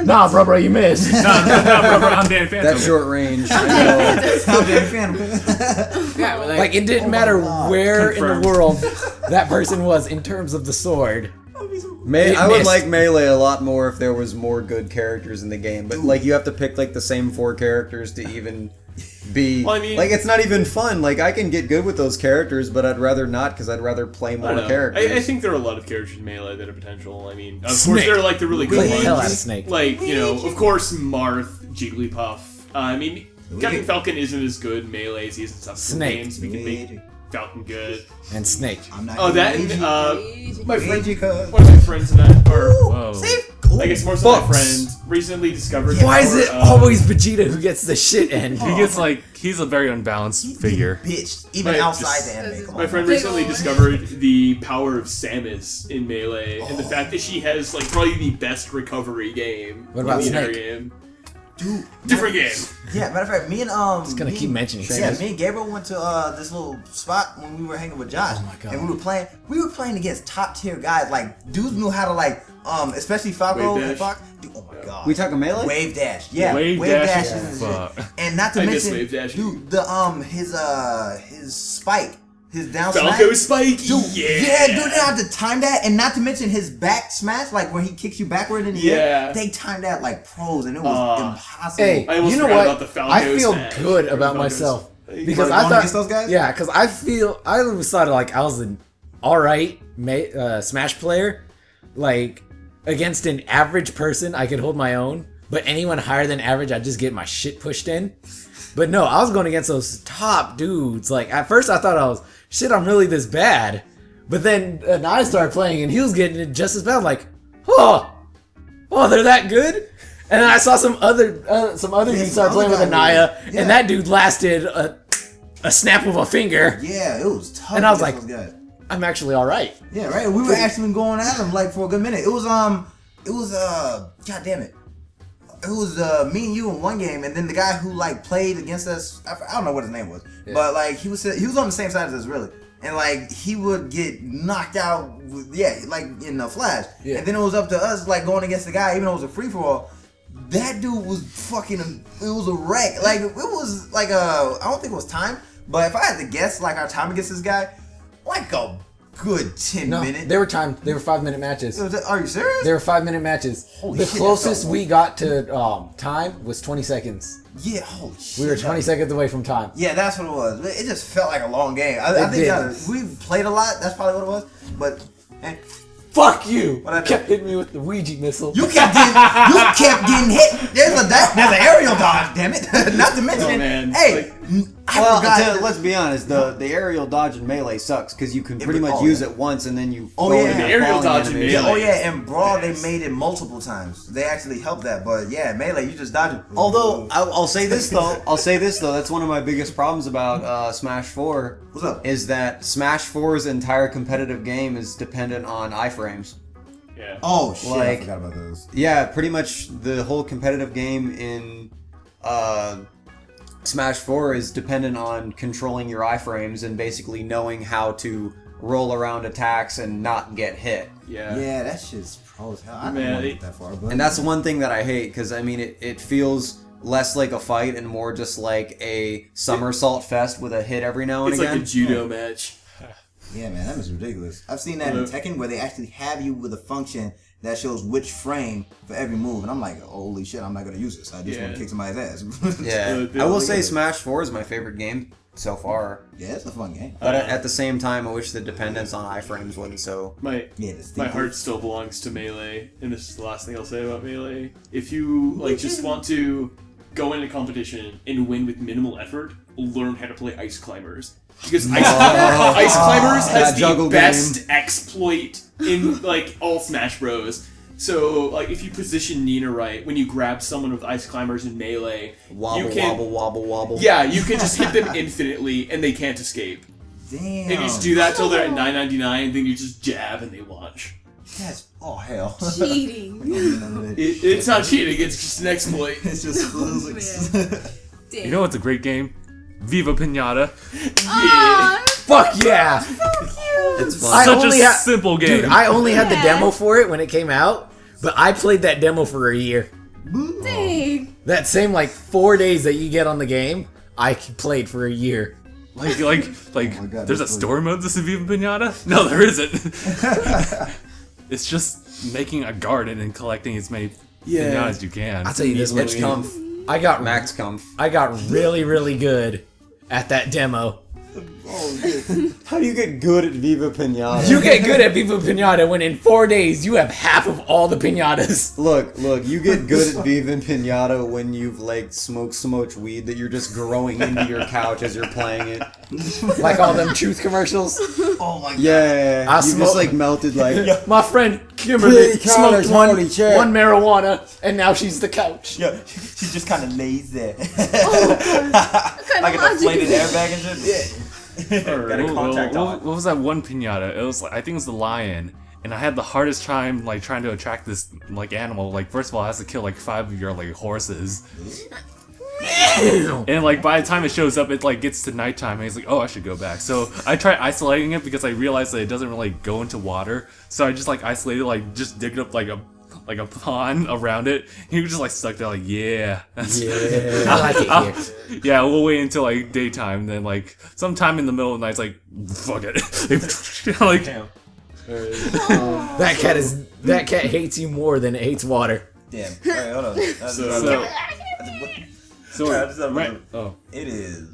[SPEAKER 2] Nah, bro, you missed.
[SPEAKER 1] No, I'm Dan Phantom.
[SPEAKER 6] That short range. I know.
[SPEAKER 8] Yeah, but
[SPEAKER 2] Like, it didn't matter where in the world that person was in terms of the sword.
[SPEAKER 6] I would
[SPEAKER 2] missed.
[SPEAKER 6] like Melee a lot more if there was more good characters in the game, but like you have to pick like the same 4 characters to even be
[SPEAKER 3] Well, I mean-
[SPEAKER 6] like it's not even fun. Like I can get good with those characters, but I'd rather not because I'd rather play more characters.
[SPEAKER 3] I think there are a lot of characters in Melee that are potential. I mean, of
[SPEAKER 2] Snake.
[SPEAKER 3] course, there are like the really good
[SPEAKER 2] Play the
[SPEAKER 3] ones.
[SPEAKER 2] hell out of Snake.
[SPEAKER 3] Like, you know, of course, Marth, Jigglypuff. I mean, Captain Falcon isn't as good Melee as he is in subsequent
[SPEAKER 2] Snake.
[SPEAKER 3] games. We can make Falcon good.
[SPEAKER 2] And Snake.
[SPEAKER 7] I'm not
[SPEAKER 3] Oh, that and my
[SPEAKER 7] Ragey,
[SPEAKER 3] friend,
[SPEAKER 7] cuz.
[SPEAKER 3] one of my friends in that, or
[SPEAKER 1] Whoa.
[SPEAKER 3] I guess more so my
[SPEAKER 2] Fox.
[SPEAKER 3] friend recently discovered.
[SPEAKER 2] Why is it always Vegeta who gets the shit end?
[SPEAKER 1] He gets like he's a very unbalanced figure.
[SPEAKER 7] Bitch, even
[SPEAKER 3] Right,
[SPEAKER 7] outside
[SPEAKER 3] just-
[SPEAKER 7] the anime. Come
[SPEAKER 3] My
[SPEAKER 7] on,
[SPEAKER 3] friend
[SPEAKER 7] man.
[SPEAKER 3] recently discovered the power of Samus in Melee, and the fact that she has like probably the best recovery game.
[SPEAKER 2] What about
[SPEAKER 3] in the entire
[SPEAKER 2] Snake?
[SPEAKER 3] game.
[SPEAKER 7] Dude,
[SPEAKER 3] Different game.
[SPEAKER 7] yeah, matter of fact, me and
[SPEAKER 2] Just gonna keep mentioning
[SPEAKER 7] Yeah,
[SPEAKER 2] Samus.
[SPEAKER 7] me and Gabriel went to this little spot when we were hanging with Josh.
[SPEAKER 2] Oh my God.
[SPEAKER 7] And we were playing against top tier guys. Like dudes knew how to especially Falco
[SPEAKER 3] Wave
[SPEAKER 7] and
[SPEAKER 3] dash.
[SPEAKER 7] Fox. Dude, oh my god.
[SPEAKER 6] We talking Melee?
[SPEAKER 7] Wave dash. Yeah.
[SPEAKER 1] Wave
[SPEAKER 7] dash
[SPEAKER 1] dash
[SPEAKER 7] is
[SPEAKER 1] is
[SPEAKER 7] shit.
[SPEAKER 1] fuck.
[SPEAKER 7] And not to
[SPEAKER 3] I miss
[SPEAKER 7] mention
[SPEAKER 3] wave dash.
[SPEAKER 7] dude, his spike. His down
[SPEAKER 3] Falco
[SPEAKER 7] smash.
[SPEAKER 3] Spike.
[SPEAKER 7] Dude,
[SPEAKER 3] Yeah.
[SPEAKER 7] dude, they have to time that, and not to mention his back smash, like when he kicks you backward in the
[SPEAKER 3] Yeah.
[SPEAKER 7] air. They timed that like pros, and it was impossible.
[SPEAKER 2] Hey,
[SPEAKER 3] I almost
[SPEAKER 2] you know
[SPEAKER 3] forgot
[SPEAKER 2] what?
[SPEAKER 3] about the Falco
[SPEAKER 2] I feel
[SPEAKER 3] smash.
[SPEAKER 2] good about
[SPEAKER 3] Falco's-
[SPEAKER 2] myself
[SPEAKER 3] Because
[SPEAKER 2] because
[SPEAKER 7] Going
[SPEAKER 2] I thought
[SPEAKER 7] against those guys?
[SPEAKER 2] Yeah, because I always thought like I was an all right Smash player, like against an average person I could hold my own, but anyone higher than average I'd just get my shit pushed in. But no, I was going against those top dudes. Like at first I thought I'm really this bad. But then I started playing and he was getting it just as bad. I'm like, oh, they're that good? And then I saw some other dudes start playing with Aniiyah, and that dude lasted a snap of a finger.
[SPEAKER 7] Yeah, it was tough.
[SPEAKER 2] And I was
[SPEAKER 7] against
[SPEAKER 2] like,
[SPEAKER 7] those guys.
[SPEAKER 2] I'm actually all right.
[SPEAKER 7] Yeah, right. We were actually going at him like for a good minute. It was god damn it. It was me and you in one game, and then the guy who like played against us, I don't know what his name was, but like he was on the same side as us really, and like he would get knocked out, like in a flash, and then it was up to us like going against the guy, even though it was a free for all. That dude was fucking, it was a wreck. Like it was like I don't think it was time, but if I had to guess, like our time against this guy, like a good 10 minutes.
[SPEAKER 2] They were timed. They were 5-minute matches.
[SPEAKER 7] Are you serious?
[SPEAKER 2] They were 5-minute matches.
[SPEAKER 7] Holy
[SPEAKER 2] The
[SPEAKER 7] shit,
[SPEAKER 2] closest
[SPEAKER 7] that felt
[SPEAKER 2] we got to time was 20 seconds.
[SPEAKER 7] Yeah, holy shit.
[SPEAKER 2] We were 20 seconds away from time.
[SPEAKER 7] Yeah, that's what it was. It just felt like a long game. I think we played a lot. That's probably what it was. But
[SPEAKER 2] Fuck you!
[SPEAKER 7] What I do?
[SPEAKER 2] Kept hitting me with the Ouija missile.
[SPEAKER 7] you kept getting hit. There's an aerial dodge. Damn it! Not to mention,
[SPEAKER 3] Oh, man.
[SPEAKER 7] hey, I forgot.
[SPEAKER 6] Let's be honest. The aerial dodge in Melee sucks because you can pretty much
[SPEAKER 7] oh,
[SPEAKER 6] use
[SPEAKER 7] yeah.
[SPEAKER 6] it once and then you.
[SPEAKER 7] Oh,
[SPEAKER 6] go
[SPEAKER 7] yeah.
[SPEAKER 6] into
[SPEAKER 7] The
[SPEAKER 3] aerial
[SPEAKER 6] falling
[SPEAKER 3] dodge in
[SPEAKER 6] animation.
[SPEAKER 3] Melee.
[SPEAKER 7] Oh yeah, and Brawl they made it multiple times. They actually helped that, but yeah, Melee you just dodge it.
[SPEAKER 6] Although I'll say this though, that's one of my biggest problems about Smash 4.
[SPEAKER 7] What's up?
[SPEAKER 6] Is that Smash 4's entire competitive game is dependent on iframes.
[SPEAKER 3] Yeah.
[SPEAKER 7] Oh shit, I
[SPEAKER 6] Like-
[SPEAKER 7] forgot about those.
[SPEAKER 6] Yeah, pretty much the whole competitive game in Smash 4 is dependent on controlling your iframes and basically knowing how to roll around attacks and not get hit.
[SPEAKER 3] Yeah.
[SPEAKER 7] Yeah, that shit's pro as hell. I
[SPEAKER 3] Man,
[SPEAKER 7] didn't want to
[SPEAKER 3] it-
[SPEAKER 7] get that far, but
[SPEAKER 6] And that's one thing that I hate because I mean it feels less like a fight and more just like a somersault fest with a hit every now and
[SPEAKER 3] It's like
[SPEAKER 6] again.
[SPEAKER 3] a judo match.
[SPEAKER 7] yeah, man, that was ridiculous. I've seen that in Tekken where they actually have you with a function that shows which frame for every move, and I'm like, holy shit, I'm not gonna use this. I just want to kick somebody's ass.
[SPEAKER 6] Yeah, I will say Smash 4 is my favorite game so far.
[SPEAKER 7] Yeah, it's a fun game.
[SPEAKER 6] But at the same time, I wish the dependence on iframes wasn't so.
[SPEAKER 3] My heart still belongs to Melee, and this is the last thing I'll say about Melee. If you just want to go into competition and win with minimal effort, learn how to play Ice Climbers. Because Ice Climbers has
[SPEAKER 6] That juggle
[SPEAKER 3] the best exploit in all Smash Bros. So, like, if you position Nina right, when you grab someone with ice climbers in melee,
[SPEAKER 6] Wobble,
[SPEAKER 3] you can,
[SPEAKER 6] wobble, wobble, wobble.
[SPEAKER 3] Yeah, you can just hit them infinitely, and they can't escape.
[SPEAKER 7] Damn.
[SPEAKER 3] And you just do that till they're at 9.99, then you just jab and they launch.
[SPEAKER 7] That's hell.
[SPEAKER 4] Cheating.
[SPEAKER 3] It's not cheating, it's just an exploit.
[SPEAKER 7] It's just physics.
[SPEAKER 4] Damn.
[SPEAKER 1] You know what's a great game? Viva Pinata.
[SPEAKER 4] Aw,
[SPEAKER 2] Fuck yeah!
[SPEAKER 4] so cute.
[SPEAKER 6] It's fun.
[SPEAKER 1] Such a simple game.
[SPEAKER 2] Dude, I only had the
[SPEAKER 4] Yeah.
[SPEAKER 2] demo for it when it came out, but I played that demo for a year.
[SPEAKER 4] Dang.
[SPEAKER 2] That same 4 days that you get on the game, I played for a year.
[SPEAKER 1] Like,
[SPEAKER 7] Oh my God,
[SPEAKER 1] there's a
[SPEAKER 7] that's
[SPEAKER 1] story mode to Viva Pinata? No, there isn't. It's just making a garden and collecting as many pinatas as you can.
[SPEAKER 2] I'll tell you this much.
[SPEAKER 6] It's comf.
[SPEAKER 2] I got
[SPEAKER 6] Max comf.
[SPEAKER 2] I got really, really good at that demo.
[SPEAKER 6] How do you get good at Viva Pinata?
[SPEAKER 2] You get good at Viva Pinata when in 4 days you have half of all the pinatas.
[SPEAKER 6] Look, you get good at Viva Pinata when you've smoked so much weed that you're just growing into your couch as you're playing it.
[SPEAKER 2] Like all them truth commercials.
[SPEAKER 7] Oh my God.
[SPEAKER 6] Yeah,
[SPEAKER 2] I
[SPEAKER 6] you
[SPEAKER 2] smoke-
[SPEAKER 6] just melted
[SPEAKER 2] My friend Kimberly
[SPEAKER 6] Pretty
[SPEAKER 2] smoked
[SPEAKER 6] college, holy shit.
[SPEAKER 2] one marijuana and now she's the couch.
[SPEAKER 7] Yeah, she just kind of lays there.
[SPEAKER 4] What
[SPEAKER 7] Like
[SPEAKER 4] kind
[SPEAKER 7] a
[SPEAKER 4] of
[SPEAKER 7] deflated
[SPEAKER 4] logic?
[SPEAKER 7] airbag and shit.
[SPEAKER 1] Or
[SPEAKER 7] Got a contact on.
[SPEAKER 1] what was that one pinata? It was I think it was the lion, and I had the hardest time trying to attract this animal. First of all, it has to kill 5 of your horses, and by the time it shows up, it gets to nighttime, and he's like, oh, I should go back. So I tried isolating it because I realized that it doesn't really go into water. So I just isolated, just digged up like a pond around it. He was just stuck there yeah.
[SPEAKER 2] Yeah, I like it here.
[SPEAKER 1] Yeah, we'll wait until daytime. Then sometime in the middle of the night, it's fuck it.
[SPEAKER 3] Damn.
[SPEAKER 2] That cat hates you more than it hates water.
[SPEAKER 7] Damn. Alright, hold on.
[SPEAKER 1] Right. Oh.
[SPEAKER 7] It is.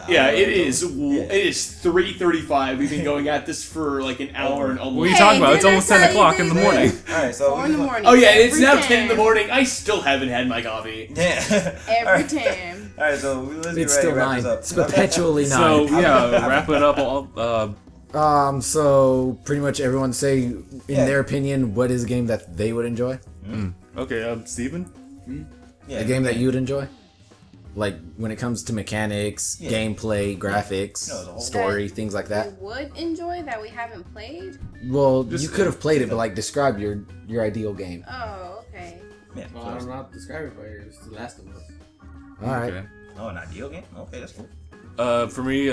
[SPEAKER 3] Yeah, it is. It is 3:35. We've been going at this for an hour and almost.
[SPEAKER 1] What are you talking about? It's
[SPEAKER 4] didn't
[SPEAKER 1] almost
[SPEAKER 4] I
[SPEAKER 1] 10
[SPEAKER 4] tell you
[SPEAKER 1] o'clock in the
[SPEAKER 4] this?
[SPEAKER 1] morning.
[SPEAKER 7] Alright, so.
[SPEAKER 4] 4 in the morning.
[SPEAKER 3] Oh yeah, it's
[SPEAKER 4] Every
[SPEAKER 3] now
[SPEAKER 4] time.
[SPEAKER 3] 10 in the morning. I still haven't had my coffee.
[SPEAKER 7] Yeah.
[SPEAKER 4] Every time.
[SPEAKER 7] Alright, so let's get
[SPEAKER 2] It's
[SPEAKER 7] ready
[SPEAKER 2] still
[SPEAKER 7] to wrap
[SPEAKER 2] 9.
[SPEAKER 7] this up.
[SPEAKER 2] It's perpetually 9.
[SPEAKER 1] So yeah, wrap it up.
[SPEAKER 2] So pretty much everyone say, in
[SPEAKER 7] Yeah.
[SPEAKER 2] their opinion, what is a game that they would enjoy?
[SPEAKER 1] Okay, Steven?
[SPEAKER 7] Yeah.
[SPEAKER 2] A game that you would enjoy? When it comes to mechanics, gameplay, graphics,
[SPEAKER 7] No, the whole-
[SPEAKER 2] story, things like that.
[SPEAKER 4] We would enjoy that we haven't played.
[SPEAKER 2] Well,
[SPEAKER 1] Just-
[SPEAKER 2] you could have played it, but describe your ideal game.
[SPEAKER 4] Oh, okay.
[SPEAKER 7] Yeah.
[SPEAKER 8] Well, I don't know how to describe it, but it's The Last of Us.
[SPEAKER 2] All right.
[SPEAKER 1] Okay.
[SPEAKER 7] Oh, an ideal game? Okay, that's cool.
[SPEAKER 1] For me,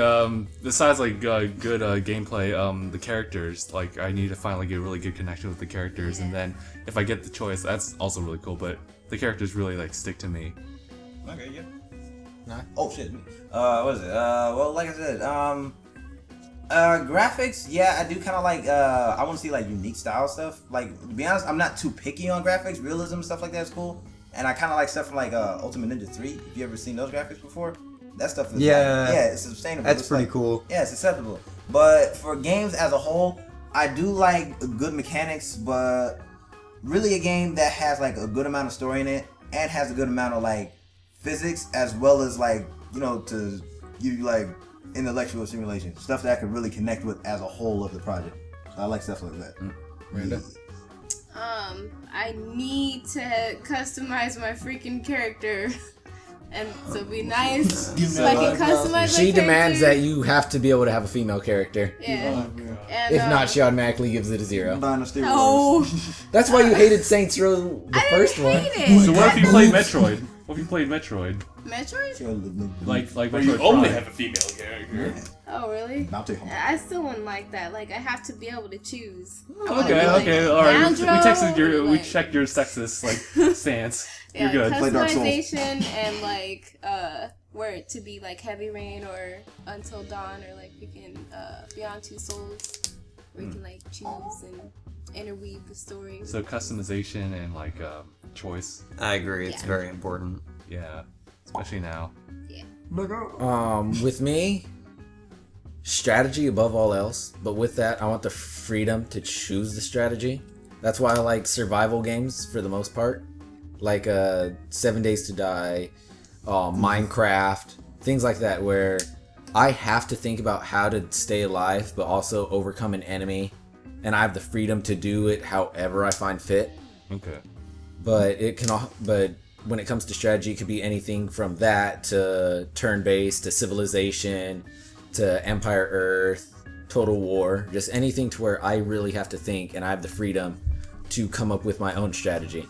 [SPEAKER 1] besides good gameplay, the characters, I need to finally get a really good connection with the characters, and then if I get the choice, that's also really cool. But the characters really stick to me.
[SPEAKER 7] Okay, yeah.
[SPEAKER 2] Nah.
[SPEAKER 7] Oh shit. What is it? Well, like I said, graphics. Yeah, I do kind of I want to see unique style stuff. To be honest, I'm not too picky on graphics. Realism stuff like that is cool, and I kind of like stuff from Ultimate Ninja 3. If you ever seen those graphics before, that stuff is it's sustainable.
[SPEAKER 6] That's
[SPEAKER 7] It's
[SPEAKER 6] pretty cool.
[SPEAKER 7] Yeah, it's acceptable. But for games as a whole, I do like good mechanics, but really a game that has a good amount of story in it and has a good amount of physics as well as to give you intellectual stimulation, stuff that I could really connect with as a whole of the project. So I like stuff like that.
[SPEAKER 2] Miranda?
[SPEAKER 4] I need to customize my freaking character. And so be nice so I can customize my
[SPEAKER 2] She demands
[SPEAKER 4] character.
[SPEAKER 2] that you have to be able to have a female character.
[SPEAKER 4] Yeah. And,
[SPEAKER 2] If not, she automatically gives it a 0.
[SPEAKER 4] No.
[SPEAKER 2] That's why you hated Saints Row, the first one.
[SPEAKER 4] Hate
[SPEAKER 1] So
[SPEAKER 4] it.
[SPEAKER 1] what if you played Metroid? What if you played Metroid?
[SPEAKER 4] Metroid?
[SPEAKER 1] Like
[SPEAKER 3] Where you
[SPEAKER 1] Metroid
[SPEAKER 3] only
[SPEAKER 1] Prime.
[SPEAKER 3] have a female character.
[SPEAKER 4] Oh, really?
[SPEAKER 7] I'll take home.
[SPEAKER 4] I still wouldn't like that. I have to be able to choose. I wanna
[SPEAKER 1] Okay,
[SPEAKER 4] be,
[SPEAKER 1] okay, all right.
[SPEAKER 4] Andro,
[SPEAKER 1] We checked your sexist stance.
[SPEAKER 4] Yeah,
[SPEAKER 1] You're good.
[SPEAKER 7] Play Dark Souls.
[SPEAKER 4] customization and where it to be Heavy Rain or Until Dawn or freaking Beyond Two Souls, where you can choose and interweave the story.
[SPEAKER 1] So customization and choice.
[SPEAKER 6] I agree. It's
[SPEAKER 4] Yeah.
[SPEAKER 6] very important.
[SPEAKER 1] Yeah, especially now.
[SPEAKER 2] With me, strategy above all else. But with that, I want the freedom to choose the strategy. That's why I like survival games for the most part. 7 Days to Die, Minecraft, things like that, where I have to think about how to stay alive, but also overcome an enemy, and I have the freedom to do it however I find fit.
[SPEAKER 1] Okay.
[SPEAKER 2] But when it comes to strategy, it could be anything from that to turn-based to Civilization to Empire Earth, Total War, just anything to where I really have to think and I have the freedom to come up with my own strategy.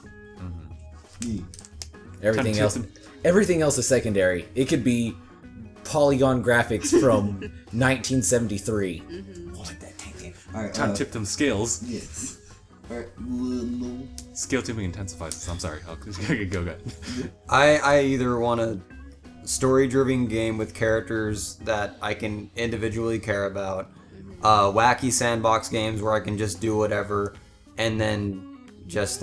[SPEAKER 2] Everything else is secondary. It could be polygon graphics from 1973.
[SPEAKER 7] All right,
[SPEAKER 1] Time to tip them scales.
[SPEAKER 7] Yes. All right,
[SPEAKER 1] Scale tipping intensifies this. I'm sorry. Go.
[SPEAKER 6] I either want a story-driven game with characters that I can individually care about, wacky sandbox games where I can just do whatever, and then just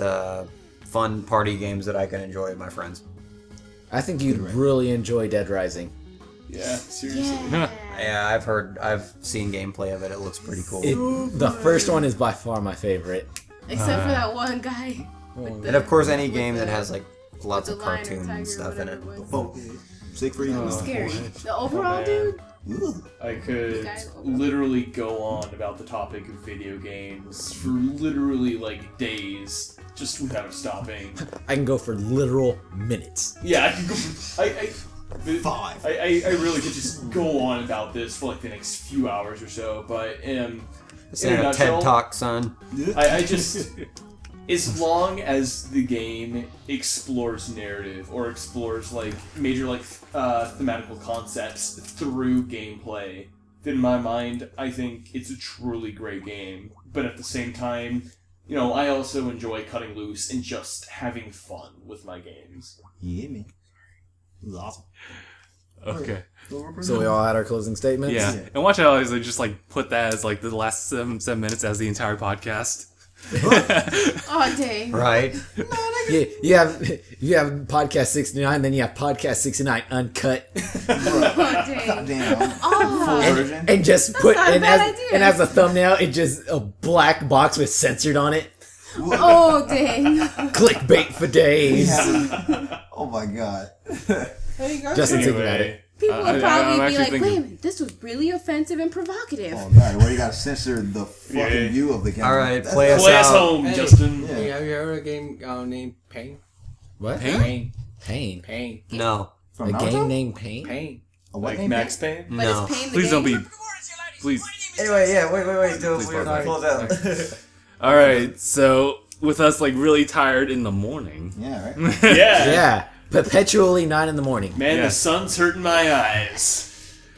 [SPEAKER 6] fun party games that I can enjoy with my friends.
[SPEAKER 2] I think you'd really enjoy Dead Rising.
[SPEAKER 3] Yeah, seriously.
[SPEAKER 6] Yeah, I've seen gameplay of it. It looks pretty cool.
[SPEAKER 2] The first one is by far my favorite.
[SPEAKER 4] Except for that one guy.
[SPEAKER 6] And of course, any game that has like lots of cartoon and stuff in it.
[SPEAKER 7] Siegfried.
[SPEAKER 4] Scary. The overall dude.
[SPEAKER 3] I could literally go on about the topic of video games for literally like days, just without stopping.
[SPEAKER 2] I can go for literal minutes.
[SPEAKER 3] Yeah, I could go. I really could just go on about this for like the next few hours or so, but
[SPEAKER 6] This ain't a TED Talk, son.
[SPEAKER 3] I just, as long as the game explores narrative or explores like major like thematical concepts through gameplay, then in my mind, I think it's a truly great game. But at the same time, you know, I also enjoy cutting loose and just having fun with my games.
[SPEAKER 7] Yeah, man. It was awesome.
[SPEAKER 1] Okay.
[SPEAKER 2] So we all had our closing statements?
[SPEAKER 1] Yeah. And watch out, they just like put that as like the last seven minutes as the entire podcast.
[SPEAKER 4] Oh, dang.
[SPEAKER 6] Right.
[SPEAKER 2] Yeah, you have podcast 69, then you have podcast 69 uncut.
[SPEAKER 4] Oh, dang.
[SPEAKER 7] Damn.
[SPEAKER 4] Oh.
[SPEAKER 7] Full version.
[SPEAKER 2] And just put
[SPEAKER 4] not a
[SPEAKER 2] and
[SPEAKER 4] bad
[SPEAKER 2] as,
[SPEAKER 4] idea.
[SPEAKER 2] and as a thumbnail, it just a black box with censored on it.
[SPEAKER 4] Oh, dang.
[SPEAKER 2] Clickbait for days.
[SPEAKER 7] Oh my god.
[SPEAKER 8] There you go.
[SPEAKER 2] Justin's thinking about it.
[SPEAKER 4] People would probably be like,
[SPEAKER 1] thinking...
[SPEAKER 4] wait a minute, this was really offensive and provocative.
[SPEAKER 7] Oh god, well you gotta censor the fucking view of the camera.
[SPEAKER 6] Alright, play us
[SPEAKER 3] Play us
[SPEAKER 6] out.
[SPEAKER 3] home,
[SPEAKER 8] Hey.
[SPEAKER 3] Justin.
[SPEAKER 7] Yeah.
[SPEAKER 8] Hey, have you heard of a game named Pain?
[SPEAKER 2] What?
[SPEAKER 8] Pain.
[SPEAKER 2] Pain.
[SPEAKER 8] Pain.
[SPEAKER 6] No.
[SPEAKER 7] From
[SPEAKER 2] A
[SPEAKER 7] Naruto?
[SPEAKER 2] game named Pain?
[SPEAKER 8] Pain.
[SPEAKER 7] A what
[SPEAKER 3] Like
[SPEAKER 7] name?
[SPEAKER 3] Max Payne?
[SPEAKER 4] But
[SPEAKER 6] No.
[SPEAKER 4] it's pain the
[SPEAKER 1] Please don't
[SPEAKER 4] game?
[SPEAKER 1] be. Please.
[SPEAKER 7] Anyway, yeah, wait, dude.
[SPEAKER 1] Please
[SPEAKER 7] We're
[SPEAKER 1] pause
[SPEAKER 7] gonna
[SPEAKER 1] that.
[SPEAKER 7] close out.
[SPEAKER 1] All right. So with us like really tired in the morning.
[SPEAKER 7] Yeah, right?
[SPEAKER 3] Yeah.
[SPEAKER 2] Yeah. Perpetually 9 in the morning.
[SPEAKER 3] Man,
[SPEAKER 1] Yeah.
[SPEAKER 3] the sun's hurting my eyes.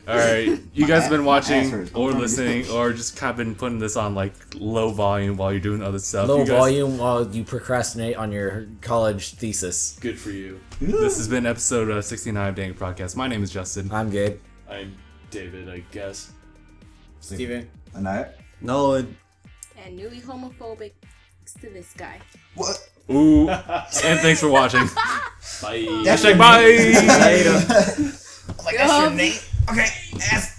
[SPEAKER 1] All right. You guys have been
[SPEAKER 7] My ass
[SPEAKER 1] watching
[SPEAKER 7] hurts.
[SPEAKER 1] or listening or just kind of been putting this on like low volume while you're doing other stuff.
[SPEAKER 2] Low
[SPEAKER 1] You guys-
[SPEAKER 2] volume while you procrastinate on your college thesis.
[SPEAKER 3] Good for you.
[SPEAKER 1] This has been episode 69 of DangIT Prodcast. My name is Justin.
[SPEAKER 2] I'm Gabe.
[SPEAKER 3] I'm David, I guess.
[SPEAKER 8] Steven.
[SPEAKER 7] Aniyah?
[SPEAKER 6] Nolan.
[SPEAKER 4] And newly homophobic to this guy.
[SPEAKER 7] What?
[SPEAKER 1] Ooh. And thanks for watching.
[SPEAKER 3] Bye.
[SPEAKER 1] Hashtag bye.
[SPEAKER 7] Like that's your name? Okay, ass.